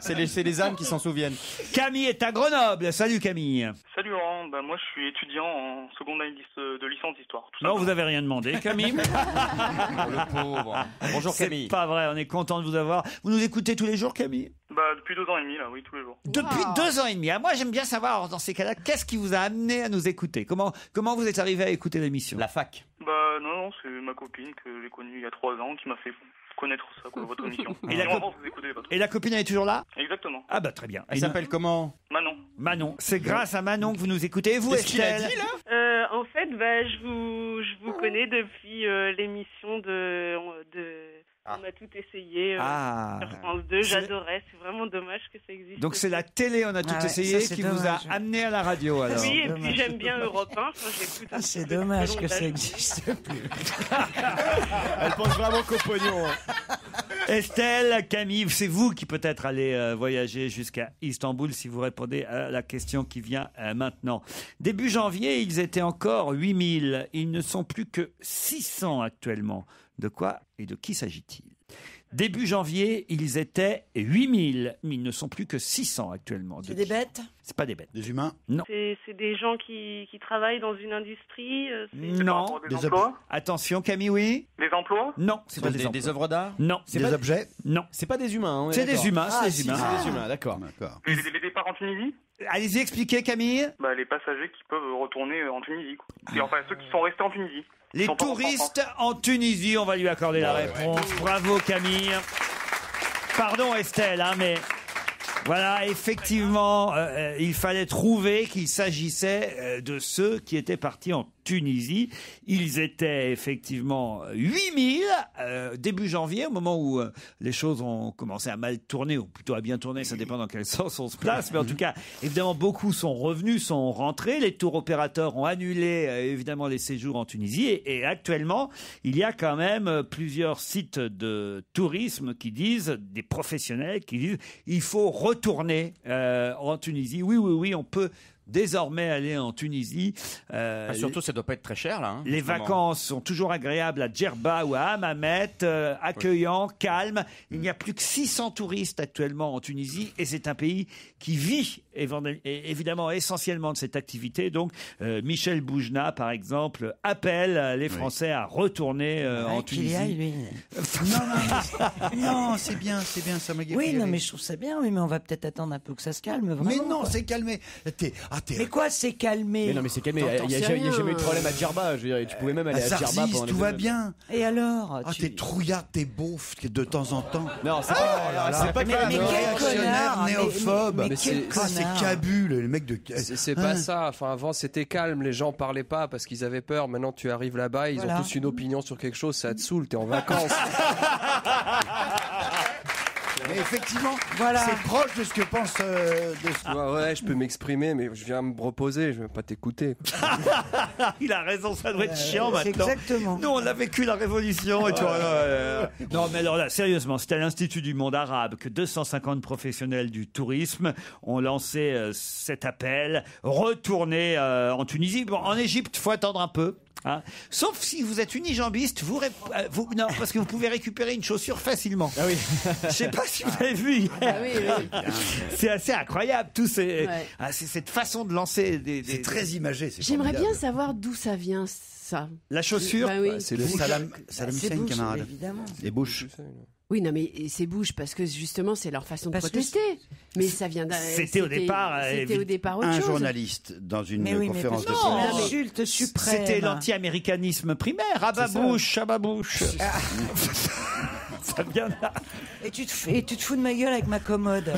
C'est les ânes qui s'en souviennent. Camille est à Grenoble. Salut, Camille. Salut Laurent, moi je suis étudiant en seconde année de licence d'histoire. Non, vous avez rien demandé, Camille. Le pauvre. Bonjour Camille. C'est pas vrai, on est content de vous avoir. Vous nous écoutez tous les jours, Camille? Depuis 2 ans et demi, là, oui, tous les jours. Depuis 2 ans et demi. Ah, moi, j'aime bien savoir, dans ces cas-là, qu'est-ce qui vous a amené à nous écouter? Comment vous êtes arrivé à écouter l'émission? La fac. Non, c'est ma copine que j'ai connue il y a 3 ans qui m'a fait connaître ça, votre émission. Et la copine, elle est toujours là? Exactement. Ah bah très bien. Elle s'appelle comment? Manon. Manon. C'est grâce à Manon que vous nous écoutez. Et vous, Estelle? En fait, je vous connais depuis l'émission de On a tout essayé sur France 2. J'adorais. C'est vraiment dommage que ça existe. Donc c'est la télé On a tout essayé qui vous a amené à la radio, alors. Oui, et puis j'aime bien Europe 1. C'est dommage que ça existe plus. Elle pense vraiment qu'au pognon. Estelle, Camille, c'est vous qui peut-être allez voyager jusqu'à Istanbul si vous répondez à la question qui vient maintenant. Début janvier, ils étaient encore 8000. Ils ne sont plus que 600 actuellement. De quoi et de qui s'agit-il? Début janvier, ils étaient 8000, mais ils ne sont plus que 600 actuellement. C'est des bêtes? C'est pas des bêtes. Des humains? Non. C'est des gens qui travaillent dans une industrie? Non. Des emplois? Attention, Camille, oui? Des emplois? Non, c'est pas des emplois. Des œuvres d'art? Non. Des objets? Non. C'est pas des humains. C'est des humains, c'est des humains. C'est des humains, d'accord. Les départs en Tunisie? Allez-y, expliquez, Camille. Les passagers qui peuvent retourner en Tunisie, quoi. Et enfin, ceux qui sont restés en Tunisie. Les touristes en Tunisie, on va lui accorder la réponse. Bravo, Camille. Pardon Estelle, hein, mais voilà, effectivement, il fallait trouver qu'il s'agissait de ceux qui étaient partis en Tunisie. Ils étaient effectivement 8000 début janvier, au moment où les choses ont commencé à mal tourner, ou plutôt à bien tourner, ça dépend dans quel sens on se place, mais en tout cas, évidemment, beaucoup sont revenus, sont rentrés. Les tours opérateurs ont annulé, évidemment, les séjours en Tunisie. Et actuellement, il y a quand même plusieurs sites de tourisme qui disent, des professionnels qui disent, il faut retourner en Tunisie. Oui, on peut désormais aller en Tunisie. Surtout, ça doit pas être très cher, là. Hein, les vacances sont toujours agréables à Djerba ou à Hammamet, accueillant, calme. Il n'y a plus que 600 touristes actuellement en Tunisie et c'est un pays qui vit évidemment essentiellement de cette activité. Donc, Michel Boujna, par exemple, appelle les Français à retourner en Tunisie. Qu'il y aille, lui. Non, c'est bien, ça me guérit. Oui, non, mais je trouve ça bien, oui, mais on va peut-être attendre un peu que ça se calme, vraiment. Mais non, c'est calmé. Mais quoi, c'est calmé? Mais non, mais c'est calmé. Il n'y a jamais eu de problème à Djerba. Je veux dire, tu pouvais même aller à Djerba pendant tout va bien. Et alors? T'es trouillard, t'es beauf de temps en temps. Non, c'est pas mais quel connard, néophobe. Mais quel connard. C'est Cabu, le mec de. C'est pas ça. Enfin, avant, c'était calme. Les gens parlaient pas parce qu'ils avaient peur. Maintenant, tu arrives là-bas, ils ont tous une opinion sur quelque chose. Ça te saoule. T'es en vacances. Mais effectivement, c'est proche de ce que pense. Ouais, je peux m'exprimer, mais je viens me reposer. Je vais pas t'écouter. Il a raison, ça doit être chiant maintenant. Exactement. Nous, on a vécu la révolution et tout. Non, mais alors là, sérieusement, c'est à l'Institut du monde arabe que 250 professionnels du tourisme ont lancé cet appel. Retourner en Tunisie. Bon, en Égypte, faut attendre un peu. Hein. Sauf si vous êtes unijambiste, non, parce que vous pouvez récupérer une chaussure facilement. Ah oui. Je sais pas si vous avez vu hier. Oui. C'est assez incroyable, c'est cette façon de lancer des. C'est très imagé. J'aimerais bien savoir d'où ça vient, ça. La chaussure, oui. C'est le Saddam Hussein, camarade. Évidemment. Les Bush. Oui, non, mais c'est bouche parce que justement, c'est leur façon de protester. Mais ça vient d'un. C'était au départ autre un chose. journaliste dans une conférence de presse. presse. Insulte suprême. C'était l'anti-américanisme primaire. Ababouche. Ça vient là. Et tu te fous de ma gueule avec ma commode.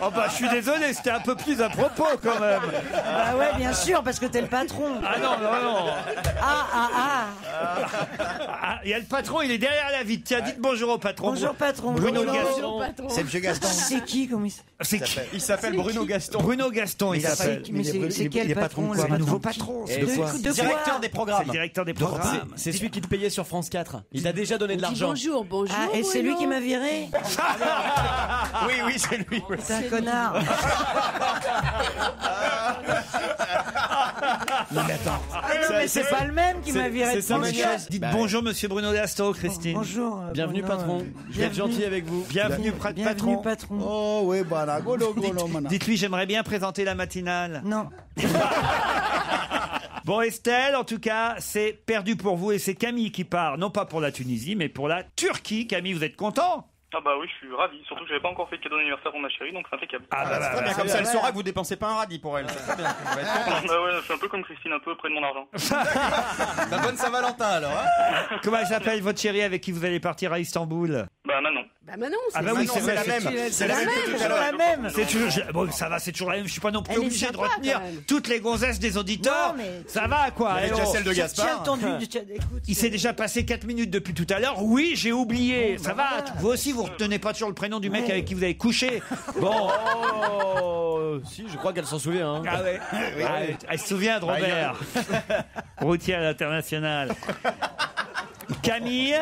Oh bah, je suis désolé, c'était un peu plus à propos quand même. Bah ouais, bien sûr, parce que t'es le patron. Ah non. Ah. Il y a le patron, il est derrière la vitre. Tiens, dites bonjour au patron. Bonjour patron. Bruno Bonjour, Gaston. patron. C'est Monsieur Gaston. C'est qui comme Il s'appelle Bruno Gaston. Bruno Gaston, il s'appelle. Mais c'est quel patron? C'est le nouveau patron. Directeur des programmes. C'est le directeur des programmes. C'est celui qui te payait sur France 4. Il t'a déjà donné de l'argent. Bonjour. Ah, et c'est lui qui m'a viré? Oui, c'est lui. C'est un connard. Non, mais attends. Non, mais c'est pas le même qui m'a viré. C'est ça, Dites bonjour, monsieur Bruno Gaston, Christine. Bonjour. Bienvenue, patron. Je vais être gentil avec vous. Bienvenue, patron. Oh, oui, voilà. Golo, mana. Dites-lui, j'aimerais bien présenter la matinale. Non. Bon, Estelle, en tout cas, c'est perdu pour vous et c'est Camille qui part, non pas pour la Tunisie, mais pour la Turquie. Camille, vous êtes content? Ah bah oui, je suis ravi. Surtout que j'avais pas encore fait de cadeau d'anniversaire pour ma chérie, donc c'est impeccable. C'est très bien, comme ça elle saura que vous dépensez pas un radis pour elle. C'est très bien. Bah ouais, je suis un peu comme Christine, un peu près de mon argent. La bonne Saint-Valentin alors. Hein. Comment elle s'appelle votre chérie avec qui vous allez partir à Istanbul? Bah Manon. Bah Manon, Ah bah oui, c'est la même. C'est la même. toujours la même. C'est toujours, bon, ça va, c'est toujours la même. Je suis pas non plus Elle est obligé de sympa, retenir quand même. toutes les gonzesses des auditeurs. Non, mais- Ça va, quoi. Il y avait déjà celle de Gaspard. Il s'est déjà passé 4 minutes depuis tout à l'heure. Oui, j'ai oublié. Ça va. Vous aussi, vous retenez pas toujours le prénom du mec avec qui vous avez couché. Bon. Si, je crois qu'elle s'en souvient. Hein. Ah ouais. Elle se souvient de Robert. Routier à l'international. Camille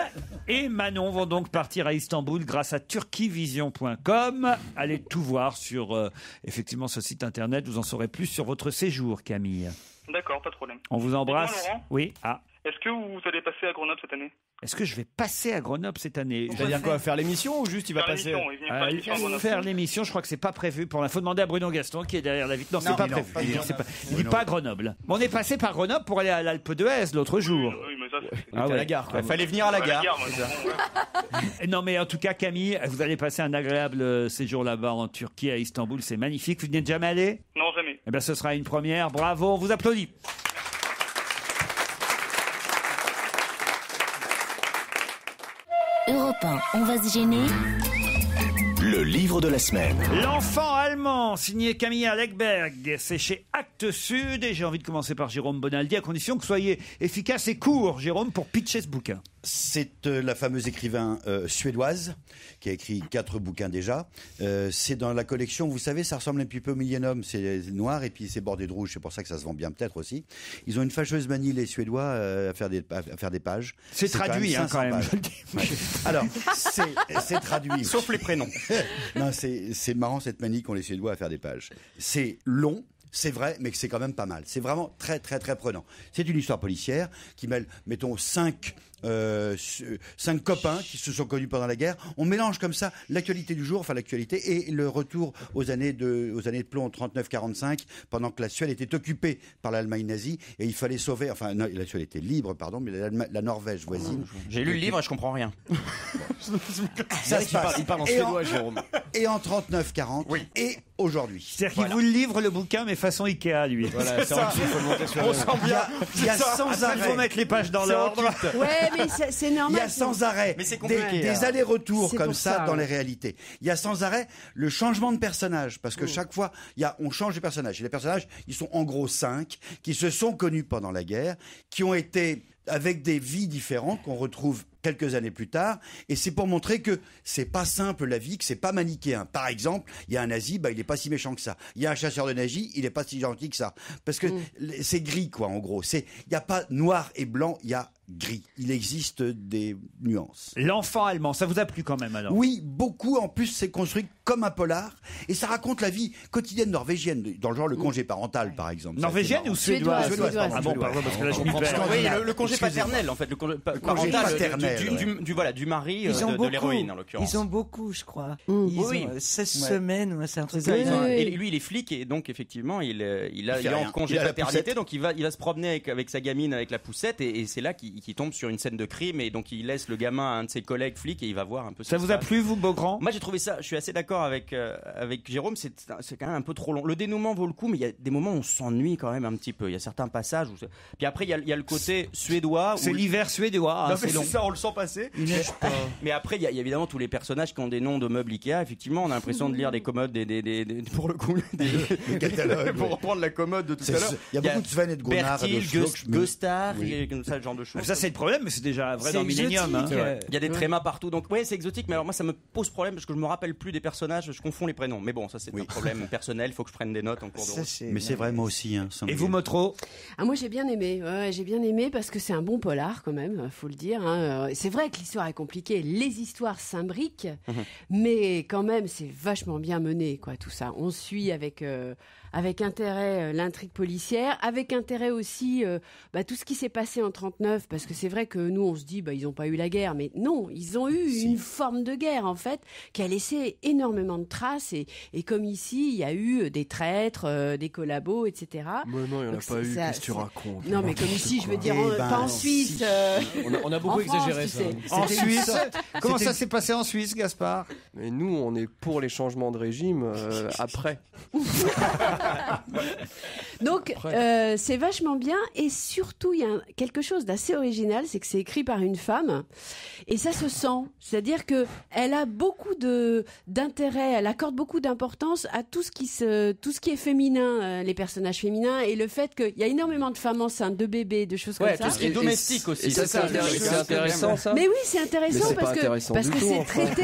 et Manon vont donc partir à Istanbul grâce à turquivision.com. Allez tout voir sur effectivement ce site internet. Vous en saurez plus sur votre séjour, Camille. D'accord, pas de problème. On vous embrasse. Dites-moi, Laurent, Oui. Ah. est-ce que vous allez passer à Grenoble cette année? Est-ce que je vais passer à Grenoble cette année? C'est-à-dire quoi? Faire l'émission ou juste il va Faire passer l'émission, il vient faire l'émission à Grenoble. Faire l'émission, je crois que c'est pas prévu. Pour l'info, demander à Bruno Gaston qui est derrière la vitre. Non, c'est pas non, prévu. pas Il dit bien. c'est pas- il dit pas Grenoble. Bon, on est passé par Grenoble pour aller à l'Alpe d'Huez l'autre jour. Oui, mais ça, c'est... à la gare. Il fallait venir à la gare. moi, non, ouais. Non, mais en tout cas, Camille, vous allez passer un agréable séjour là-bas en Turquie, à Istanbul. C'est magnifique. Vous n'y êtes jamais allé? Non, jamais. Eh bien, ce sera une première. Bravo, on vous applaudit. Europe 1, on va se gêner. Le livre de la semaine. L'enfant allemand, signé Camilla Lekberg, c'est chez Actes Sud. Et j'ai envie de commencer par Jérôme Bonaldi, à condition que vous soyez efficace et court, Jérôme, pour pitcher ce bouquin. C'est la fameuse écrivain suédoise qui a écrit 4 bouquins déjà. C'est dans la collection, vous savez, ça ressemble un petit peu au Millennium. C'est noir et puis c'est bordé de rouge. C'est pour ça que ça se vend bien peut-être aussi. Ils ont une fâcheuse manie, les Suédois, à faire des pages. C'est traduit quand même. Ouais. Alors, c'est traduit. Sauf les prénoms. Non, c'est marrant cette manie qu'ont les Suédois à faire des pages. C'est long. C'est vrai, mais c'est quand même pas mal. C'est vraiment très, très, très prenant. C'est une histoire policière qui mêle, mettons, 5 copains qui se sont connus pendant la guerre. On mélange comme ça l'actualité du jour, enfin l'actualité, et le retour aux années de plomb 39-45, pendant que la Suède était occupée par l'Allemagne nazie, et il fallait sauver, enfin, non, la Suède était libre, pardon, mais la Norvège voisine. J'ai lu le livre et je comprends rien. Ça se passe. Il parle en suédois, Jérôme. Et en 39-40, et aujourd'hui. C'est-à-dire qu'il vous livre le bouquin, mais façon Ikea, lui. Voilà, c'est ça. On sent bien. Il y a sans arrêt. Il faut mettre les pages dans l'ordre. Ouais, mais c'est normal. Il y a sans arrêt des allers-retours comme ça dans les réalités. Il y a sans arrêt le changement de personnage, parce que chaque fois, on change de personnage. Et les personnages, ils sont en gros 5, qui se sont connus pendant la guerre, qui ont été avec des vies différentes qu'on retrouve quelques années plus tard, et c'est pour montrer que c'est pas simple la vie, que c'est pas manichéen. Par exemple, il y a un nazi, il est pas si méchant que ça. Il y a un chasseur de nazis, il est pas si gentil que ça. Parce que c'est gris, quoi, en gros. Il y a pas noir et blanc, il y a gris. Il existe des nuances. L'enfant allemand, ça vous a plu quand même alors? Oui, beaucoup. En plus, c'est construit comme un polar, et ça raconte la vie quotidienne norvégienne, dans le genre le congé parental, par exemple. Norvégienne ou suédoise? Ah bon, pardon, parce que là je m'y perds. Oui, le congé paternel, en fait, le congé parental du mari de l'héroïne, en l'occurrence. Ils ont beaucoup, je crois. Ils ont 16 semaines, c'est un truc comme ça. Et lui, il est flic, et donc effectivement, il est en congé paternité, donc il va se promener avec sa gamine, avec la poussette, et c'est là qu'il tombe sur une scène de crime, et donc il laisse le gamin à un de ses collègues flics, et il va voir un peu. Ça vous a plu, vous, Beaugrand? Moi, j'ai trouvé ça, je suis assez d'accord avec Jérôme, c'est quand même un peu trop long. Le dénouement vaut le coup, mais il y a des moments où on s'ennuie quand même un petit peu. Il y a certains passages où puis après, il y a le côté suédois. C'est l'hiver suédois, c'est long. Ça, on le sent passer. Mais après, il y a évidemment tous les personnages qui ont des noms de meubles Ikea. Effectivement, on a l'impression de lire des commodes, pour le coup, des catalogues. Pour reprendre la commode de tout à l'heure. Il y a beaucoup de Sven et de Gunnar. Bertil, Gustar, comme ça, le genre de choses. Ça, c'est le problème, mais c'est déjà vrai dans Millennium. Il y a des trémas partout. Donc, ouais, c'est exotique, mais alors moi, ça me pose problème parce que je me rappelle plus des personnages, je confonds les prénoms. Mais bon, ça, c'est un problème personnel. Il faut que je prenne des notes en cours de route. Mais c'est vrai, moi aussi. Et vous, Motro? Moi, j'ai bien aimé. J'ai bien aimé parce que c'est un bon polar, quand même, faut le dire. C'est vrai que l'histoire est compliquée. Les histoires s'imbriquent, mais quand même, c'est vachement bien mené, quoi, tout ça. On suit avec intérêt l'intrigue policière, avec intérêt aussi tout ce qui s'est passé en 39, parce que c'est vrai que nous, on se dit, ils n'ont pas eu la guerre, mais non, ils ont eu une forme de guerre, en fait, qui a laissé énormément de traces, et comme ici, il y a eu des traîtres, des collabos, etc. Mais non, il n'y en a pas eu, qu'est-ce que tu racontes? Non, mais comme ici, je veux dire, pas en Suisse. On a beaucoup exagéré ça. En Suisse? Comment ça s'est passé en Suisse, Gaspard? Mais nous, on est pour les changements de régime après. Donc, c'est vachement bien, et surtout, il y a quelque chose d'assez original, c'est que c'est écrit par une femme, et ça se sent. C'est-à-dire que elle a beaucoup d'intérêt, elle accorde beaucoup d'importance à tout ce qui est féminin, les personnages féminins, et le fait qu'il y a énormément de femmes enceintes, de bébés, de choses comme ça. Tout ce qui est domestique aussi. C'est intéressant, ça. Mais oui, c'est intéressant parce que c'est traité,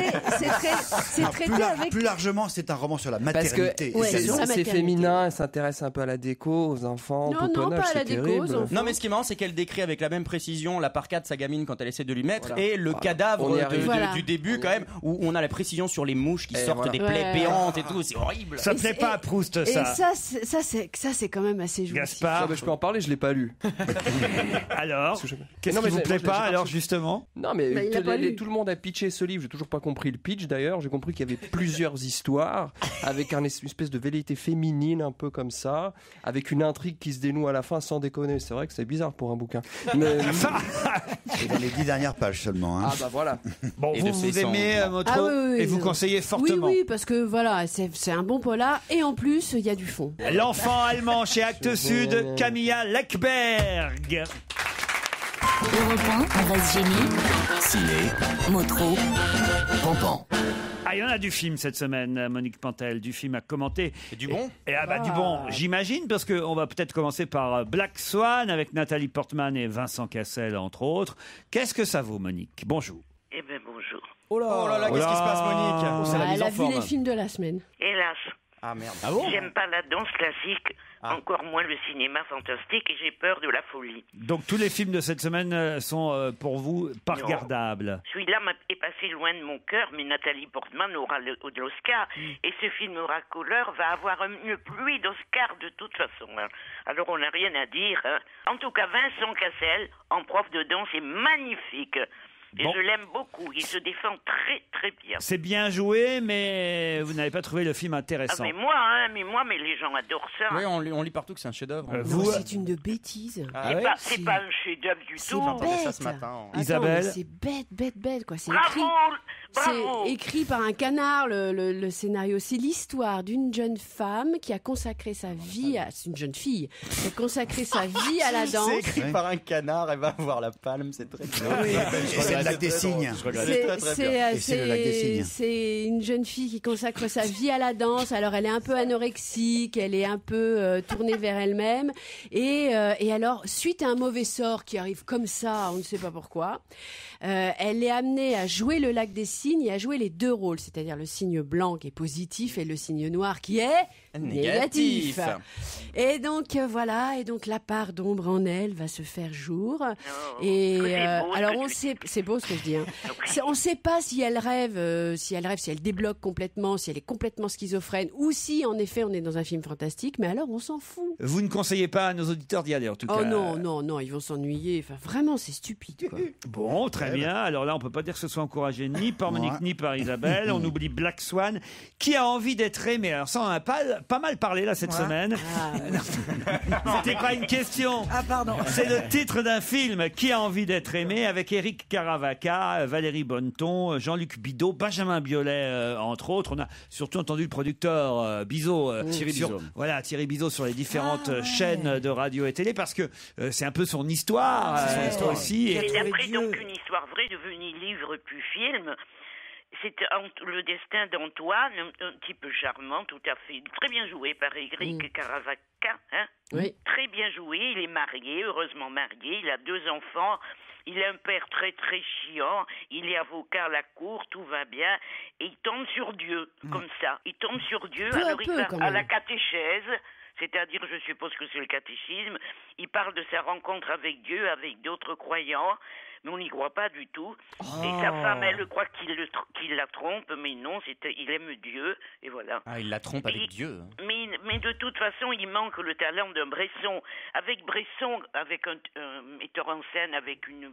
avec. Plus largement, c'est un roman sur la maternité. C'est féminin, elle s'intéresse un peu à la déco, aux enfants, au pouponnage, non, pas à la déco, aux enfants. Non, mais ce qui est marrant, c'est qu'elle décrit avec la même précision la parka de sa gamine quand elle essaie de lui mettre, et le cadavre du début, quand même, où on a la précision sur les mouches qui sortent des plaies béantes et tout, c'est horrible. Ça plaît pas à Proust, ça. Et ça, c'est quand même assez jouissif. Gaspard, je peux en parler, je l'ai pas lu. Alors, qu'est-ce qui vous plaît pas, alors, justement? Non, mais tout le monde a pitché ce livre, j'ai toujours pas compris le pitch, d'ailleurs, j'ai compris qu'il y avait plusieurs histoires, avec une espèce de velléité féminine, un peu comme ça, avec une intrigue qui se dénoue à la fin, sans déconner. C'est vrai que c'est bizarre pour un bouquin. Mais... C'est dans les 10 dernières pages seulement. Ah bah voilà. Bon, vous aimez Motro, et vous conseillez fortement. Oui, parce que voilà, c'est un bon polar, et en plus, il y a du fond. L'enfant allemand chez Actes Sud, Camilla Lekberg. Europe 1, on va se gêner. Ciné, Motro, Pampan. Ah, il y en a du film cette semaine, Monique Pantel, du film à commenter. Et du bon Du bon, j'imagine, parce qu'on va peut-être commencer par Black Swan avec Nathalie Portman et Vincent Cassel, entre autres. Qu'est-ce que ça vaut, Monique? Bonjour. Eh bien, bonjour. Oh là, qu'est-ce qui se passe, Monique? Elle a vu les films de la semaine. Hélas. Ah merde. J'aime pas la danse classique, encore moins le cinéma fantastique, et j'ai peur de la folie. Donc tous les films de cette semaine sont pour vous pas regardables. Celui-là est passé loin de mon cœur, mais Nathalie Portman aura l'Oscar, et ce film racoleur va avoir une pluie d'Oscars de toute façon. Hein. Alors on n'a rien à dire. Hein. En tout cas, Vincent Cassel, en prof de danse, est magnifique. Et je l'aime beaucoup, il se défend très très bien. C'est bien joué, mais vous n'avez pas trouvé le film intéressant. Mais les gens adorent ça. Oui, on lit partout que c'est un chef-d'œuvre. C'est une de bêtises. C'est pas un chef-d'œuvre du tout. J'entendais ça ce matin. Isabelle. C'est bête quoi. C'est Bravo. écrit par un canard, le scénario. C'est l'histoire d'une jeune femme qui a consacré sa vie c'est une jeune fille qui a consacré sa vie à la danse. C'est écrit par un canard, elle va avoir la palme, c'est très bien. C'est le lac des cygnes. C'est une jeune fille qui consacre sa vie à la danse. Alors elle est un peu anorexique, elle est un peu tournée vers elle-même. Et alors, suite à un mauvais sort qui arrive comme ça, on ne sait pas pourquoi, elle est amenée à jouer le lac des cygnes et à jouer les deux rôles, c'est-à-dire le cygne blanc qui est positif et le cygne noir qui est négatif. Et donc voilà, et donc la part d'ombre en elle va se faire jour. Alors on sait, c'est beau ce que je dis. Hein. On ne sait pas si elle rêve, si elle débloque complètement, si elle est complètement schizophrène, ou si en effet on est dans un film fantastique. Mais alors on s'en fout. Vous ne conseillez pas à nos auditeurs d'y aller en tout cas. Oh non, ils vont s'ennuyer. Enfin vraiment, c'est stupide. Quoi. Bon, très bien. Alors là, on peut pas dire que ce soit encouragé ni par Monique ni par Isabelle. On oublie Black Swan, qui a envie d'être aimé. Alors ça, on en a pas mal parlé là cette semaine. C'était pas une question. Ah pardon. C'est le titre d'un film, Qui a envie d'être aimé, avec Éric Caravaca, Valérie Bonneton, Jean-Luc Bidot, Benjamin Biolay, entre autres. On a surtout entendu le producteur Bizot, Thierry Bizot sur les différentes chaînes de radio et télé, parce que c'est un peu son histoire, aussi. Et d'après donc une histoire vraie devenue livre puis film. C'est le destin d'Antoine, un type charmant, tout à fait, très bien joué par Éric Caravaca. Hein? Oui. Très bien joué, il est marié, heureusement marié, il a 2 enfants, il a un père très très chiant, il est avocat à la cour, tout va bien, et il tombe sur Dieu, comme ça. Il tombe sur Dieu, alors il va à la catéchèse, c'est-à-dire, je suppose que c'est le catéchisme, il parle de sa rencontre avec Dieu, avec d'autres croyants, mais on n'y croit pas du tout. Et sa femme, elle croit qu'il la trompe, mais non, il aime Dieu, et voilà. Ah, il la trompe avec Dieu. Mais de toute façon, il manque le talent d'un Bresson. Avec Bresson, avec un metteur en scène, avec une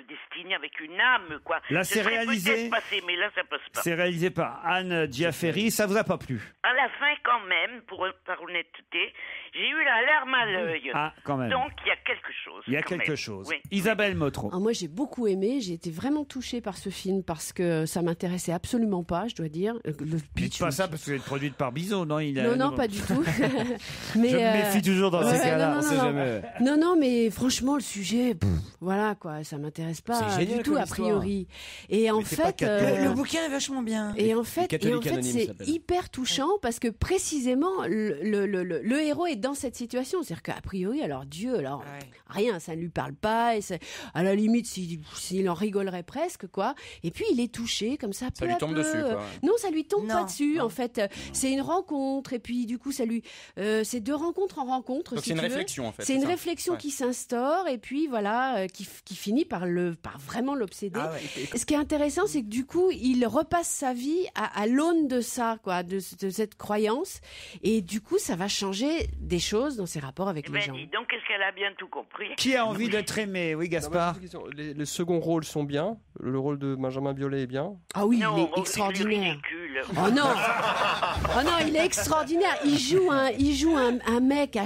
destinée, avec une âme, quoi. Là, c'est réalisé. Passé, mais là, ça passe pas. C'est réalisé par Anne Giafferi. Ça vous a pas plu? À la fin, quand même, par honnêteté, j'ai eu la larme à l'œil. Ah, quand même. Donc, il y a quelque chose. Il y a quelque même. chose. Oui. Isabelle Motro. Moi, j'ai beaucoup aimé. J'ai été vraiment touchée par ce film parce que ça m'intéressait absolument pas, je dois dire. Le pitch. Dites pas ça parce que vous êtes produite par Bizot, non? Non, pas du tout. Mais, je me méfie toujours dans ces cas-là. Non, on sait jamais. Non, mais franchement, le sujet, voilà quoi, ça m'intéresse pas du tout a priori. Et en fait, le bouquin est vachement bien. Et en fait, c'est hyper touchant parce que précisément le héros est dans cette situation, c'est-à-dire qu'a priori, alors Dieu, rien, ça ne lui parle pas, et à la limite, s'il en rigolerait presque, quoi. Et puis il est touché comme ça. Ça lui tombe dessus, quoi. Non, ça lui tombe pas dessus. En fait, c'est une rencontre, et puis du coup, c'est 2 rencontres en rencontre. Donc si c'est une tu veux. réflexion, en fait. C'est une réflexion qui s'instaure, et puis voilà, qui finit par vraiment l'obséder. Et ce qui est intéressant, c'est que du coup, il repasse sa vie à l'aune de ça, quoi, de cette croyance, et du coup, ça va changer des choses dans ses rapports avec les gens. Donc, est-ce qu'elle a bien tout compris? Qui a envie d'être aimé? Oui, Gaspard. Les seconds rôles sont bien. Le rôle de Benjamin Biolay est bien. Ah oui, il est extraordinaire. Oh non, il est extraordinaire. Il joue un mec,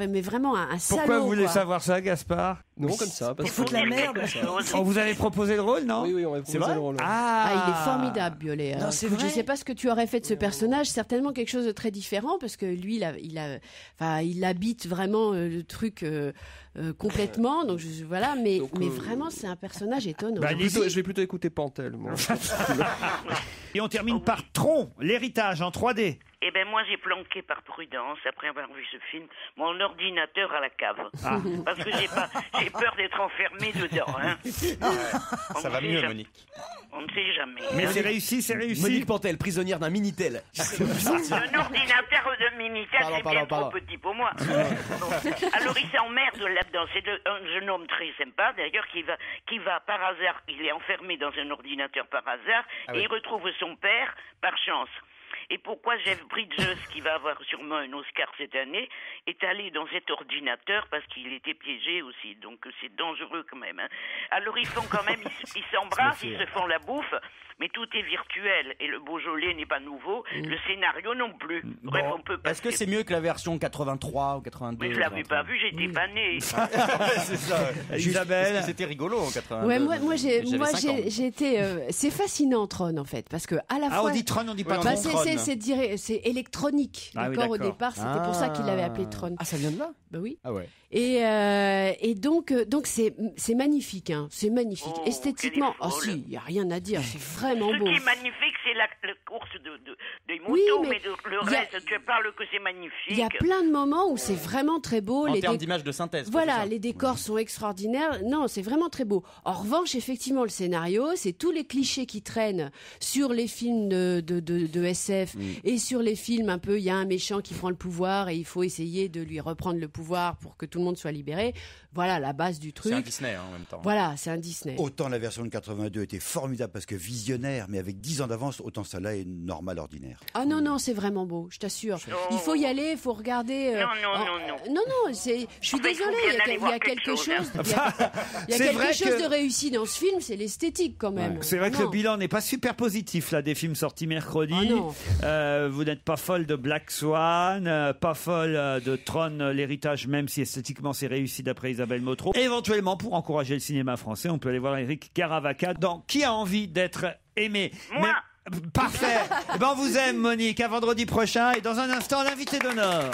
mais vraiment un salaud. Pourquoi vous voulez quoi. savoir ça, Gaspard? Non, comme ça. Pour foutre la merde. On vous avait proposé le rôle, non? Oui, on avait proposé le rôle. Il est formidable, Biolay. Non, c'est Écoute, vrai. je sais pas ce que tu aurais fait de ce personnage, certainement quelque chose de très différent, parce que lui, il habite vraiment le truc complètement. Donc voilà, mais vraiment, c'est un personnage étonnant. Je vais plutôt écouter Pantel, moi. Et on termine par Tron, l'héritage en 3D. Eh ben moi j'ai planqué par prudence, après avoir vu ce film, mon ordinateur à la cave. Parce que j'ai peur d'être enfermé dedans. Hein. Ça va mieux, Monique. On ne sait jamais. Mais hein. c'est réussi. Monique Pantel, prisonnière d'un Minitel. Un ordinateur de Minitel, c'est bien trop petit pour moi. Bon. Alors il s'emmerde là-dedans. C'est un jeune homme très sympa, d'ailleurs, qui va par hasard, il est enfermé dans un ordinateur par hasard, et il retrouve son père par chance. Et pourquoi Jeff Bridges, qui va avoir sûrement un Oscar cette année, est allé dans cet ordinateur parce qu'il était piégé aussi. Donc c'est dangereux quand même. Hein. Alors ils font quand même, ils s'embrassent, ils se font la bouffe, mais tout est virtuel. Et le Beaujolais n'est pas nouveau, le scénario non plus. Bref, on peut Est-ce que c'est mieux que la version 83 ou 82? Mais je l'avais pas vu, j'étais pas né. C'est ça. Isabelle. C'était rigolo en 82. Ouais, moi j'ai été. C'est fascinant Tron en fait, parce que à la fois. On dit Tron, on dit pas Tron. C'est électronique. D'accord, au départ, c'était pour ça qu'il l'avait appelé Tron. Ah, ça vient de là? Bah oui. Ah ouais. Et donc c'est magnifique, hein. C'est magnifique. Esthétiquement, il y a rien à dire. C'est vraiment beau. Ce qui est magnifique, c'est la course des motos, Oui, mais le reste, tu parles que c'est magnifique. Il y a plein de moments où c'est vraiment très beau. En termes d'image de synthèse. Voilà, les décors sont extraordinaires. Non, c'est vraiment très beau. En revanche, effectivement, le scénario, c'est tous les clichés qui traînent sur les films de SF et sur les films un peu, il y a un méchant qui prend le pouvoir et il faut essayer de lui reprendre le pouvoir pour que tout le monde soit libéré. Voilà la base du truc. C'est un Disney en même temps. Voilà, c'est un Disney. Autant la version de 82 était formidable parce que visionnaire, mais avec 10 ans d'avance, autant celle-là est normale, ordinaire. Ah non, c'est vraiment beau, je t'assure. Il faut y aller, il faut regarder. Non, je suis désolée, il y a quelque chose. Il y a quelque chose de réussi dans ce film, c'est l'esthétique quand même. C'est vrai que le bilan n'est pas super positif là des films sortis mercredi. Vous n'êtes pas folle de Black Swan, pas folle de Tron, l'héritage, même si esthétiquement c'est réussi d'après Isabelle Motro. Éventuellement, pour encourager le cinéma français, on peut aller voir Éric Caravaca dans Qui a envie d'être aimé. Moi. Parfait. On vous aime, Monique. À vendredi prochain. Et dans un instant, l'invité d'honneur.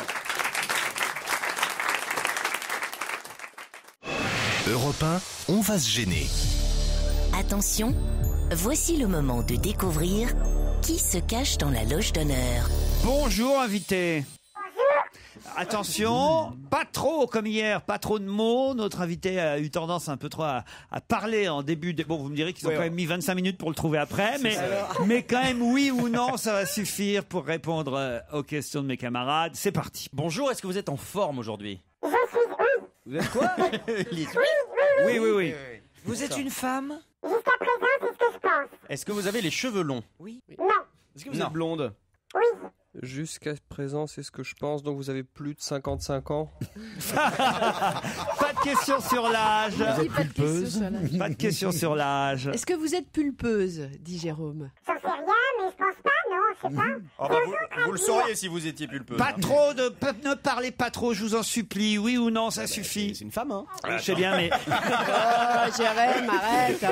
Europe 1, on va se gêner. Attention, voici le moment de découvrir qui se cache dans la loge d'honneur. Bonjour, invité. Attention, pas trop comme hier, pas trop de mots. Notre invité a eu tendance un peu trop à parler en début. Bon, vous me direz qu'ils ont quand même mis 25 minutes pour le trouver après, mais quand même, oui ou non, ça va suffire pour répondre aux questions de mes camarades. C'est parti. Bonjour, est-ce que vous êtes en forme aujourd'hui? Vous êtes quoi? Oui. Vous êtes une femme? Jusqu'à présent, c'est ce que je pense. Est-ce que vous avez les cheveux longs? Oui. Non. Est-ce que vous êtes blonde? Oui. Jusqu'à présent, c'est ce que je pense. Donc vous avez plus de 55 ans. Pas de question sur l'âge. Pas de question sur l'âge. Est-ce que vous êtes pulpeuse, dit Jérôme? J'en sais rien, mais je pense pas, non, je sais pas. Oh bah vous le sauriez si vous étiez pulpeuse. Pas trop ne parlez pas trop, je vous en supplie. Oui ou non, ça suffit. C'est une femme, hein? Je sais bien, mais. Oh, Jérôme, arrête.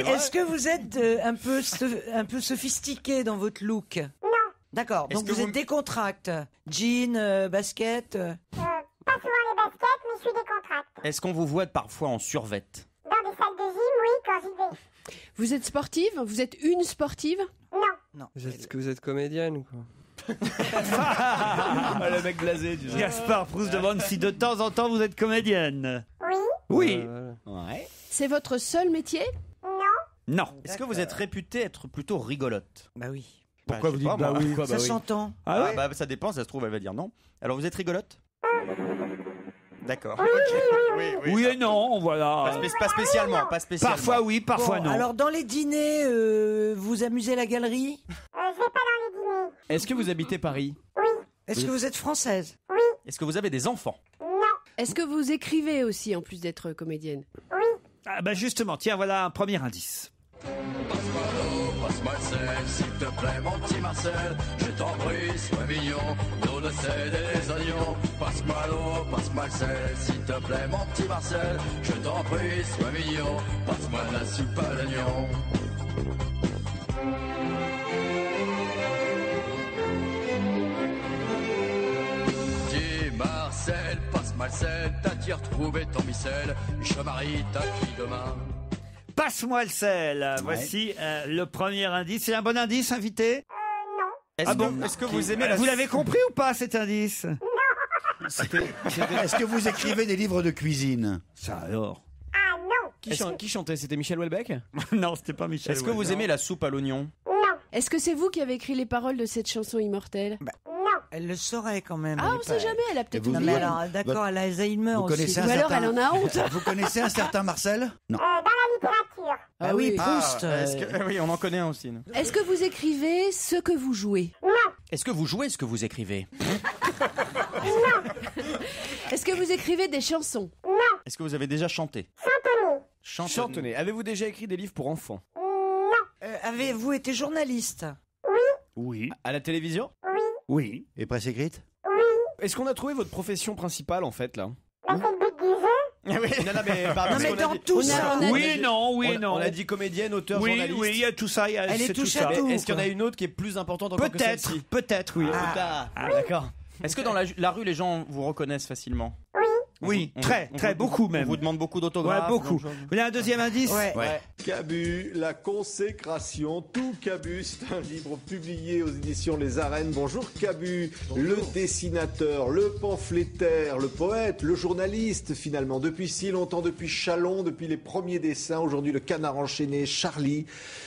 Est-ce que vous êtes un peu sophistiqué dans votre look? Non. D'accord, donc vous êtes décontracte. Jean, basket. Pas souvent les baskets, mais je suis décontracte. Est-ce qu'on vous voit parfois en survette? Dans des salles de gym, oui, quand j'y vais. Vous êtes sportive? Vous êtes une sportive? Non. Est-ce que vous êtes comédienne ou quoi? Le mec blasé, tu sais. Gaspard Proust demande si de temps en temps vous êtes comédienne. Oui. Ouais. C'est votre seul métier? Non. Est-ce que vous êtes réputée être plutôt rigolote? Bah oui. Pourquoi vous dites bah oui? Ça s'entend. Ah oui? Bah ça dépend, ça se trouve elle va dire non. Alors vous êtes rigolote? D'accord. Oui et non, voilà. Pas spécialement. Parfois oui, parfois non. Alors dans les dîners, vous amusez la galerie? Je vais pas dans les dîners. Est-ce que vous habitez Paris? Oui. Est-ce que vous êtes française? Oui. Est-ce que vous avez des enfants? Non. Est-ce que vous écrivez aussi en plus d'être comédienne? Oui. Ah bah justement, tiens, voilà un premier indice. Passe Marcel, s'il te plaît, mon petit Marcel, je t'en prie, sois mignon, le sel et les oignons. Passe-moi l'eau, passe-moi le sel, s'il te plaît mon petit Marcel. Je t'en prie, sois mignon, passe-moi de la soupe à l'oignon. Dis Marcel, passe-moi le sel, t'as-tu retrouvé ton micelle? Je marie ta fille demain. Passe-moi le sel. Voici le premier indice. C'est un bon indice, invité? Est-ce que vous aimez Vous l'avez compris ou pas, cet indice? Est-ce que vous écrivez des livres de cuisine? Ça alors. Ah non. Qui chantait? C'était Michel Houellebecq? Non, c'était pas Michel. Est-ce que vous aimez la soupe à l'oignon? Non. Est-ce que c'est vous qui avez écrit les paroles de cette chanson immortelle? Non. Elle le saurait quand même. Ah, on sait jamais, elle a peut-être Non, une mais mère. alors, d'accord, elle a Alzheimer Vous aussi. connaissez un Ou alors certain... elle en a honte. Vous connaissez un certain Marcel? Non. Dans la littérature. Ah oui, Proust. Oui, on en connaît un aussi. nous. Est-ce que vous écrivez ce que vous jouez? Non. Est-ce que vous jouez ce que vous écrivez? Est-ce que vous écrivez des chansons? Non. Est-ce que vous avez déjà chanté? Chantonné. Chantonnez. Avez-vous déjà écrit des livres pour enfants? Non. Avez-vous été journaliste? Oui. À la télévision? Oui. Et presse écrite? Est-ce qu'on a trouvé votre profession principale en fait là? Bah, c'est le but du jeu. Oui. Non, mais, Non, mais dans tout ça. Oui, non, oui, non. On a dit comédienne, auteur, Oui, journaliste. oui, il y a tout ça. Elle est c'est tout touche ça. à tout. Est-ce qu'il y en a une autre qui est plus importante encore que Peut-être, celle-ci? peut-être, oui. Ah, d'accord. Est-ce que dans la rue, les gens vous reconnaissent facilement? Oui, très, beaucoup même. On vous demande beaucoup Ouais, d'autographes? beaucoup. Vous voulez un deuxième indice? Ouais. Cabu, la consécration. Tout Cabu, c'est un livre publié aux éditions Les Arènes. Bonjour Cabu, le dessinateur, le pamphlétaire, le poète, le journaliste finalement. Depuis si longtemps, depuis Chalon, depuis les premiers dessins, aujourd'hui le Canard enchaîné, Charlie.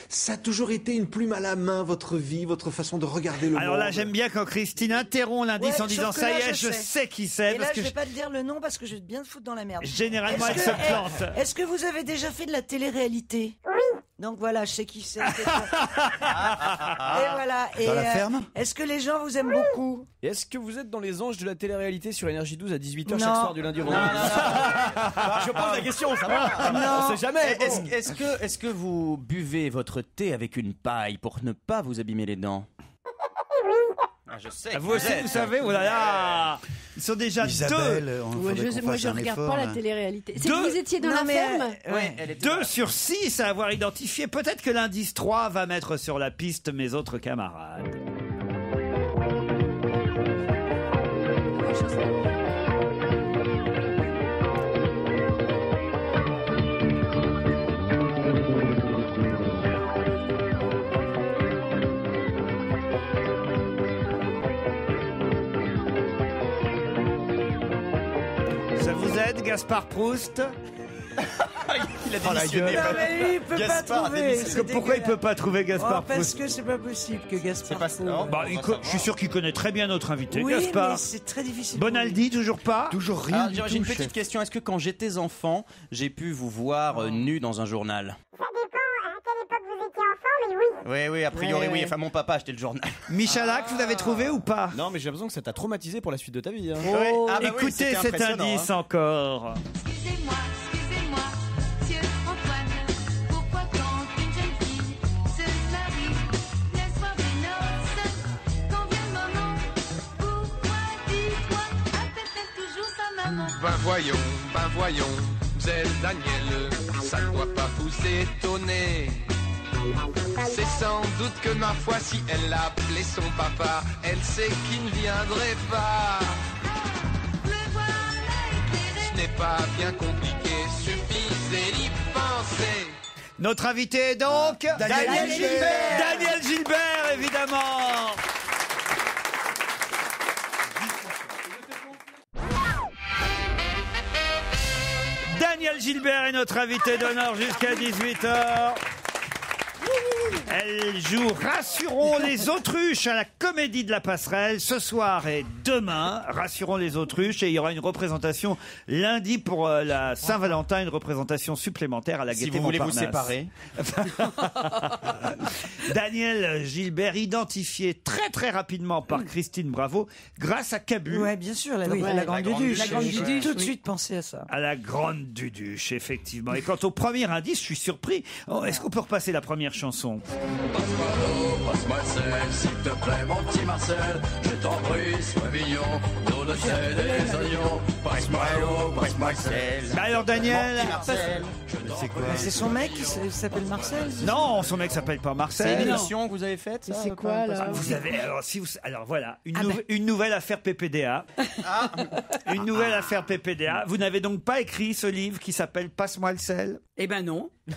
Ça a toujours été une plume à la main, votre vie, votre façon de regarder le monde. Alors là, j'aime bien quand Christine interrompt l'indice en disant sauf que ça là, y est, je sais qui c'est. Et Parce là, que je vais pas te dire le nom parce que je vais bien te foutre dans la merde. généralement, elle se plante. Est-ce que vous avez déjà fait de la télé-réalité? Oui. Donc voilà, je sais qui c'est. Et voilà. Et, Dans la ferme? Est-ce que les gens vous aiment beaucoup? Et est-ce que vous êtes dans les anges de la télé-réalité sur Énergie 12 à 18h chaque Non. soir du lundi au vendredi? Je pose la question, ça va? Non. On sait jamais. Est-ce que vous buvez votre thé avec une paille pour ne pas vous abîmer les dents? Ah, je sais. Vous aussi, vous savez, oh là là, ils sont déjà Isabelle, deux. Moi, je regarde pas la télé-réalité. C'est que vous étiez dans Non, la mais, ferme? Ouais, elle était 2 sur 6 à avoir identifié. Peut-être que l'indice 3 va mettre sur la piste mes autres camarades. Ça vous aide, Gaspard Proust? Il a démissionné. Non, mais lui, il peut Gaspard a pas trouver. démissionné. C'est Pourquoi il peut pas trouver Gaspard Parce Proust? que c'est pas possible que Gaspard. Bah, je suis sûr qu'il connaît très bien notre invité, Oui, Gaspard. mais c'est très difficile. Bonaldi, toujours pas? Toujours rien Alors, du j'ai une tout, petite chef. question. Est-ce que quand j'étais enfant, j'ai pu vous voir nu dans un journal? Ça dépend à quelle époque vous étiez enfant, mais oui. Oui, a priori, Ouais. oui. Enfin, mon papa achetait le journal. Michalak, vous avez trouvé ou pas? Non, mais j'ai l'impression que ça t'a traumatisé pour la suite de ta vie. Hein. Oh, Ah bah oui, écoutez c'était cet impressionnant, indice hein. encore. Excusez-moi, monsieur Antoine, pourquoi quand une jeune fille se marie, le soir des noces, quand vient le moment, pourquoi dis-toi, appelle-t-elle toujours sa maman? Ben voyons, Zelle Daniel, ça ne doit pas vous étonner. C'est sans doute que ma foi, si elle appelait son papa, elle sait qu'il ne viendrait pas. Ce n'est pas bien compliqué, suffisait d'y penser. Notre invité est donc Daniel Gilbert. Daniel Gilbert, évidemment. Daniel Gilbert est notre invité d'honneur jusqu'à 18h. Elle joue Rassurons les autruches à la Comédie de la Passerelle ce soir et demain. Rassurons les autruches, et il y aura une représentation lundi pour la Saint-Valentin, une représentation supplémentaire à la Si Gaîté vous voulez vous Montparnasse. séparer. Daniel Gilbert, identifié très très rapidement par Christine Bravo grâce à Cabu. Ouais, bien sûr, la Grande Duduche. J'ai tout de suite pensé à ça. À la Grande Duduche, effectivement. Et quant au premier indice, je suis surpris. Oh, est-ce qu'on peut repasser la première chanson? Passe-moi l'eau, passe-moi le sel, s'il te plaît, mon petit Marcel. Je t'en prie, sois mignon, nous le sel et les oignons. Passe-moi l'eau, passe-moi le sel. Bah alors, Daniel, C'est quoi? C'est son mec qui s'appelle Marcel. non, son mec s'appelle pas Marcel. C'est une émission que vous avez faite, ça? c'est quoi, là? Vous avez alors voilà une nouvelle affaire PPDA. Une nouvelle affaire PPDA. Vous n'avez donc pas écrit ce livre qui s'appelle Passe-moi le sel? Eh ben non. C'est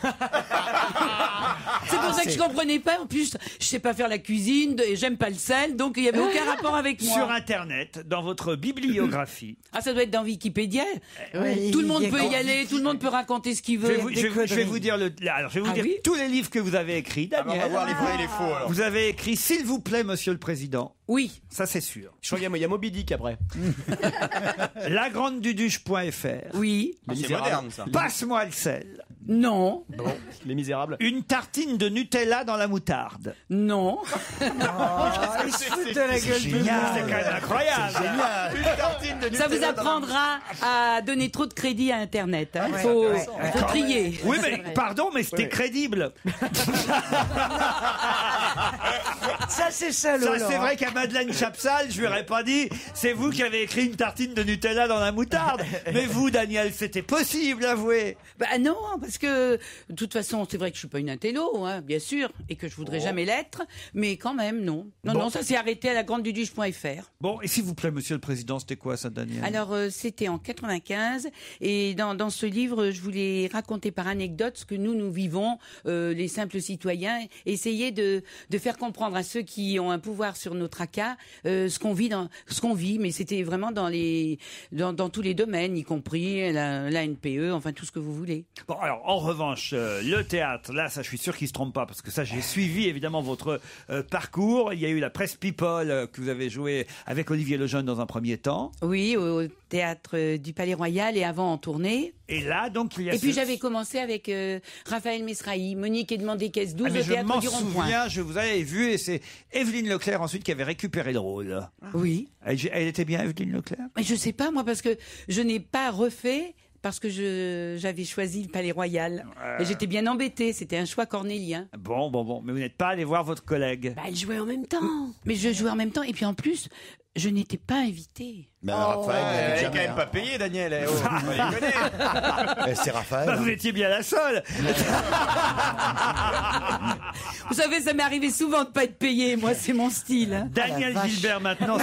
pour ça que je comprenais pas. En plus, je sais pas faire la cuisine et j'aime pas le sel, donc il y avait aucun rapport avec moi. Sur Internet, dans votre bibliographie. Ah, ça doit être dans Wikipédia. Ouais, Tout le monde il y a peut y grand- aller, tout le monde peut raconter ce qu'il Je veut. vais vous dire tous les livres que vous avez écrits, Ah, bah, Daniel. on va voir les vrais et les faux, alors. Vous avez écrit S'il vous plaît, Monsieur le Président. Oui. Ça, c'est sûr. Je crois qu'il y a Moby Dick après. Lagrandeduduche.fr. Oui. Ah, c'est moderne, ça. Passe-moi le sel. Non. Bon, Les Misérables. Une tartine de Nutella dans la moutarde. Non. Il se fout de la gueule de Génial, c'est quand même incroyable. Une tartine de Ça vous Nutella dans la- apprendra à donner trop de crédit à Internet. Hein. Faut trier. Oui, mais pardon, mais c'était crédible. Ça, c'est ça, Laurent. Ça, c'est vrai qu'à Madeleine Chapsal, je lui aurais pas dit, c'est vous qui avez écrit une tartine de Nutella dans la moutarde. Mais vous, Daniel, c'était possible, avouez. Bah non, parce que de toute façon, c'est vrai que je suis pas une intello, hein, bien sûr, et que je voudrais jamais l'être, mais quand même, non. Non, Bon. non, ça s'est arrêté à lagrandeduduche.fr. Bon, et s'il vous plaît, Monsieur le Président, c'était quoi ça, Daniel? Alors, c'était en 95, et dans ce livre, je voulais raconter par anecdote ce que nous vivons, les simples citoyens, essayer de faire comprendre à ceux qui ont un pouvoir sur nos tracas ce qu'on vit, mais c'était vraiment dans tous les domaines, y compris la NPE, enfin tout ce que vous voulez. Bon, alors, en revanche, le théâtre, là, ça, je suis sûr qu'il se trompe pas, parce que ça, j'ai suivi, évidemment, votre parcours. Il y a eu la Presse People que vous avez joué avec Olivier Lejeune dans un premier temps. Oui, au théâtre du Palais Royal et avant en tournée. Et là, donc, il y a Et puis j'avais commencé avec Raphaël Mesrahi, Monique et demandé caisse 12 mais au je théâtre m'en du Rond-Point. souviens, je vous avais vu, et c'est Evelyne Leclerc ensuite qui avait récupéré le rôle. Oui. Elle était bien, Evelyne Leclerc? Mais je sais pas, moi, parce que je n'ai pas refait. Parce que j'avais choisi le Palais Royal. Et j'étais bien embêtée, c'était un choix cornélien. Bon, mais vous n'êtes pas allé voir votre collègue? Bah, elle jouait en même temps. Mais je jouais en même temps, et puis en plus, je n'étais pas invitée. Mais Raphaël, Elle est quand même pas payée, Daniel. Oh, on les connaît. c'est Raphaël. Bah, vous étiez bien la seule. Vous savez, ça m'est arrivé souvent de pas être payée. Moi, c'est mon style. Hein. Daniel Gilbert, maintenant,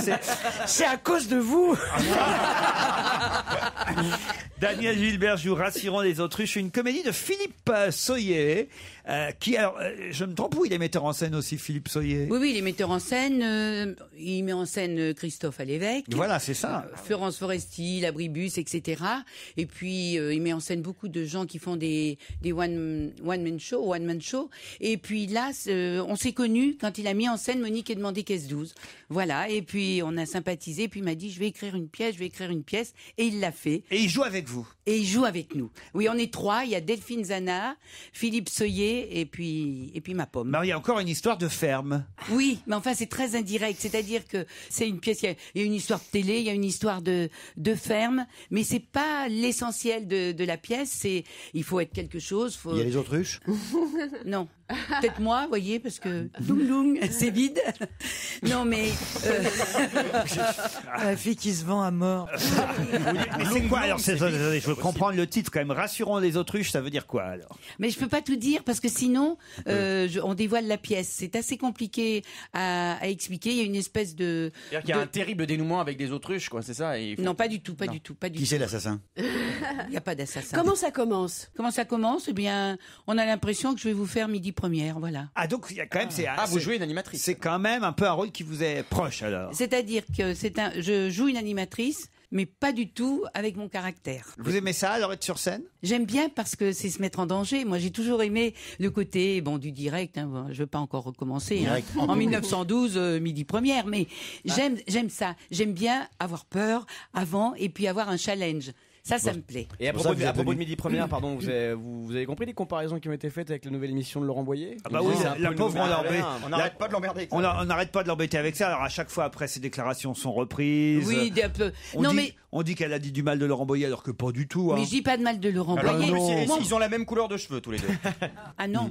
c'est à cause de vous. Daniel Gilbert joue Rassurons les autruches, une comédie de Philippe Soyer, qui, alors, je me trompe ou il est metteur en scène aussi, Philippe Soyer? Oui, il est metteur en scène. Il met en scène Christophe Alévèque. Voilà, c'est ça. Florence Foresti, Labribus, etc. Et puis, il met en scène beaucoup de gens qui font des one-man show. Et puis là, on s'est connus quand il a mis en scène Monique et demandé caisse 12. Voilà. Et puis, on a sympathisé. Puis, il m'a dit, je vais écrire une pièce. Et il l'a fait. Et il joue avec vous? Et il joue avec nous. Oui, on est trois. Il y a Delphine Zana, Philippe Soyer et puis ma pomme. Mais il y a encore une histoire de ferme. Oui, mais enfin, c'est très indirect. C'est-à-dire que c'est une pièce, il y a une histoire de télé, il y a une histoire de ferme, mais c'est pas l'essentiel de la pièce. Il faut être quelque chose. Il y a les autruches? Non. Peut-être moi, vous voyez, parce que loung, c'est vide. Non, mais... La fille qui se vend à mort. Mais c'est quoi alors? Je veux comprendre le titre quand même. Rassurons les autruches, ça veut dire quoi alors? Mais je peux pas tout dire parce que sinon, on dévoile la pièce. C'est assez compliqué à expliquer. Il y a une espèce de... C'est-à-dire qu'il y a un terrible dénouement avec des autruches, quoi, c'est ça? Non, pas du tout. Qui c'est l'assassin? Il n'y a pas d'assassin. Comment ça commence? Eh bien, on a l'impression que je vais vous faire midi première, voilà. Ah, donc il y a quand même... vous jouez une animatrice. C'est quand même un peu un rôle qui vous est proche alors. C'est-à-dire que je joue une animatrice, mais pas du tout avec mon caractère. Vous aimez ça alors, être sur scène? J'aime bien parce que c'est se mettre en danger. Moi, j'ai toujours aimé le côté du direct. Hein. Bon, je veux pas encore recommencer. Direct. Hein. En 1912, midi première, mais j'aime ça. J'aime bien avoir peur avant et puis avoir un challenge. Ça me plaît. Et à propos de Midi Première, pardon, vous avez compris les comparaisons qui ont été faites avec la nouvelle émission de Laurent Boyer? Ah bah oui, la pauvre, on n'arrête pas de l'emmerder. On n'arrête pas de l'embêter avec ça. Alors à chaque fois après, ses déclarations sont reprises. Oui, un peu. On dit qu'elle a dit du mal de Laurent Boyer alors que pas du tout. Hein. Mais je dis pas de mal de Laurent Boyer. Ils ont la même couleur de cheveux tous les deux. Ah non.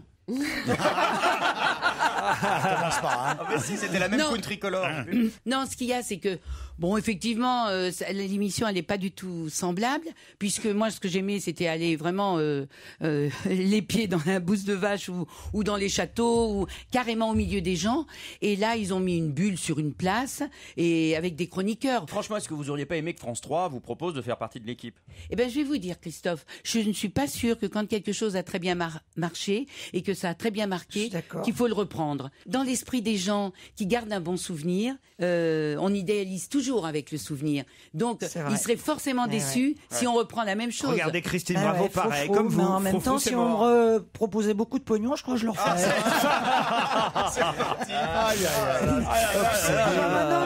Commence pas, hein. Ah, mais si, c'était la même coupe tricolore. Non, ce qu'il y a, c'est que, bon, effectivement, l'émission, elle n'est pas du tout semblable, puisque moi, ce que j'aimais, c'était aller vraiment les pieds dans la bouse de vache ou dans les châteaux, ou carrément au milieu des gens. Et là, ils ont mis une bulle sur une place, et avec des chroniqueurs. Franchement, est-ce que vous auriez pas aimé que France 3 vous propose de faire partie de l'équipe? Eh ben, je vais vous dire, Christophe, je ne suis pas sûre que quand quelque chose a très bien marché et que ça a très bien marqué, qu'il faut le reprendre. Dans l'esprit des gens qui gardent un bon souvenir, on idéalise toujours avec le souvenir. Donc, ils seraient forcément déçus si on reprend la même chose. Regardez Christine Bravo, pareil, comme vous. Mais en même temps, si on me proposait beaucoup de pognon, je crois que je le referais.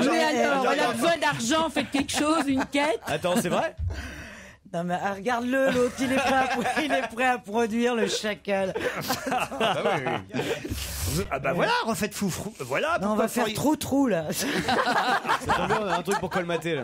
Mais alors, elle a besoin d'argent, faites quelque chose, une quête. Attends, c'est vrai? Non mais regarde-le, l'autre, il est prêt à produire le chacal. Ah bah voilà, refaites foufrou. Voilà. Non, on va faire trou là. C'est tombé, on a un truc pour colmater là.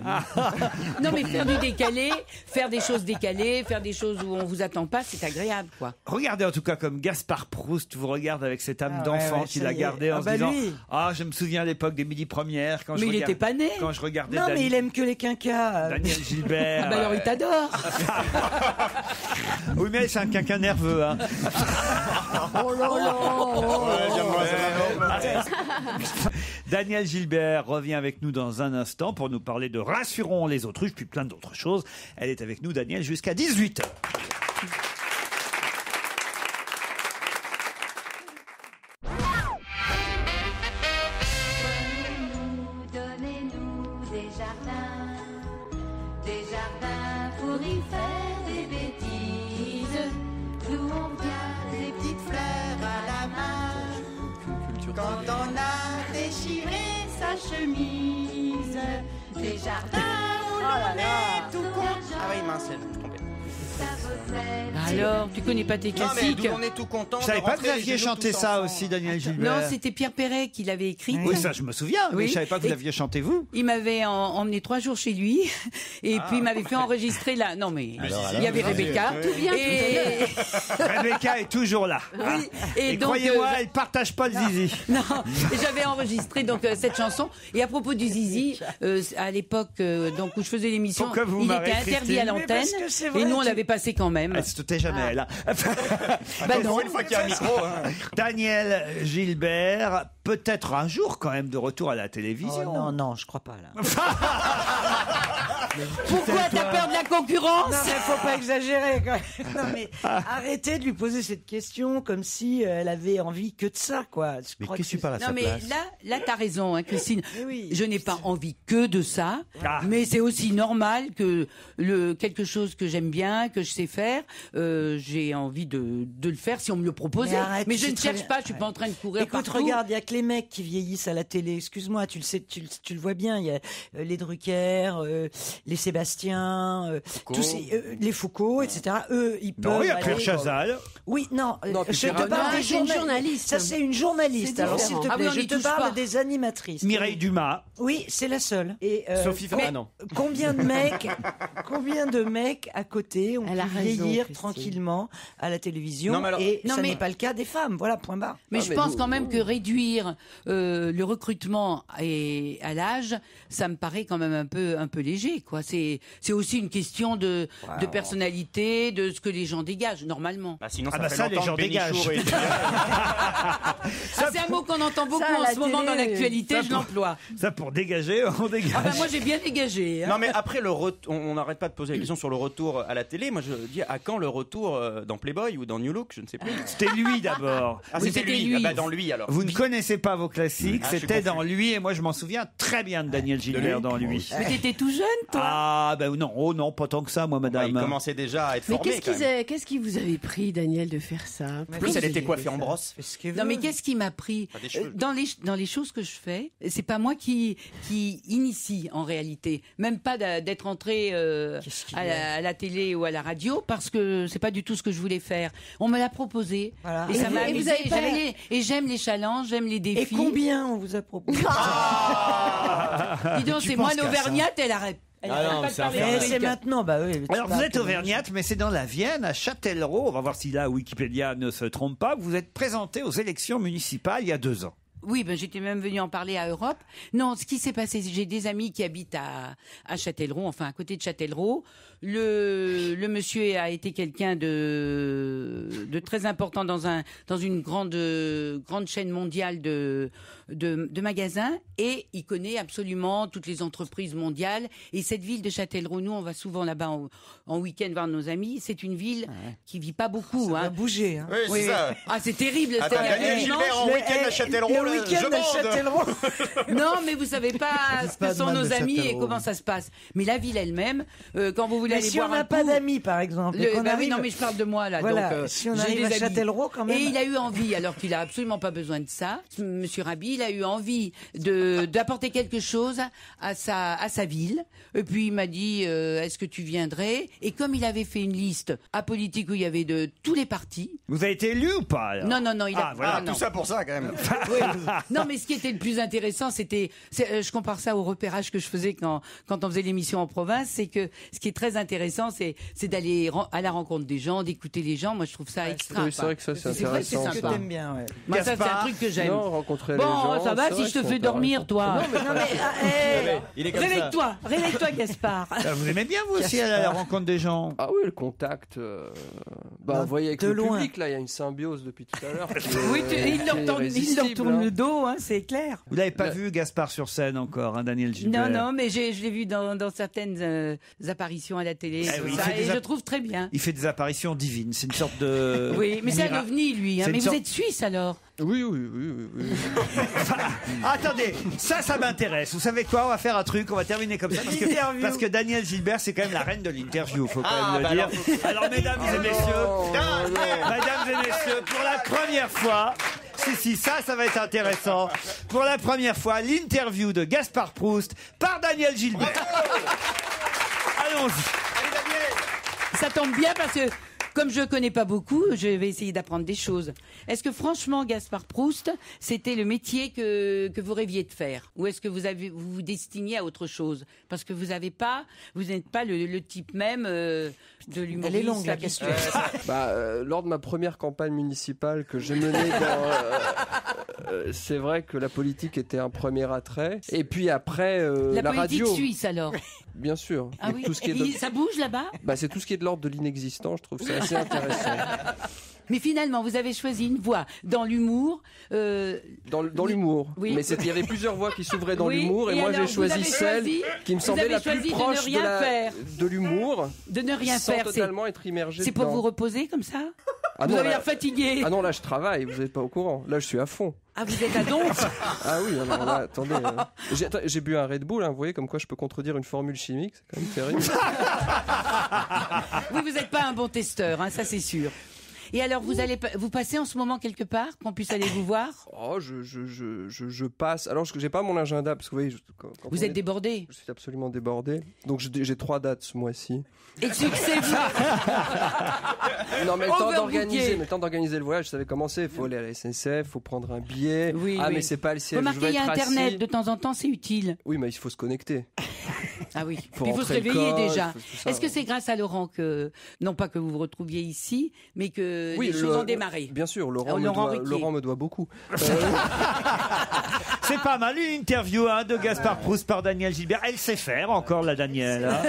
Non mais faire du décalé, faire des choses décalées, faire des choses où on vous attend pas, c'est agréable quoi. Regardez en tout cas comme Gaspard Proust vous regarde avec cette âme d'enfant qu'il a gardée en se disant lui. Ah, je me souviens à l'époque des Midi Premières quand mais il était pas né. Quand je regardais Non mais il aime que les quinquas. Daniel Gilbert. Ah bah alors il t'adore. Oui mais c'est un quinquin nerveux hein. Oh là Daniel Gilbert revient avec nous dans un instant pour nous parler de Rassurons les autruches puis plein d'autres choses. Elle est avec nous, Daniel, jusqu'à 18h. Donnez-nous des jardins pour y faire des bêtises. Nous on vient des petites fleurs à la main. Quand on a déchiré sa chemise, des jardins où l'on est tout content. Ah oui, mince, elle est trompée. Alors, tu connais pas tes classiques? Non, mais on est tout content. Je savais pas que vous aviez chanté ça aussi, Daniel Gilbert. Non, c'était Pierre Perret qui l'avait écrit. Oui, ça je me souviens, mais Oui. je savais pas que vous Et aviez chanté vous. Il m'avait emmené 3 jours chez lui et puis il m'avait fait enregistrer là. Non mais il y avait Rebecca. Tout bien, Et... Rebecca est toujours là. Oui, Et donc, croyez-moi, elle partage pas le zizi. Non, et j'avais enregistré donc cette chanson. Et à propos du zizi, à l'époque donc où je faisais l'émission, Pourquoi vous il marrez, était interdit à Christine? l'antenne. Mais parce que c'est vrai, Et nous on tu- l'avait passé quand même. Elle se tait jamais, là. Bah non. Une fois qu'il y a un micro. Hein. Daniel Gilbert, peut-être un jour quand même de retour à la télévision. Non, je crois pas là. Pourquoi t'as peur de la concurrence? Non mais faut pas exagérer quand même. Non mais arrêtez de lui poser cette question comme si elle avait envie que de ça quoi. Mais qu'est-ce que tu parles à Non sa mais place? là t'as raison hein, Christine. Mais oui. Je n'ai pas envie que de ça, mais c'est aussi normal que quelque chose que j'aime bien, que je sais faire, j'ai envie de le faire si on me le proposait. Mais arrête, je c'est ne très cherche bien. pas, je suis pas en train de courir Écoute, partout. regarde, il y a que les mecs qui vieillissent à la télé. Excuse-moi, tu le sais, tu le vois bien. Il y a les Drucker, les Sébastien, tous les Foucault, etc. Eux, ils peuvent. Non, il y a Claire aller- Chazal. Oui, non, puis je te Pierre parle Hanouna, des c'est une journalistes. journaliste. Ça, c'est une journaliste. C'est Alors, s'il te différent. plaît, Ah oui, on je y te touche parle pas. des animatrices. Mireille Dumas. Oui, c'est la seule. Et Sophie non. combien de mecs à côté ont Elle a pu raison, vieillir Christine. tranquillement à la télévision Non, mais alors- et Non, ça mais- n'est pas le cas des femmes. Voilà, point barre. Mais je pense quand même que réduire le recrutement à l'âge, ça me paraît quand même un peu léger, quoi. C'est aussi une question de personnalité, de ce que les gens dégagent normalement. Bah, sinon, Ah bah fait ça, les longtemps gens que Bénichou dégagent. C'est un mot qu'on entend beaucoup à en la ce moment télé, dans l'actualité, je l'emploie. Ça pour dégager, on dégage. Ah bah moi j'ai bien dégagé. hein. Non mais après on n'arrête pas de poser la question sur le retour à la télé. Moi je dis à quand le retour dans Playboy ou dans New Look, je ne sais plus. C'était lui d'abord. Ah Oui, c'était c'était lui. lui. Ah, bah, dans lui alors. Vous ne connaissez pas vos classiques, Ah, je suis c'était confus. dans lui et moi je m'en souviens très bien de Daniel Gilbert dans lui. Mais t'étais tout jeune, toi. Ah ben non, oh non, pas tant que ça moi Ouais, madame. il commençait déjà à être Mais formé. quand même. qu'est-ce qui vous avait pris, Daniel, de faire ça? En plus elle était coiffée en brosse. Non mais qu'est-ce qui m'a pris Pas des cheveux. dans les choses que je fais, c'est pas moi qui initie en réalité, même pas d'être entré à la télé ou à la radio parce que c'est pas du tout ce que je voulais faire. On me l'a proposé Voilà. et ça m'a Et vous amusé. avez pas- Et j'aime les challenges, j'aime les Et défis. combien on vous a proposé Dis donc, Tu c'est penses moi qu'à ça. l'Auvergnate, elle arrête. Elle Ah arrête non, pas de c'est parler infernal. Eh, c'est d'Amérique. maintenant, bah oui. Alors vous êtes auvergnate, mais c'est dans la Vienne, à Châtellerault. On va voir si là Wikipédia ne se trompe pas. Vous êtes présenté aux élections municipales il y a 2 ans. Oui, ben j'étais même venue en parler à Europe. Non, ce qui s'est passé, j'ai des amis qui habitent à Châtellerault, enfin à côté de Châtellerault. Le monsieur a été quelqu'un de très important dans une grande chaîne mondiale de magasins, et il connaît absolument toutes les entreprises mondiales. Et cette ville de Châtellerault, nous on va souvent là-bas en week-end voir nos amis. C'est une ville qui vit pas beaucoup. Ça doit bouger. Hein. Oui, c'est ça. Ah, c'est terrible. Attends, Daniel Gilbert en week-end à Châtellerault, Non, mais vous savez pas ce que sont nos amis et comment ça se passe. Mais la ville elle-même, quand vous voulez aller si boire on n'a pas d'amis, par exemple. oui, non, mais je parle de moi là. Voilà, donc, si on j'ai arrive des à amis. Châtellerault, quand même. Et il a eu envie, alors qu'il a absolument pas besoin de ça. Monsieur Rabi, il a eu envie d'apporter quelque chose à sa ville. Et puis il m'a dit, est-ce que tu viendrais? Et comme il avait fait une liste apolitique où il y avait de tous les partis. Vous avez été élu ou pas alors? Non, il a voilà. Tout ça pour ça quand même. Oui. Non, mais ce qui était le plus intéressant, je compare ça au repérage que je faisais quand on faisait l'émission en province, c'est que ce qui est très intéressant, c'est d'aller à la rencontre des gens, d'écouter les gens. Moi, je trouve ça extra. Oui, c'est vrai que ça, c'est intéressant. C'est ce que t'aimes bien, ouais. Moi, ça, c'est un truc que j'aime. Non, rencontrer les gens. Bon, ça va c'est si vrai je te que fais c'est dormir, toi. Il est comme ça. Réveille-toi, Gaspard. Vous aimez bien, vous aussi, aller à la rencontre des gens? Ah oui, le contact. Vous voyez avec de le loin. public, là, il y a une symbiose depuis tout à l'heure. Oui, il leur tourne le dos, hein, c'est clair. Vous l'avez pas vu, Gaspard, sur scène encore, hein, Daniel Gilbert? Non, mais je l'ai vu dans certaines apparitions à la télé. Ah oui, tout ça, il fait et des je trouve très bien. Il fait des apparitions divines. C'est une sorte de. Oui, mais c'est un ovni, lui. Hein. C'est Mais une vous sorte- êtes suisse alors? Oui. Attendez, ça m'intéresse. Vous savez quoi? On va faire un truc. On va terminer comme ça parce que Daniel Gilbert, c'est quand même la reine de l'interview. Faut quand même le dire. Alors, mesdames et messieurs, pour la première fois. Si, ça va être intéressant. Pour la première fois, l'interview de Gaspard Proust par Daniel Gilbert. Allons-y. Ça tombe bien parce que, comme je connais pas beaucoup, je vais essayer d'apprendre des choses. Est-ce que franchement, Gaspard Proust, c'était le métier que vous rêviez de faire? Ou est-ce que vous vous destiniez à autre chose? Parce que vous n'êtes pas le type même de l'humoriste. Elle est longue, la question. Lors de ma première campagne municipale que j'ai menée c'est vrai que la politique était un premier attrait. Et puis après, la radio. politique suisse, alors? Bien sûr. Ah oui. Tout ce qui est Ça bouge là-bas? c'est tout ce qui est de l'ordre de l'inexistant, je trouve ça assez intéressant. Mais finalement, vous avez choisi une voie dans l'humour. Dans l'humour. Oui. Mais il y avait plusieurs voies qui s'ouvraient dans Oui, l'humour, et et moi alors, j'ai vous choisi avez celle choisi- qui me vous semblait avez la plus choisi de ne proche rien faire. de l'humour. De ne rien sans faire. totalement être immergé C'est pour dedans. vous reposer comme ça? Ah Vous non, avez là- l'air fatigué. Ah non, là je travaille, vous n'êtes pas au courant. Là je suis à fond. Ah, vous êtes à Donf? Ah oui, alors là, attendez. J'ai bu un Red Bull, hein, vous voyez, comme quoi je peux contredire une formule chimique, c'est quand même terrible. Oui, vous n'êtes pas un bon testeur, hein, ça c'est sûr. Et alors, vous passez en ce moment quelque part, qu'on puisse aller vous voir? Oh, je passe. Alors, j'ai pas mon agenda, parce que vous voyez... quand Vous on êtes est- débordé? Je suis absolument débordé. Donc, j'ai 3 dates ce mois-ci. Et le succès, Non, mais le Overbooké. temps d'organiser le voyage, ça va commencer. Il faut aller à la SNCF, il faut prendre un billet. Oui, ah, oui. mais c'est pas le siège. où je Remarquez, vais il y a être Internet, assis. de temps en temps, c'est utile. Oui, mais il faut se connecter. Ah oui, Faut il faut se rentrer le réveiller code, déjà. faut tout ça, Est-ce que ouais. c'est grâce à Laurent que, non pas que vous vous retrouviez ici, mais que Oui, les choses ont démarré? Bien sûr, Laurent Laurent me doit beaucoup. C'est pas mal une interview de Gaspard Proust par Daniel Gilbert. Elle sait faire encore, la Danielle. Hein.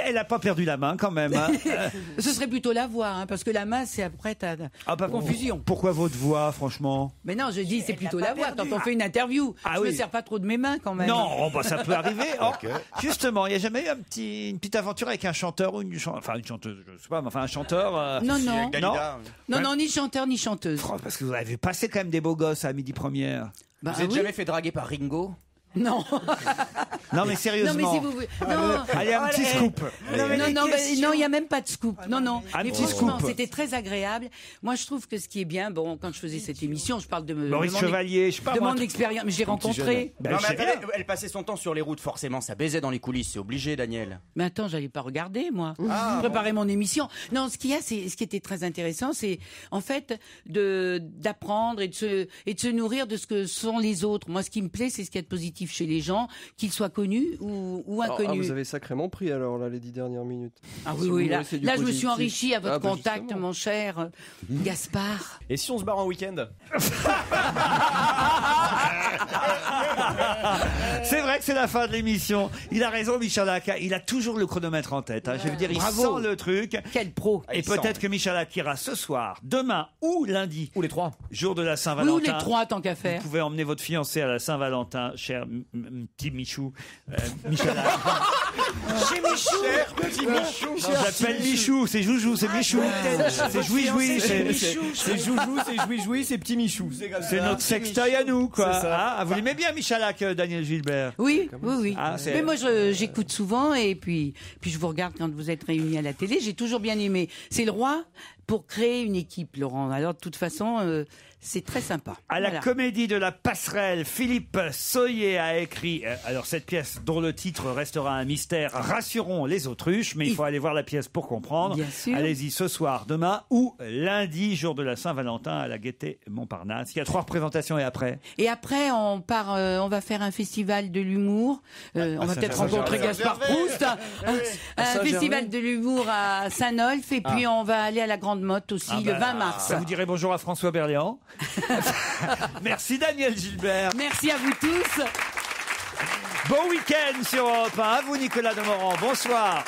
Elle a pas perdu la main quand même. Hein. Ce serait plutôt la voix, hein, parce que la main, c'est après ta confusion. Pourquoi votre voix, franchement? Mais non, je dis c'est plutôt la voix. Quand on fait une interview, Ah je oui. me sers pas trop de mes mains quand même. Non, ça peut arriver. Oh, justement, il n'y a jamais eu une petite aventure avec un chanteur ou une chanteuse, je sais pas, mais enfin un chanteur. Non. Non, ni chanteur ni chanteuse. Parce que vous avez passé quand même des beaux gosses à Midi Première. Vous êtes jamais fait draguer par Ringo? Non. Non, mais sérieusement. Non, mais si vous non. Allez, un petit scoop. Non, il n'y a même pas de scoop. Non. Un Mais petit franchement, scoop. c'était très agréable. Moi, je trouve que ce qui est bien, quand je faisais cette émission, je parle de Maurice mon Chevalier, je sais pas de moi, mon expérience, mais j'ai rencontré. Non, mais attendez, elle passait son temps sur les routes, forcément, ça baisait dans les coulisses, c'est obligé, Daniel. Mais attends, j'allais pas regarder, moi. Préparer mon émission. Non, ce qui était très intéressant, c'est en fait d'apprendre et de se nourrir de ce que sont les autres. Moi, ce qui me plaît, c'est ce qu'il y a de positif positif chez les gens, qu'ils soient connus ou inconnus. Vous avez sacrément pris alors là les 10 dernières minutes. Ah Si vous oui, là, voulez, c'est du là je me positif. suis enrichi à votre Bah, contact, justement. mon cher Gaspard. Et si on se barre en week-end? C'est vrai que c'est la fin de l'émission. Il a raison, Michalak. Il a toujours le chronomètre en tête. Je veux dire, il Bravo. sent le truc. Quel pro. Et peut-être que Michalak ira ce soir, demain ou lundi. Ou les trois. Jour de la Oui, Saint-Valentin. ou les trois, tant qu'à faire. Vous pouvez emmener votre fiancé à la Saint-Valentin, cher petit Michou. Michalak. Chez Michou. Petit Michou. Non, j'appelle Michou, c'est Joujou, c'est Michou. C'est Joui-Joui. C'est Joujou, c'est Joui-Joui, c'est Petit Michou. C'est notre sextoy à nous, quoi. C'est ça. Ah, vous l'aimez bien, Michalak, Daniel Gilbert? Oui. Ah, c'est- Mais moi, j'écoute souvent et puis je vous regarde quand vous êtes réunis à la télé. J'ai toujours bien aimé. C'est le roi pour créer une équipe, Laurent. Alors, de toute façon, c'est très sympa. À la Voilà. Comédie de la Passerelle, Philippe Soyer a écrit alors cette pièce dont le titre restera un mystère, Rassurons les autruches, mais il faut aller voir la pièce pour comprendre. Bien sûr. Allez-y ce soir, demain ou lundi, jour de la Saint-Valentin à la Gaîté Montparnasse. Il y a 3 représentations et après. Et après, on part, on va faire un festival de l'humour. On va peut-être rencontrer Gaspard Proust. Un festival de l'humour à Saint-Nolf. Et puis, on va aller à la Grande Motte aussi, le 20 mars. Vous direz bonjour à François Berléand. Merci Daniel Gilbert. Merci à vous tous. Bon week-end sur Europe 1. À vous Nicolas Demorand. Bonsoir.